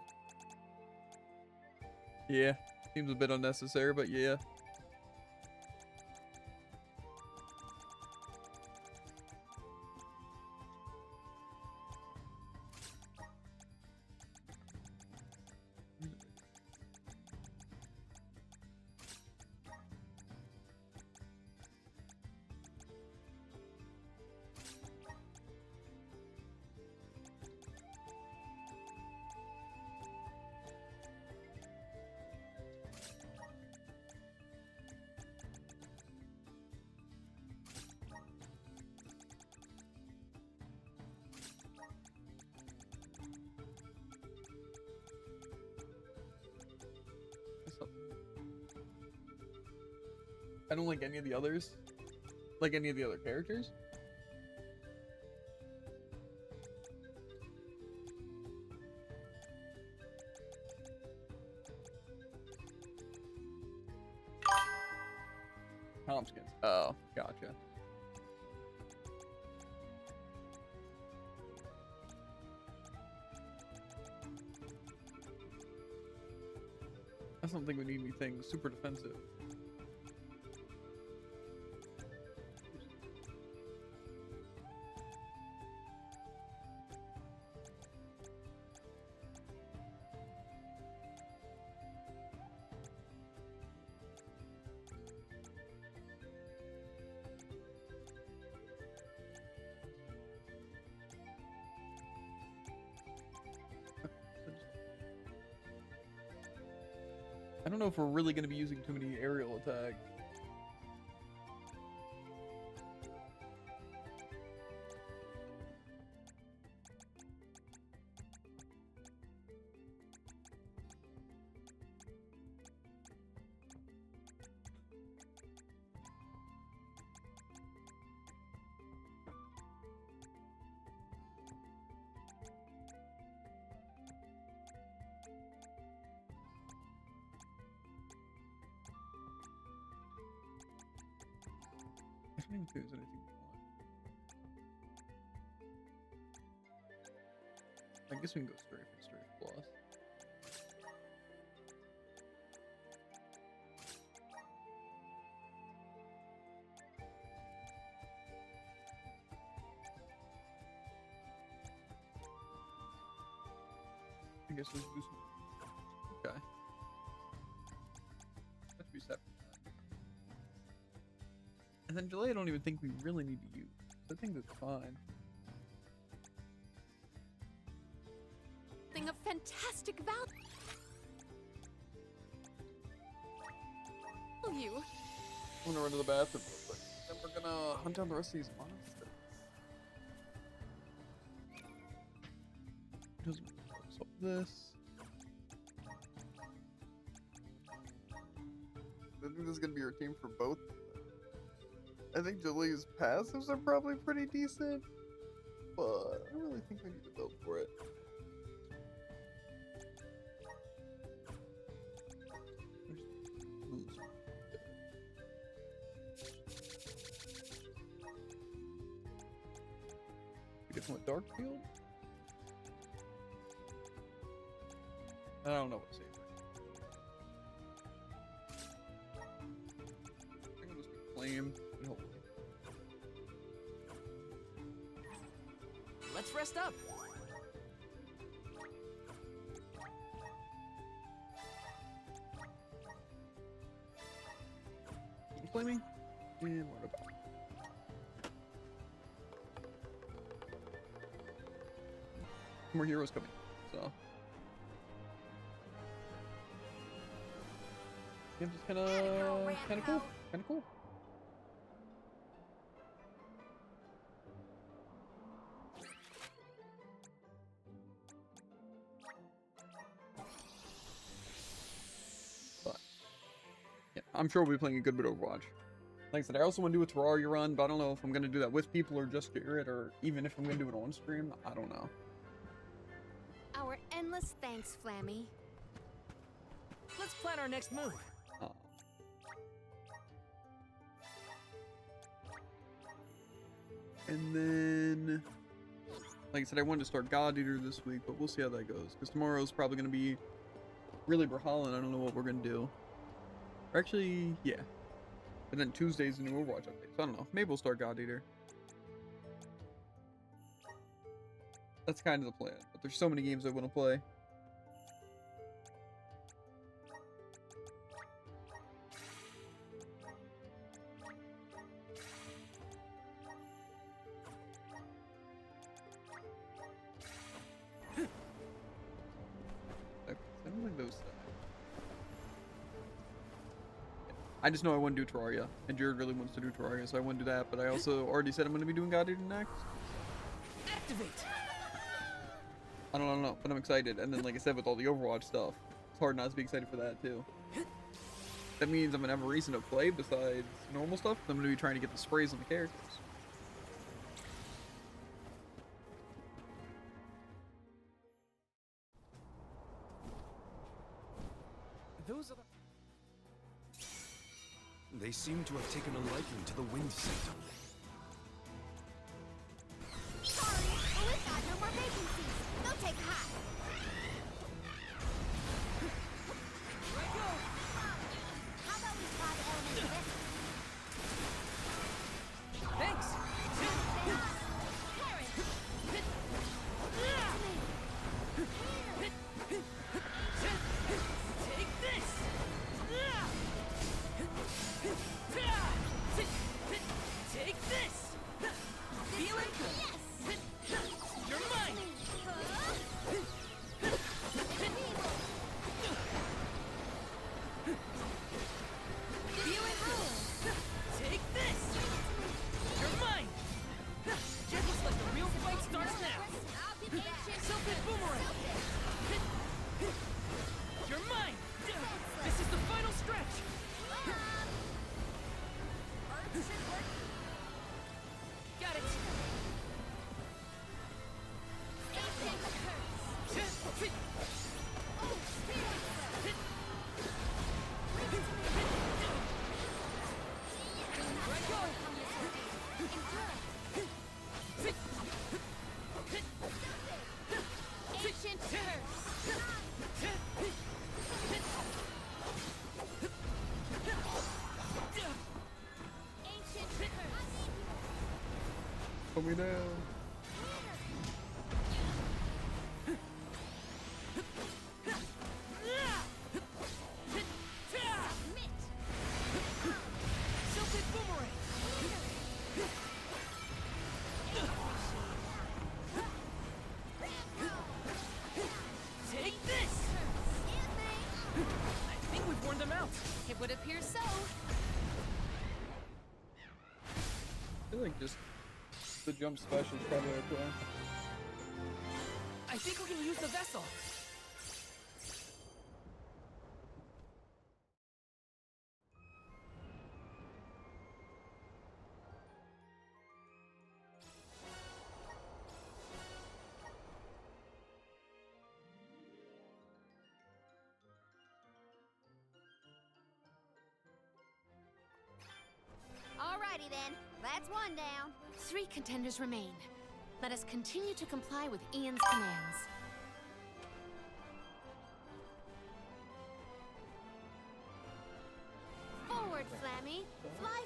A: Yeah, seems a bit unnecessary, but yeah. I don't like any of the others. Like any of the other characters. comp skins. Oh, gotcha. I don't think we need anything super defensive. I don't know if we're really going to be using too many aerial attacks. I don't even think there's anything we want. I guess we can go straight for straight plus. I guess let's do some. Okay. That should be separate. And then Delay I don't even think we really need to use. I think that's fine.
F: Thing of fantastic value. You.
A: I'm gonna run to the bathroom real quick. Then we're gonna hunt down the rest of these monsters. Doesn't solve this. I think this is gonna be our team for both. I think Jalee's passives are probably pretty decent, but I don't really think we need to build for it. We get some Dark Field? I don't know what to say. I think I'll just be Flame.
I: Let's rest up.
A: Keep flaming. And what about? More heroes coming, so. Yeah, just kinda cool. Kinda cool. I'm sure we'll be playing a good bit of Overwatch. Like I said, I also want to do a Terraria run, but I don't know if I'm going to do that with people or just Garrett, or even if I'm going to do it on stream. I don't know.
F: Our endless thanks, Flammy.
I: Let's plan our next move.
A: And then, like I said, I wanted to start God Eater this week, but we'll see how that goes. Because tomorrow's probably going to be really Brawlhalla, and I don't know what we're going to do. Or actually, yeah. And then Tuesday's a new Overwatch update. So I don't know. Maybe we'll start God Eater. That's kind of the plan. But there's so many games I want to play. I don't like those. I just know I want to do Terraria, and Jared really wants to do Terraria, so I want to do that, but I also already said I'm going to be doing God Eater next.
I: Activate!
A: I don't know, but I'm excited, and then like I said, with all the Overwatch stuff, it's hard not to be excited for that too. That means I'm going to have a reason to play besides normal stuff, I'm going to be trying to get the sprays on the characters.
I: Those are
N: They seem to have taken a liking to the wind scent.
E: Sorry, but we've got no more vacancies. Go take a hike.
I: Here I go!
E: How about we try the elemental vessel?
I: Thanks! Take this! Take this! Feeling good! You're mine! Feeling good! Take this! You're mine! Just looks like the real fight starts now! Silphid Boomerang! You're mine! This is the final stretch! Got it!
E: Ancient curse. Ancient curse.
A: Put me down.
I: Silphid Boomerang! Take this! I think we've worn them out.
F: It would appear so.
A: I feel like just the jump special is probably our plan.
I: I think we can use the vessel.
C: Alrighty then, that's one down.
F: 3 contenders remain. Let us continue to comply with Ian's commands.
C: Forward, Flammy. Fly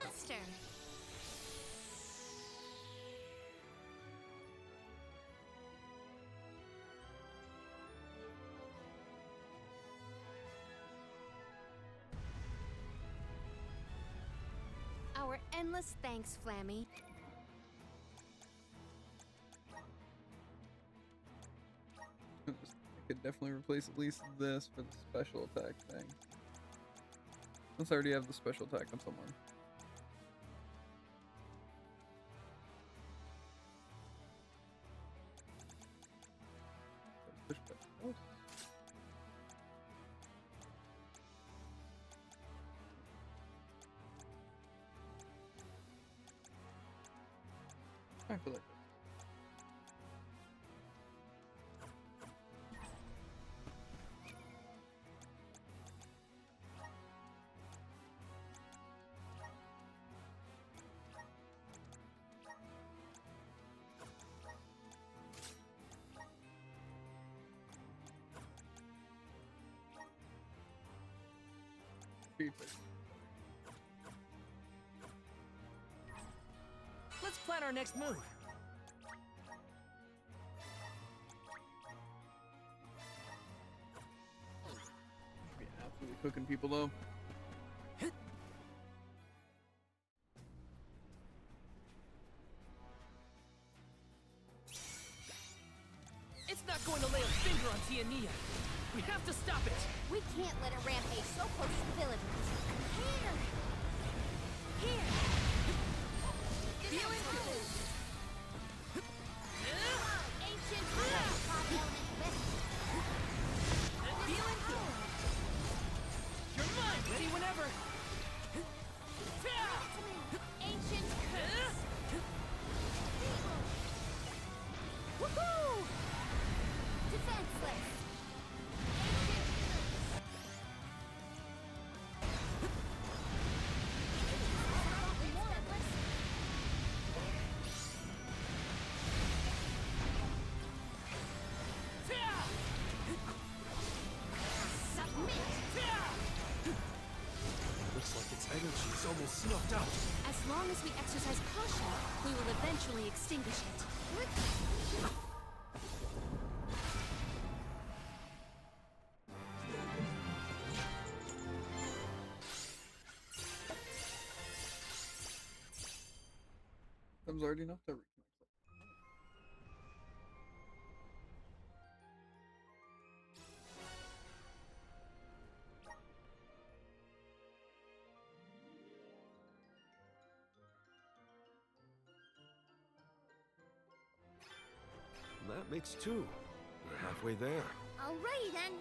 F: Master. Our endless thanks, Flammy.
A: I could definitely replace at least this for the special attack thing. Since I already have the special attack on someone. Push back. Oh. I feel like
I: Let's plan our next move.
A: be absolutely cooking people though.
I: It's not going to lay a finger on Tiania. We have to stop it.
E: We can't let it rampage so close to the villagers. Here! Here!
I: Feeling good.
E: Ancient elemental vessel.
I: Feeling good. You're mine. Ready whenever.
E: Ancient curse. Woohoo! Defenseless.
I: Stop.
F: As long as we exercise caution, we will eventually extinguish it.
A: Thumbs already enough to reconnect.
N: That makes 2. We're halfway there.
E: Alrighty then.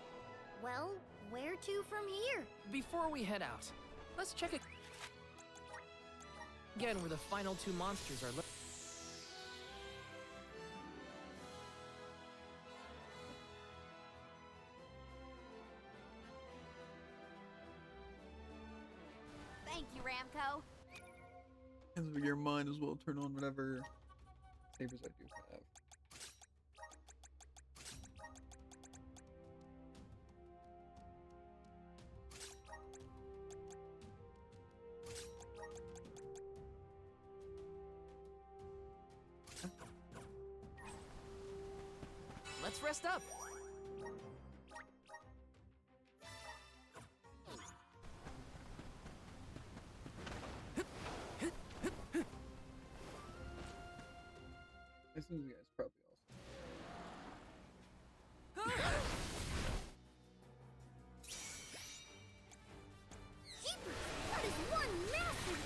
E: Well, where to from here?
I: Before we head out, let's check it again where the final 2 monsters are.
C: Thank you, Ramco.
A: And your mind as well turn on whatever savers I do have.
I: Let's rest up.
A: I assume you guys probably also.
E: Jeepers! That is one massive.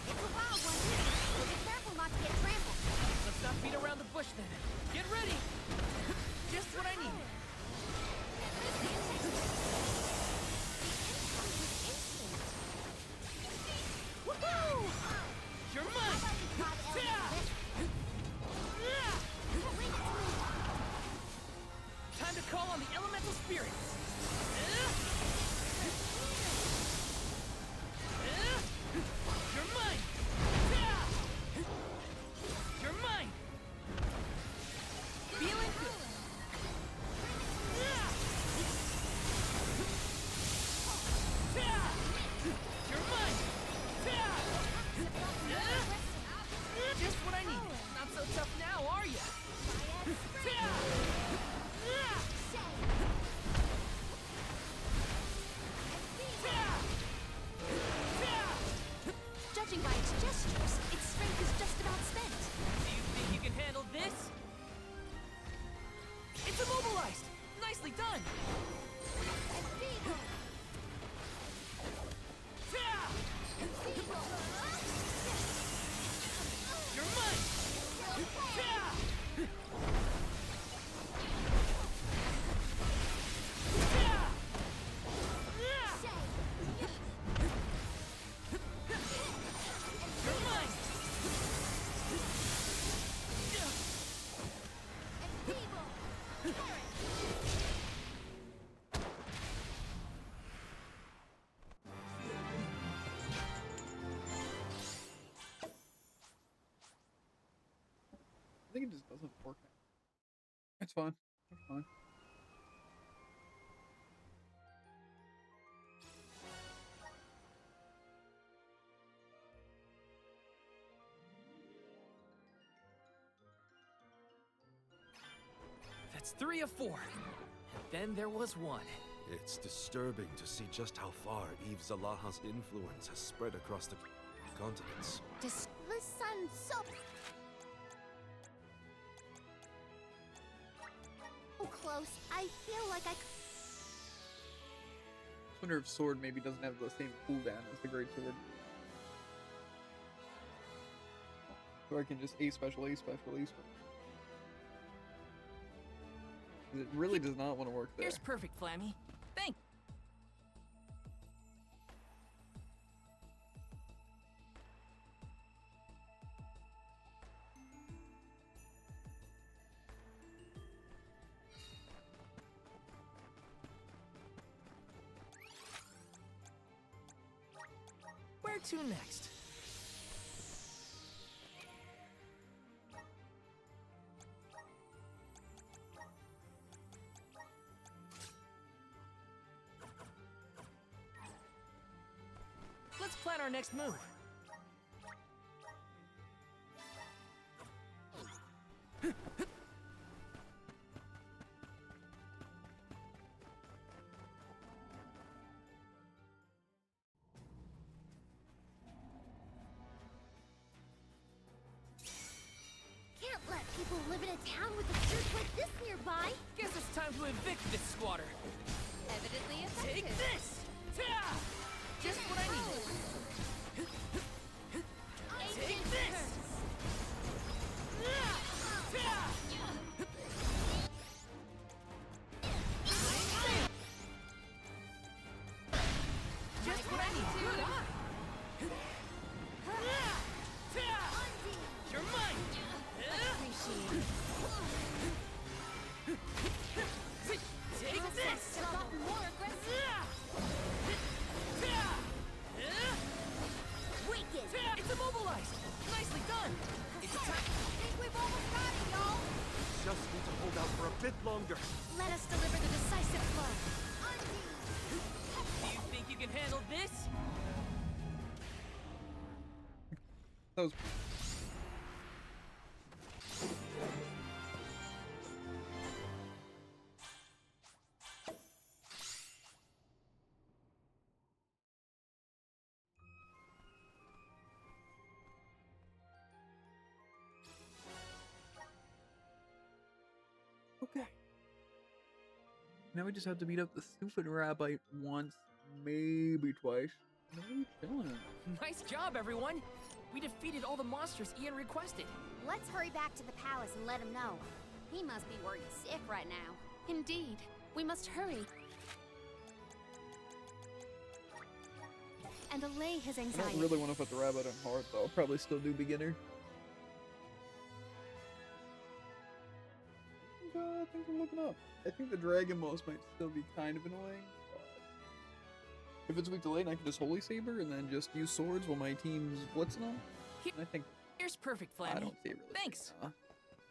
E: It's a wild one, so be careful not to get trampled.
I: Let's not beat around the bush then. Get ready. Just what I need.
E: Woohoo!
I: You're mine. Time to call on the elemental spirits. You're mine. You're mine. Feeling good. You're mine. Just what I needed. Not so tough now, are ya?
F: Judging by its gestures, its strength is just about spent.
I: Do you think you can handle this? It's immobilized! Nicely done! You're mine! You're mine!
A: I think it just doesn't work now. It's fine. It's fine.
I: That's 3 of 4. And then there was 1.
N: It's disturbing to see just how far Eve Zalaha's influence has spread across the continents.
E: The sun so close. I feel like I
A: wonder if Sword maybe doesn't have the same cooldown as the Great Sword. So I can just A special, A special, A special. It really does not want to work there.
I: Here's perfect, Flammy. Thank. Where to next? our next move?
E: Can't let people live in a town with a church like this nearby.
I: Guess it's time to evict this squatter.
F: Evidently effective.
I: Take this! Ta! Just what I needed. Take this! Ta! Just what I need. Good eye. Ta! You're mine.
F: Appreciate it.
I: Take this!
F: Gotten more aggressive.
E: Wicked.
I: It's immobilized. Nicely done. It's a time.
E: I think we've almost got it, y'all.
N: Just need to hold out for a bit longer.
F: Let us deliver the decisive blow.
I: Do you think you can handle this?
A: That was. Okay. Now we just have to beat up the stupid rabbit once, maybe twice. Maybe chilling.
I: Nice job, everyone. We defeated all the monsters Ian requested.
C: Let's hurry back to the palace and let him know. He must be worried sick right now.
F: Indeed. We must hurry. And allay his
A: I
F: anxiety.
A: don't really want to put the rabbit on hard though. I'll probably still do beginner. Things are looking up. I think the dragon boss might still be kind of annoying. But if it's weak to lane, I can just Holy Saber and then just use swords while my team's blitzing them. And I think
I: Here's perfect, Flammy.
A: I don't see it really.
I: Thanks.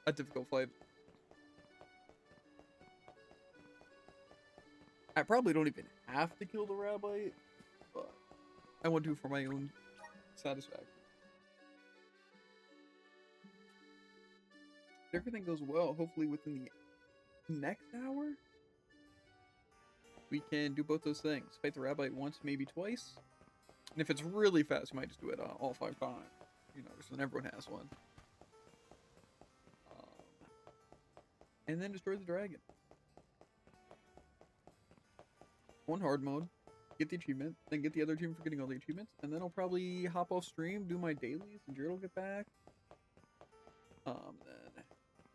A: A difficult fight. I probably don't even have to kill the rabbit, but I want to for my own satisfaction. If everything goes well, hopefully within the next hour, we can do both those things. Fight the rabbit once, maybe twice. And if it's really fast, we might just do it all 5 times. You know, just when everyone has one. And then destroy the dragon. One hard mode, get the achievement, then get the other achievement for getting all the achievements, and then I'll probably hop off stream, do my dailies, and Jared will get back. Then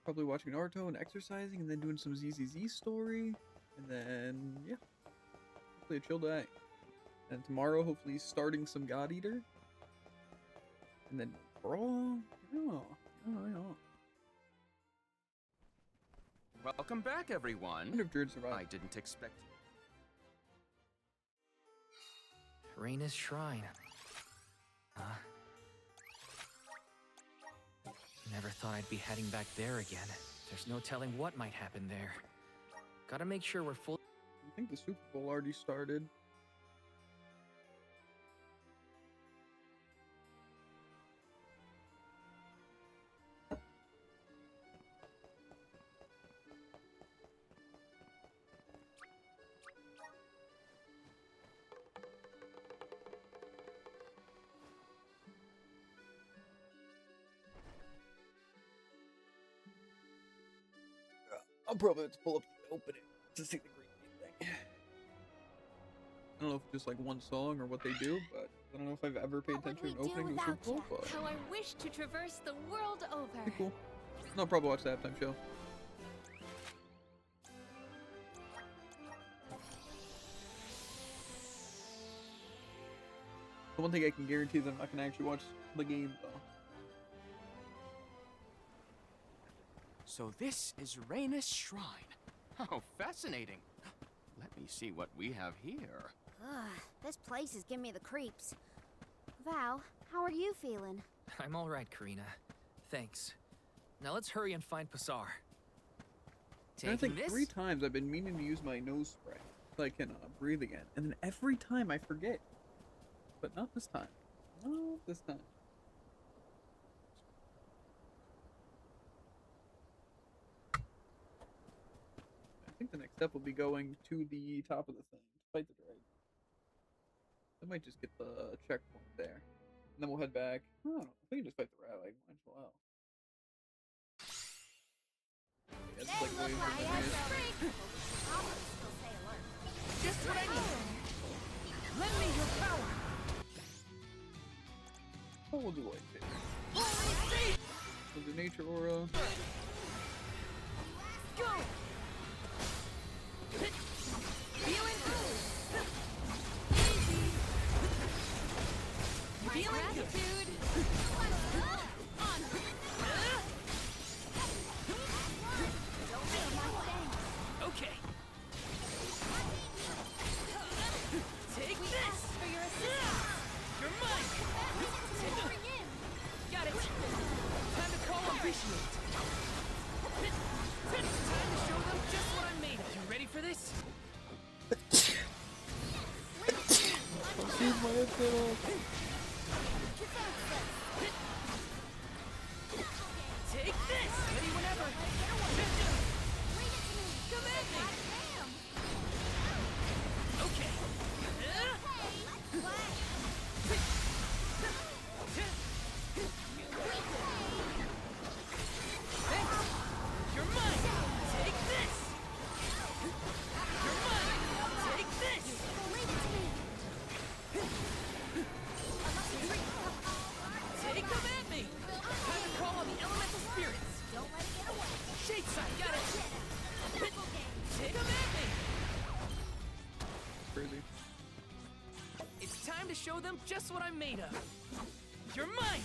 A: probably watching Naruto and exercising, and then doing some ZZZ story, and then yeah, hopefully a chill day. And tomorrow, hopefully starting some God Eater, and then Brawl. Yeah.
O: Welcome back,
A: I
O: everyone.
A: wonder if Jared survived.
O: I didn't expect you.
B: Raina's shrine. Huh? Never thought I'd be heading back there again. There's no telling what might happen there. Gotta make sure we're full.
A: I think the Super Bowl already started. I'll probably have to pull up the opening to see the green thing. I don't know if it's just like one song or what they do, but I don't know if I've ever paid attention to an opening to a Super Bowl, but
F: How I wish to traverse the world over.
A: pretty cool. No, I'll probably watch the halftime show. The one thing I can guarantee is I'm not gonna actually watch the game though.
O: So this is Raina's shrine. How fascinating. Let me see what we have here.
C: Ugh, this place is giving me the creeps. Val, how are you feeling?
B: I'm all right, Karina. Thanks. Now let's hurry and find Pasar.
A: I
B: Taking
A: think
B: this?
A: 3 times I've been meaning to use my nose spray so I can breathe again, and then every time I forget. But not this time. Not this time. I think the next step will be going to the top of the thing to fight the dragon. I might just get the checkpoint there. And then we'll head back. I don't know. I think just fight the rat like might as well. Yeah, it's like way more than it is.
I: Just what I need. Lend me your power.
A: Oh, we'll do lightsaber. We'll do nature aura.
I: Go. Feeling good. Feeling good, dude. Okay. Take this for your assist. You're mine. Got it. Time to call appreciate. Time to show them just what I'm made of. You ready for this?
A: My headset off.
I: Take this! Ready whenever! Come at me! Okay. Thanks! You're mine! Take this! You're mine! Take this! Take them at me! Time to call on the elemental spirits! Don't let it get away! Shadeside, got it! Take them at me!
A: Crazy.
I: It's time to show them just what I'm made of! You're mine!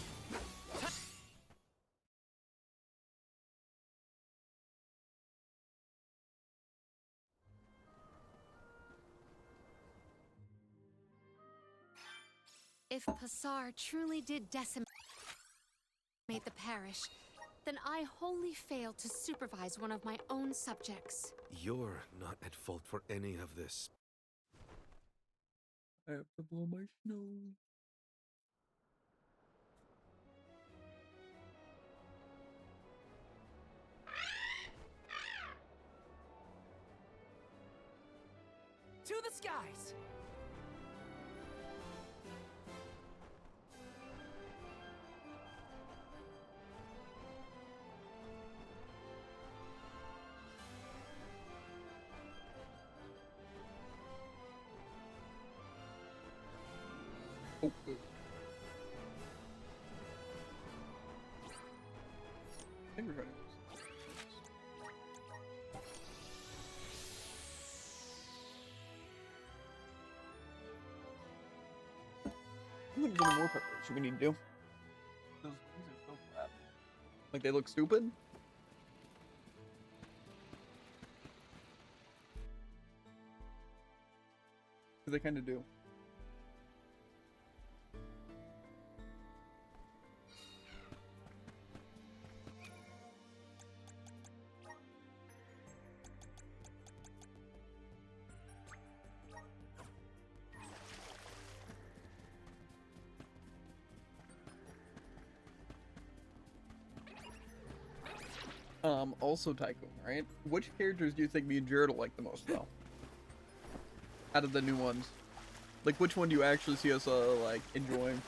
F: If Passar truly did decimate the parish, then I wholly failed to supervise one of my own subjects.
N: You're not at fault for any of this.
A: I have to blow my nose.
I: To the skies!
A: Oh, I think we're ready. I think there's any more preparation we need to do. These are so flat. Like they look stupid? Because they kind of do. Also Tycoon, right? Which characters do you think me and Jared will like the most, though? Out of the new ones. Like, which one do you actually see us, like, enjoying?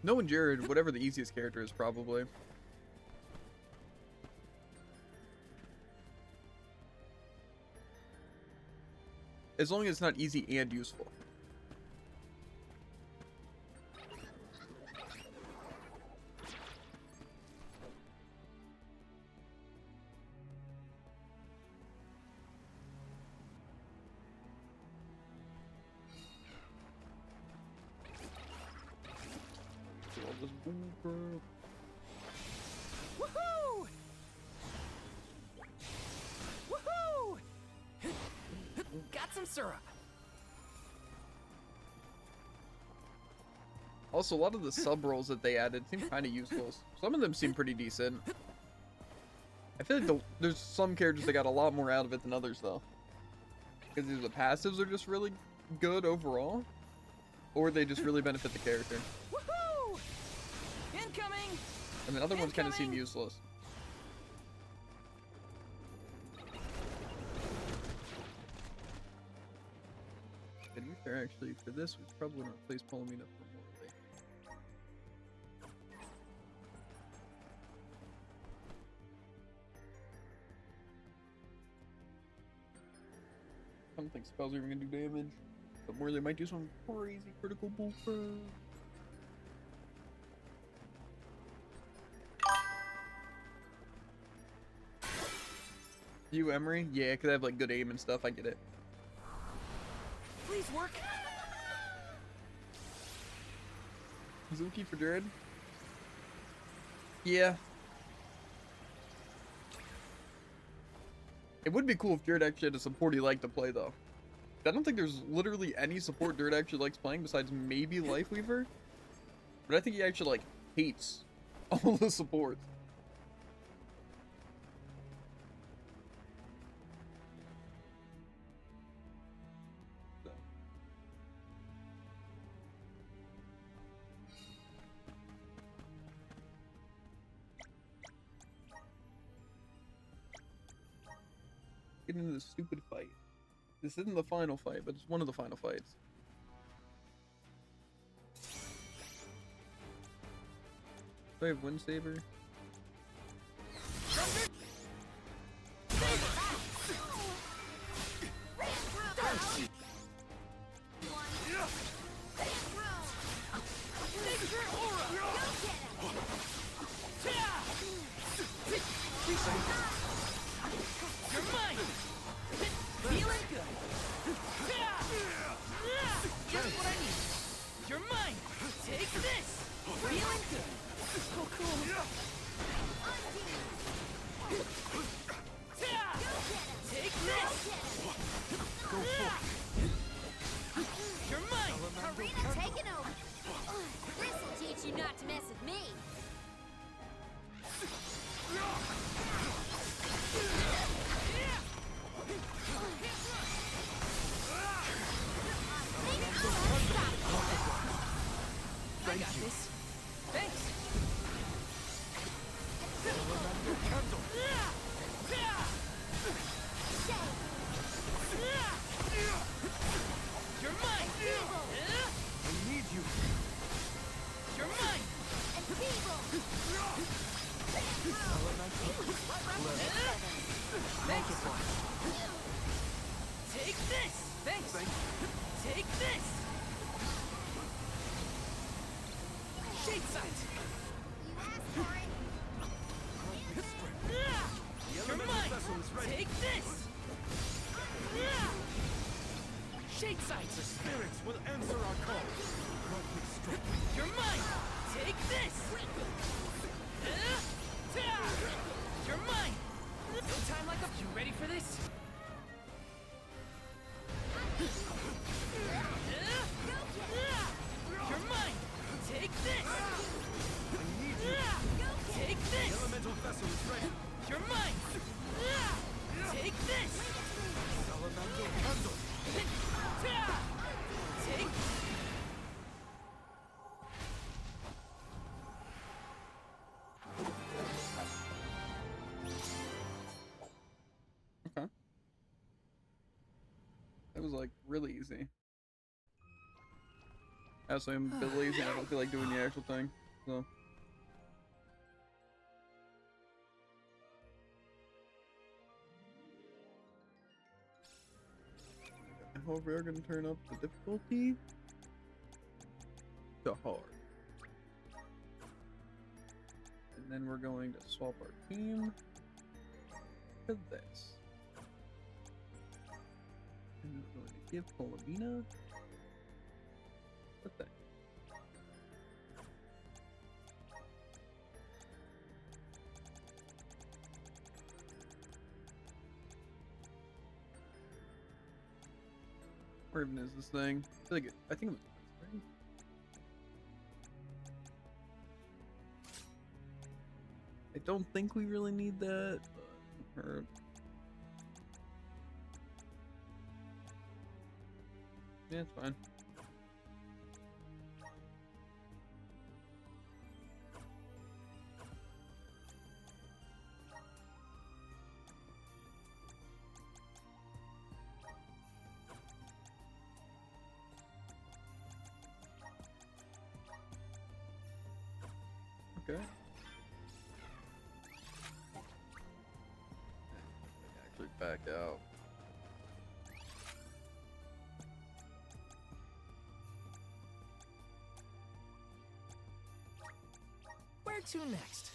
A: No and Jared, whatever the easiest character is, probably. As long as it's not easy and useful.
I: Woohoo! Woohoo! Got some syrup.
A: Also, a lot of the sub roles that they added seem kind of useful. Some of them seem pretty decent. I feel like there's some characters that got a lot more out of it than others, though. Because either the passives are just really good overall, or they just really benefit the character.
I: Woohoo! Incoming!
A: And the other ones kind of seem useless. To be fair, actually, for this, we probably want to replace Palomino for Morley. I don't think spells are even gonna do damage, but Morley might do some crazy critical bullcrap. You, Emery? Yeah, because I have like good aim and stuff. I get it.
I: Please work.
A: Zuki for Dread? Yeah. It would be cool if Jared actually had a support he liked to play, though. I don't think there's literally any support Jared actually likes playing besides maybe Lifeweaver. But I think he actually, like, hates all the supports. Get into this stupid fight. This isn't the final fight, but it's one of the final fights. Do I have Wind Saber?
I: You're mine! Feeling good! Just what I need! You're mine! Take this! Feeling good! Oh, cool! Take this! Go You're mine!
E: Karina taking over! This'll teach you not to mess with me!
I: I got this. Thanks. You're mine.
G: I need you.
I: You're mine. Thank you, boy. Take this. Thanks. Take this. Shade sight!
E: You asked for it!
I: You're mine! Take this! Shade sight!
G: The spirits will answer our call.
I: You're mine! Take this! You're mine! No time like a... You ready for this? You're mine! Take this!
G: I need you.
I: Take this!
G: The elemental vessel is ready.
I: You're mine! Take this!
G: Elemental candle.
I: Take...
A: Okay. That was like really easy. Also, I'm a bit lazy and I don't feel like doing the actual thing, so. However, we're gonna turn up the difficulty to hard. And then we're going to swap our team to this. And we're going to give Palomino the thing. Where even is this thing? I feel like I think it was this thing. I don't think we really need that, but it hurt. Yeah, it's fine. Okay. Actually back out.
I: Where to next?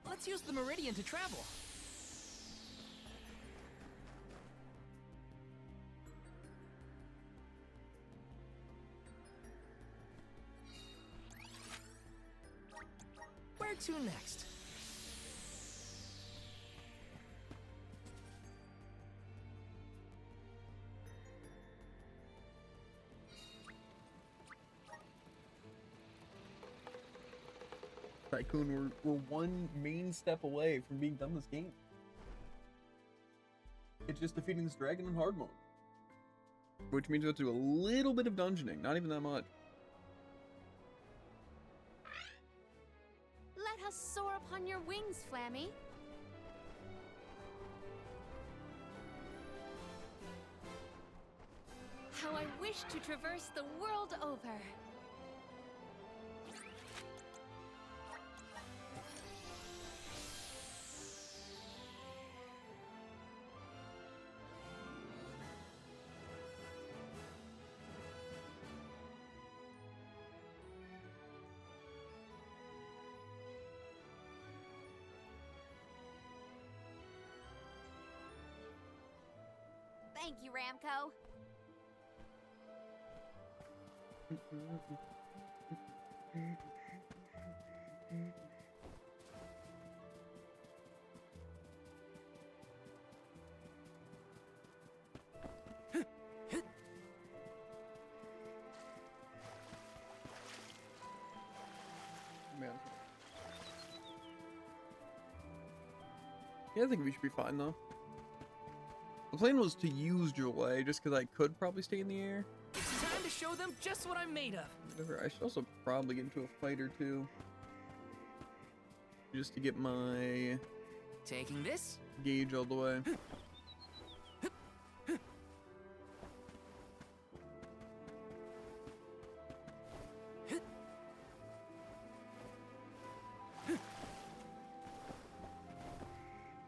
I: Let's use the Meridian to travel. Where to next?
A: Tycoon, we're one main step away from being done this game. It's just defeating this dragon in hard mode. Which means we have to do a little bit of dungeoning, not even that much.
F: Let us soar upon your wings, Flammy. How I wish to traverse the world over.
C: Thank you, Ramco.
A: Man. Yeah, I think we should be fine though. The plan was to use Joulet just because I could probably stay in the air.
I: It's time to show them just what I'm made of.
A: Whatever. I should also probably get into a fight or two. Just to get my
I: Taking this.
A: gauge all the way.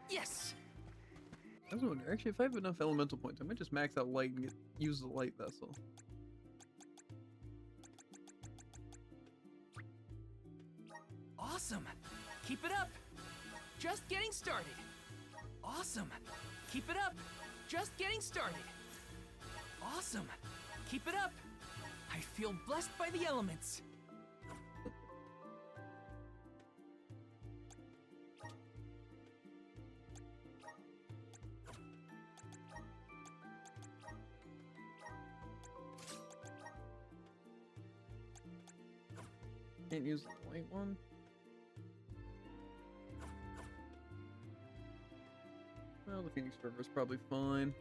I: Yes.
A: I was wondering, actually, if I have enough elemental points, I might just max out light and use the light vessel.
I: Awesome. Keep it up. Just getting started. Awesome. Keep it up. Just getting started. Awesome. Keep it up. I feel blessed by the elements.
A: Can't use the light one. Well, the Phoenix River is probably fine.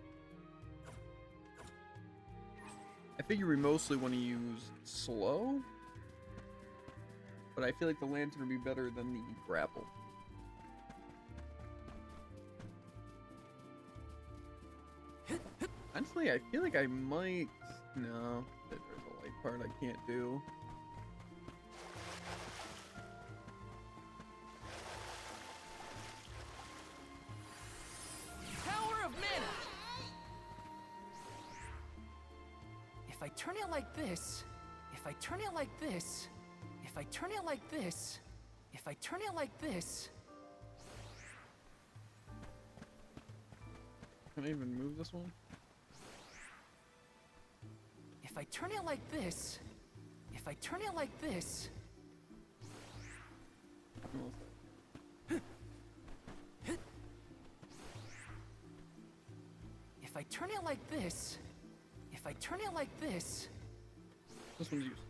A: I figure we mostly want to use slow, but I feel like the lantern would be better than the grapple. Honestly, I feel like I might. No, there's a light part I can't do.
I: If I turn it like this, if I turn it like this, if I turn it like this, if I turn it like this.
A: Can I even move this one?
I: If I turn it like this, if I turn it like this. If I turn it like this, if I turn it like this.
A: This one's useless.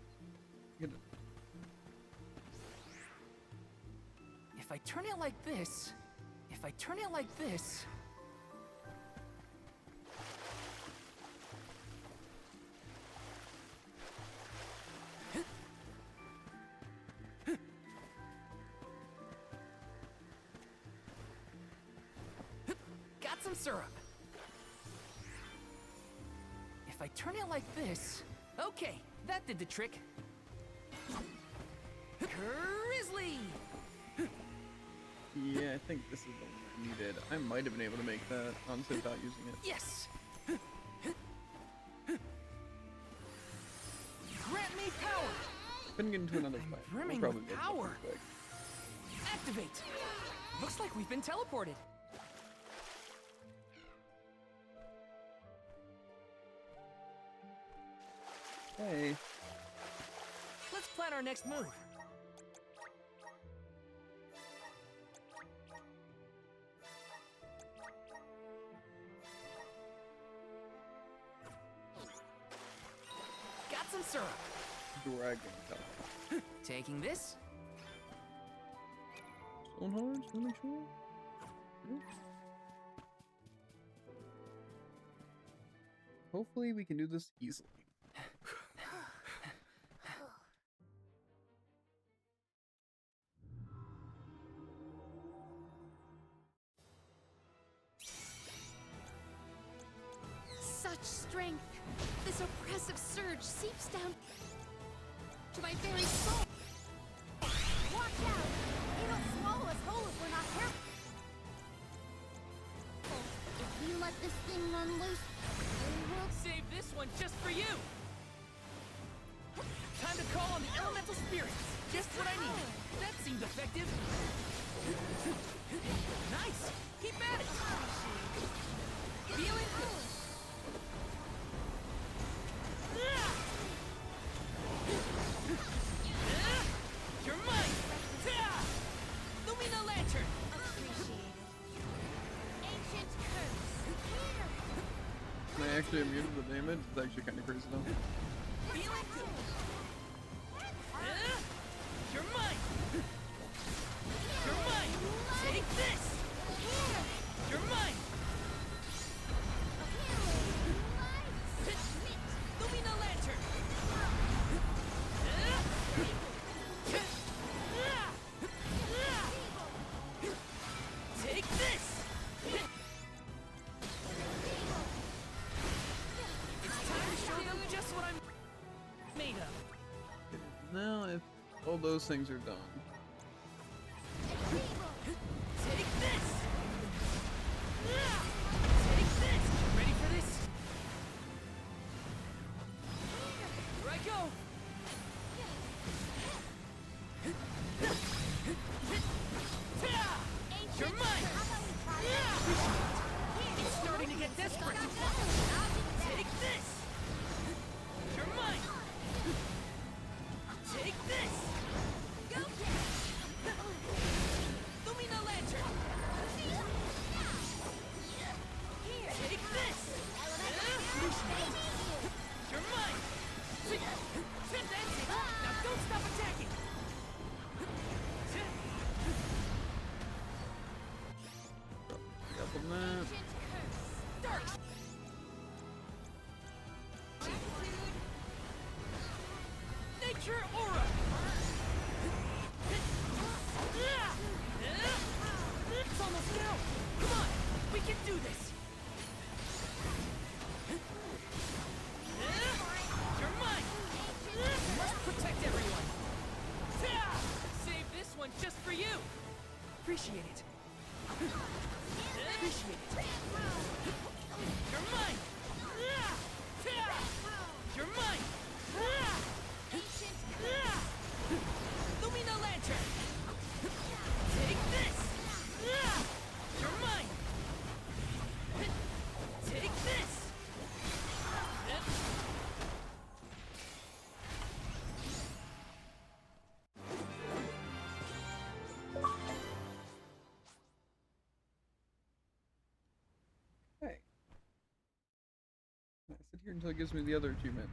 I: If I turn it like this, if I turn it like this. Got some syrup. If I turn it like this. Okay, that did the trick. Grizzly!
A: Yeah, I think this is the one I needed. I might have been able to make that, honestly, without using it.
I: Yes! Grant me power!
A: Couldn't get into another fight.
I: Brimming
A: We'll
I: with
A: probably
I: power!
A: get quick.
I: Activate! Looks like we've been teleported.
A: Hey.
I: Let's plan our next move. Got some syrup.
A: Dragon Tower.
I: Taking this.
A: Stone Hard, Stone Shore? Hopefully we can do this easily.
F: Such strength. This oppressive surge seeps down to my very soul.
E: Watch out! It'll swallow us whole if we're not careful. If we let this thing run loose, we will
I: Save this one just for you. Time to call on the elemental spirits. Just what I need. That seemed effective. Nice. Keep at it. Feeling good. You're mine! Lumina Lantern!
E: ancient curse.
A: Can I actually immune to the damage? It's actually kind of crazy though.
I: Feeling good! You're mine! You're mine! Take this! You're mine! Lumina Lantern! Take this! It's time to show them just what I'm made of.
A: Now, if all those things are done,
I: Take this! Take this! Ready for this? Here I go! You're mine! It's starting to get desperate! Take this! You're mine! Take this! Go! Lumina Lantern! Take this! You're mine! That's it! Now don't stop attacking!
A: up on that.
I: Dark! Nature Aura! It's almost down! Come on! We can do this! You're mine! Must protect everyone! Save this one just for you! Appreciate it. Appreciate it. You're mine! You're mine! Lumina Lantern! Take this! You're mine! Take this!
A: Hey. I sit here until it gives me the other achievement.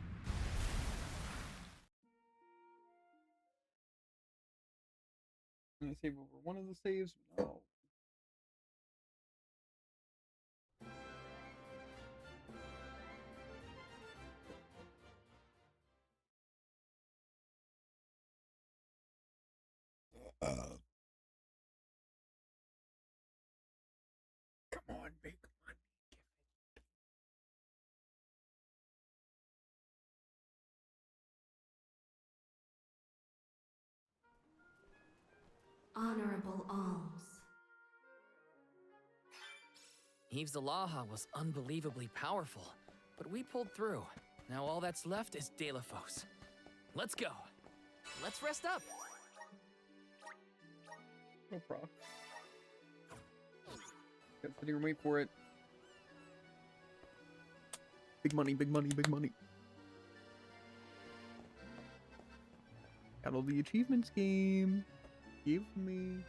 A: Can I save over one of the saves? No. Come on, big money.
P: Honorable alms.
B: Yves Zalaha was unbelievably powerful, but we pulled through. Now all that's left is Delafos. Let's go. Let's rest up.
A: No problem. Got sitting and wait for it. Big money, big money, big money. Got all the achievements game. Give me.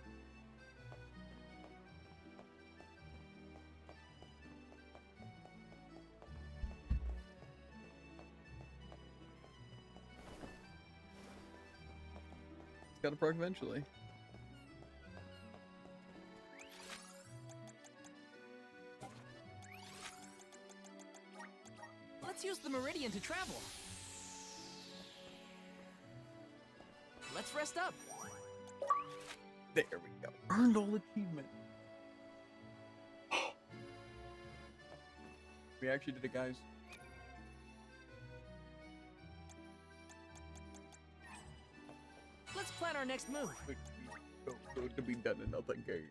A: It's gotta proc eventually.
B: Let's use the Meridian to travel. Let's rest up.
A: There we go. Earned all achievement. We actually did it, guys.
B: Let's plan our next move.
A: So good to be done in nothing game.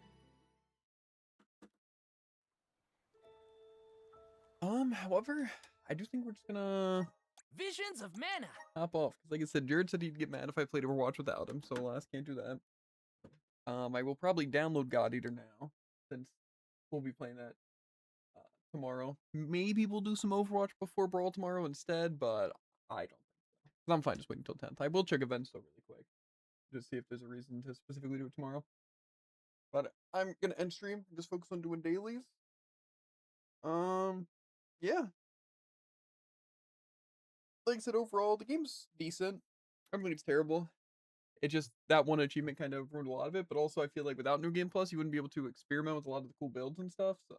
A: However, I do think we're just gonna
B: Visions of Mana.
A: hop off. Because like I said, Jared said he'd get mad if I played Overwatch without him, so alas, can't do that. I will probably download God Eater now, since we'll be playing that tomorrow. Maybe we'll do some Overwatch before Brawl tomorrow instead, but I don't think so. 'Cause I'm fine just waiting until 10th. I will check events though really quick. Just see if there's a reason to specifically do it tomorrow. But I'm gonna end stream and just focus on doing dailies. Yeah. Like I said, overall, the game's decent. I don't think it's terrible. It just, that one achievement kind of ruined a lot of it, but also I feel like without New Game Plus, you wouldn't be able to experiment with a lot of the cool builds and stuff, so.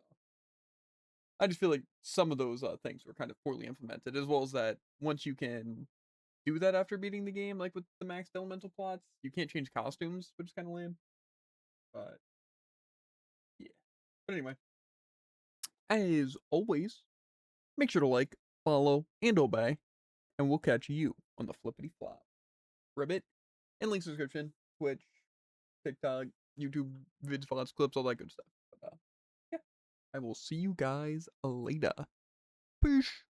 A: I just feel like some of those things were kind of poorly implemented, as well as that once you can do that after beating the game, like with the maxed elemental plots, you can't change costumes, which is kind of lame. But, yeah. But anyway, as always, make sure to like, follow, and obey, and we'll catch you on the flippity flop. Ribbit, and link subscription, Twitch, TikTok, YouTube, vids, VODs, clips, all that good stuff. But, yeah, I will see you guys later. Peace.